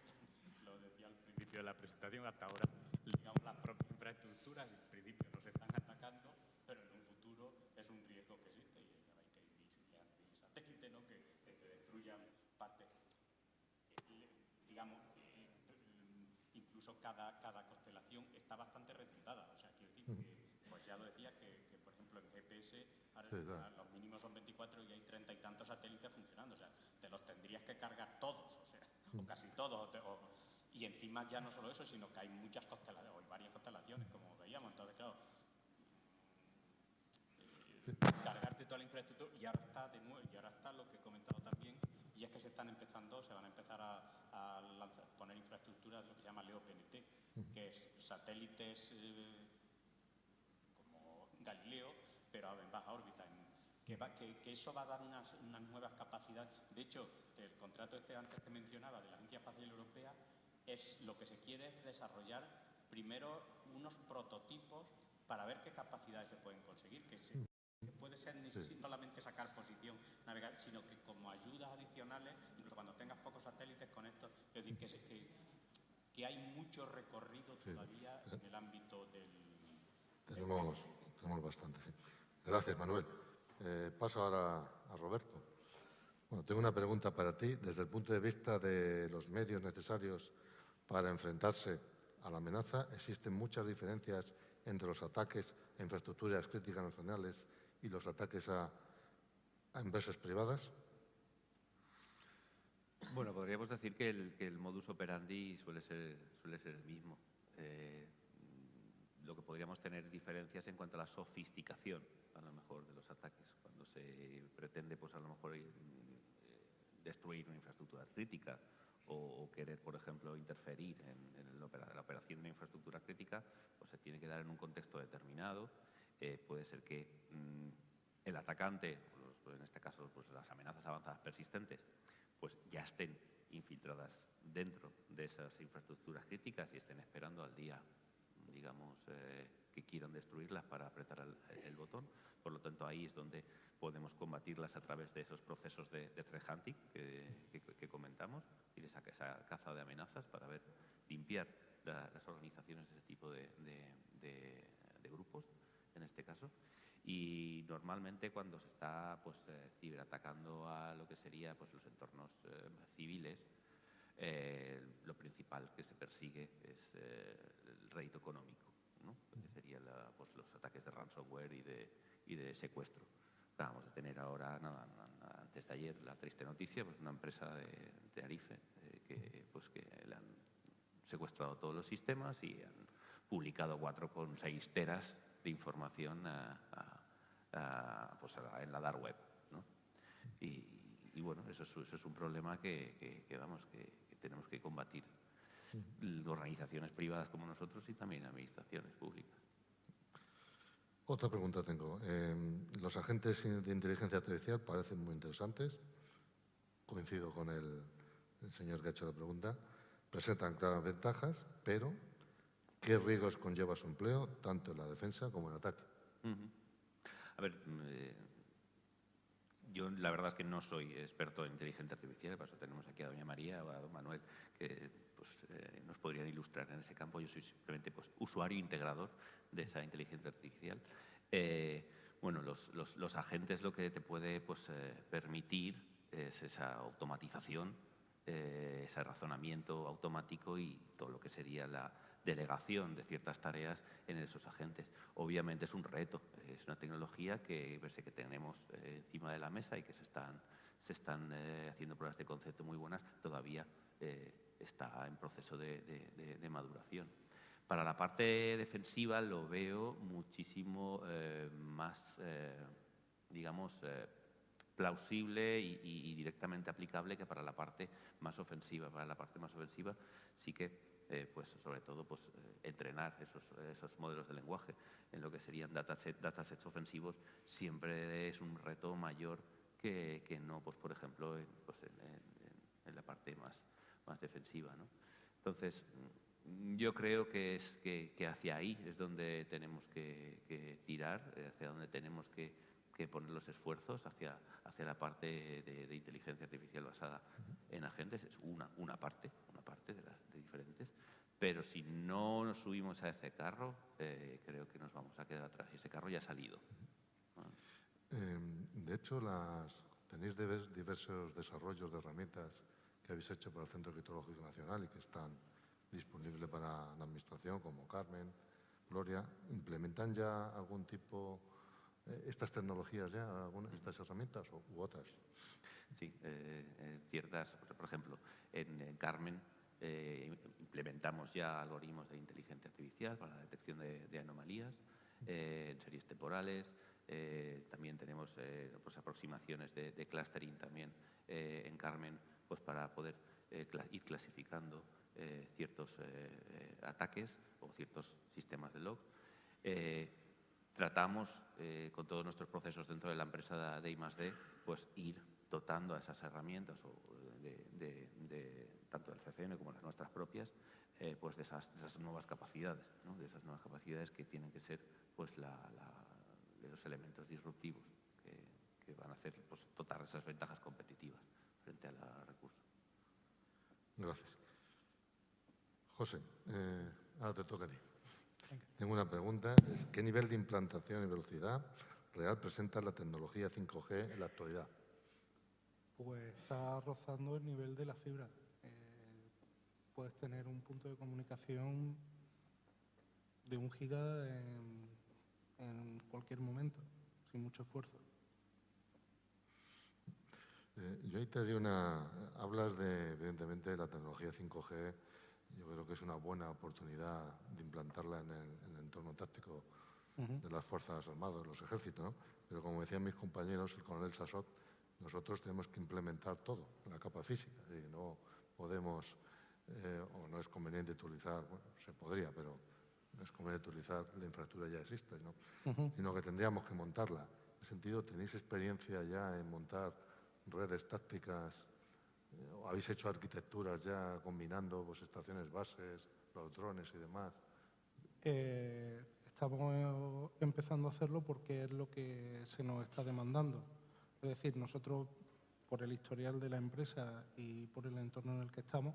lo decía al principio de la presentación, hasta ahora, digamos, las propias infraestructuras, en principio nos están atacando, pero en un futuro es un riesgo que existe, y hay que satélite, ¿no? Que te destruyan parte. Digamos, incluso cada constelación está bastante reclutada. O sea, quiero decir que, pues ya lo decía, que por ejemplo en GPS ahora los mínimos son 24 y hay 30 y tantos satélites funcionando. O sea, te los tendrías que cargar todos, o sea, o casi todos. Y encima ya no solo eso, sino que hay muchas constelaciones, o hay varias constelaciones, como veíamos. Entonces, claro, cargarte toda la infraestructura, y ahora está de nuevo, y ahora está lo que he comentado también, y es que se van a empezar a poner infraestructuras, lo que se llama LEO-PNT, que es satélites como Galileo, pero en baja órbita, que eso va a dar unas nuevas capacidades. De hecho, el contrato antes que mencionaba de la Agencia Espacial Europea, es lo que se quiere es desarrollar primero unos prototipos para ver qué capacidades se pueden conseguir, que puede ser ni solamente sacar posición, navegar, sino que como ayudas adicionales, incluso cuando tengas pocos satélites con esto, es decir, que hay mucho recorrido todavía en el ámbito del... Tenemos bastante, sí. Gracias, Manuel. Paso ahora a Roberto. Bueno, tengo una pregunta para ti. Desde el punto de vista de los medios necesarios para enfrentarse a la amenaza, ¿existen muchas diferencias entre los ataques a infraestructuras críticas nacionales y los ataques a empresas privadas? Bueno, podríamos decir que el modus operandi suele ser el mismo. Lo que podríamos tener diferencias en cuanto a la sofisticación, a lo mejor, de los ataques. Cuando se pretende, pues a lo mejor, destruir una infraestructura crítica o querer, por ejemplo, interferir en la operación de una infraestructura crítica, pues se tiene que dar en un contexto determinado. Puede ser que el atacante, pues en este caso pues las amenazas avanzadas persistentes, pues ya estén infiltradas dentro de esas infraestructuras críticas y estén esperando al día, digamos, que quieran destruirlas para apretar el botón. Por lo tanto, ahí es donde podemos combatirlas a través de esos procesos de threat hunting que comentamos, y de esa caza de amenazas para limpiar las organizaciones de ese tipo de grupos, en este caso. Y normalmente cuando se está ciberatacando a lo que sería pues los entornos civiles, lo principal que se persigue es el rédito económico, ¿no? Que serían los ataques de ransomware y de secuestro. Acabamos de tener ahora, antes de ayer, la triste noticia, pues una empresa de Tenerife que le han secuestrado todos los sistemas y han publicado 4,6 teras de información en la dark web, ¿no? Y bueno, eso es un problema que tenemos que combatir organizaciones privadas como nosotros y también administraciones públicas. Otra pregunta tengo. Los agentes de inteligencia artificial parecen muy interesantes. Coincido con el señor que ha hecho la pregunta. Presentan claras ventajas, pero ¿qué riesgos conlleva su empleo, tanto en la defensa como en el ataque? A ver, yo la verdad es que no soy experto en inteligencia artificial, por eso tenemos aquí a doña María o a don Manuel, que nos podrían ilustrar en ese campo. Yo soy simplemente usuario integrador de esa inteligencia artificial. bueno, los agentes lo que te puede pues, permitir es esa automatización, ese razonamiento automático y todo lo que sería la delegación de ciertas tareas en esos agentes. Obviamente es un reto, es una tecnología que tenemos encima de la mesa y que se están haciendo pruebas de concepto muy buenas, todavía está en proceso de maduración. Para la parte defensiva lo veo muchísimo más, digamos, plausible y directamente aplicable que para la parte más ofensiva. Para la parte más ofensiva sí que, pues sobre todo, pues entrenar esos modelos de lenguaje en lo que serían datasets ofensivos siempre es un reto mayor que no, pues por ejemplo, en la parte más defensiva, ¿no? Entonces, yo creo que hacia ahí es donde tenemos que tirar, hacia donde tenemos que poner los esfuerzos, hacia la parte de inteligencia artificial basada en agentes. Es una parte de diferentes, pero si no nos subimos a ese carro, creo que nos vamos a quedar atrás. Y ese carro ya ha salido. De hecho, tenéis diversos desarrollos de herramientas que habéis hecho para el Centro Criptológico Nacional y que están disponibles para la Administración, como Carmen, Gloria. ¿Implementan ya algún tipo, estas tecnologías ya, estas herramientas u otras? Sí, ciertas, por ejemplo, en Carmen implementamos ya algoritmos de inteligencia artificial para la detección de anomalías en series temporales. También tenemos pues aproximaciones de clustering también en Carmen, pues para poder ir clasificando ciertos ataques o ciertos sistemas de log. Tratamos con todos nuestros procesos dentro de la empresa de I+D, pues ir dotando a esas herramientas tanto del CCN como las nuestras propias, pues de esas nuevas capacidades, ¿no? De esas nuevas capacidades que tienen que ser pues de los elementos disruptivos que van a hacer pues dotar esas ventajas competitivas frente a los recursos. Gracias. José, ahora te toca a ti. Tengo una pregunta. ¿Qué nivel de implantación y velocidad real presenta la tecnología 5G en la actualidad? Pues está rozando el nivel de la fibra. Puedes tener un punto de comunicación de 1 giga en cualquier momento, sin mucho esfuerzo. Yo ahí te digo hablas evidentemente, de la tecnología 5G. Yo creo que es una buena oportunidad de implantarla en el entorno táctico de las Fuerzas Armadas, de los ejércitos, ¿no? Pero como decían mis compañeros, el coronel Sassot, nosotros tenemos que implementar todo en la capa física y no podemos o no es conveniente utilizar, bueno, se podría, pero no es conveniente utilizar la infraestructura ya existe, ¿no? Sino que tendríamos que montarla. En ese sentido, ¿tenéis experiencia ya en montar redes tácticas? ¿O habéis hecho arquitecturas ya combinando pues, estaciones bases, los drones y demás? Estamos empezando a hacerlo porque es lo que se nos está demandando. Es decir, nosotros, por el historial de la empresa y por el entorno en el que estamos,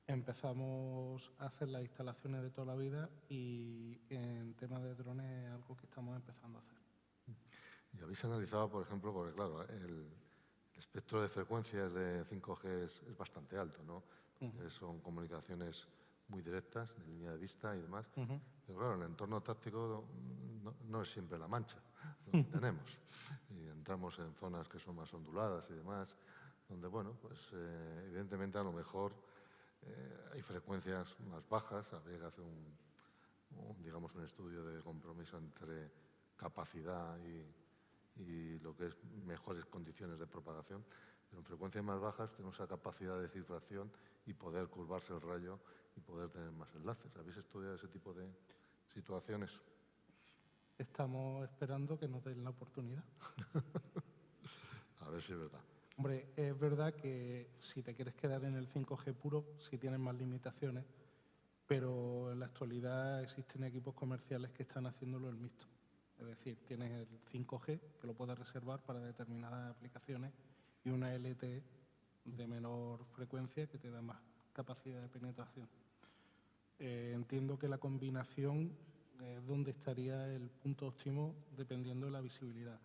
empezamos a hacer las instalaciones de toda la vida y en tema de drones es algo que estamos empezando a hacer. Y habéis analizado, por ejemplo, porque claro, el espectro de frecuencias de 5G es bastante alto, ¿no? Son comunicaciones muy directas, de línea de vista y demás. Pero claro, en el entorno táctico no es siempre la Mancha lo que tenemos. Y entramos en zonas que son más onduladas y demás, donde, bueno, pues evidentemente a lo mejor hay frecuencias más bajas. Habría que hacer digamos, un estudio de compromiso entre capacidad y lo que es mejores condiciones de propagación. Pero en frecuencias más bajas tenemos esa capacidad de cifración y poder curvarse el rayo y poder tener más enlaces. ¿Habéis estudiado ese tipo de situaciones? Estamos esperando que nos den la oportunidad. A ver si es verdad. Hombre, es verdad que si te quieres quedar en el 5G puro, sí tienes más limitaciones, pero en la actualidad existen equipos comerciales que están haciéndolo el mixto. Es decir, tienes el 5G, que lo puedes reservar para determinadas aplicaciones, y una LTE de menor frecuencia que te da más capacidad de penetración. Entiendo que la combinación dónde estaría el punto óptimo dependiendo de la visibilidad.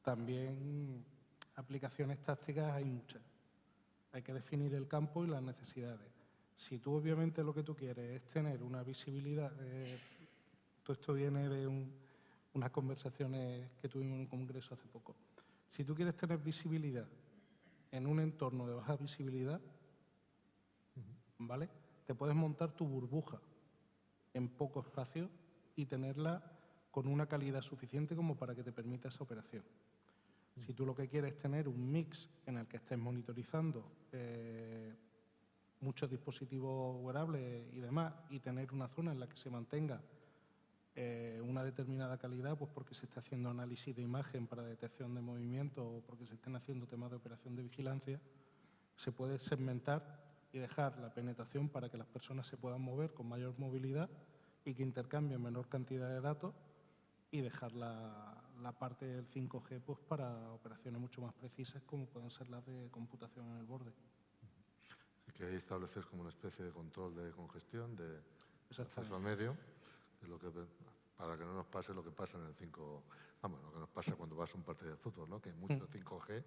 También aplicaciones tácticas hay muchas. Hay que definir el campo y las necesidades. Si tú obviamente lo que tú quieres es tener una visibilidad, todo esto viene de unas conversaciones que tuvimos en un congreso hace poco. Si tú quieres tener visibilidad en un entorno de baja visibilidad, ¿vale? Te puedes montar tu burbuja en poco espacio y tenerla con una calidad suficiente como para que te permita esa operación. Si tú lo que quieres es tener un mix en el que estés monitorizando muchos dispositivos wearables y demás y tener una zona en la que se mantenga una determinada calidad, pues porque se está haciendo análisis de imagen para detección de movimiento o porque se estén haciendo temas de operación de vigilancia, se puede segmentar y dejar la penetración para que las personas se puedan mover con mayor movilidad y que intercambien menor cantidad de datos y dejar la parte del 5G pues, para operaciones mucho más precisas como pueden ser las de computación en el borde. Así que ahí establecer como una especie de control de congestión, de acceso al medio, de lo que, para que no nos pase lo que pasa en el 5, vamos, lo que nos pasa cuando vas a un partido de fútbol, ¿no? Que hay mucho 5G,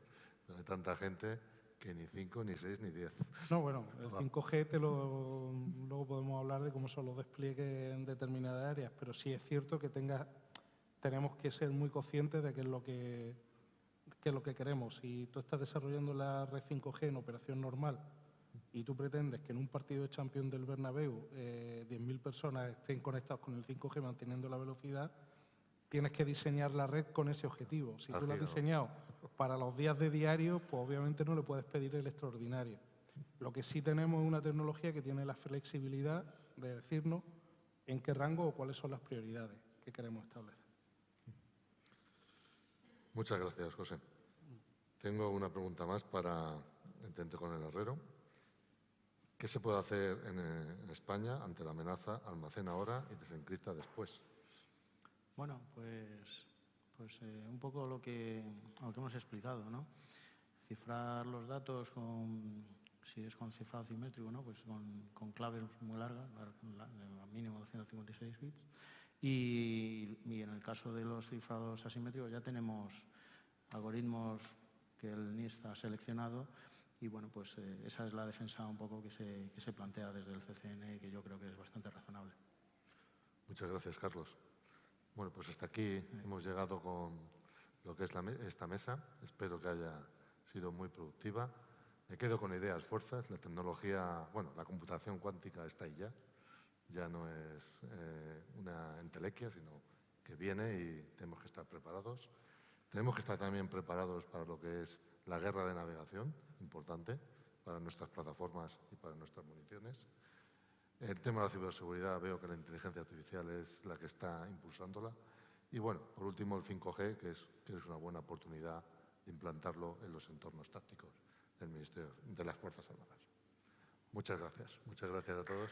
pero hay tanta gente que ni 5, ni 6, ni 10. No, bueno, el 5G luego podemos hablar de cómo son los despliegues en determinadas áreas, pero sí es cierto que tenemos que ser muy conscientes de qué es lo que queremos. Si tú estás desarrollando la red 5G en operación normal y tú pretendes que en un partido de Champions del Bernabéu 10.000 personas estén conectados con el 5G manteniendo la velocidad, tienes que diseñar la red con ese objetivo. Si tú lo has diseñado para los días de diario, pues obviamente no le puedes pedir el extraordinario. Lo que sí tenemos es una tecnología que tiene la flexibilidad de decirnos en qué rango o cuáles son las prioridades que queremos establecer. Muchas gracias, José. Tengo una pregunta más para Entente con el Herrero. ¿Qué se puede hacer en España ante la amenaza almacena ahora y desencripta después? Bueno, pues un poco lo que hemos explicado, ¿no? Cifrar los datos si es con cifrado simétrico, ¿no? Pues con claves muy largas, mínimo 256 bits. Y en el caso de los cifrados asimétricos ya tenemos algoritmos que el NIST ha seleccionado y bueno, pues esa es la defensa un poco que se plantea desde el CCN y que yo creo que es bastante razonable. Muchas gracias, Carlos. Bueno, pues hasta aquí hemos llegado con lo que es esta mesa. Espero que haya sido muy productiva. Me quedo con ideas, fuerzas. La tecnología, bueno, la computación cuántica está ahí ya. Ya no es una entelequia, sino que viene y tenemos que estar preparados. Tenemos que estar también preparados para lo que es la guerra de navegación, importante, para nuestras plataformas y para nuestras municiones. El tema de la ciberseguridad, veo que la inteligencia artificial es la que está impulsándola. Y bueno, por último, el 5G, que es una buena oportunidad de implantarlo en los entornos tácticos del Ministerio de las Fuerzas Armadas. Muchas gracias a todos.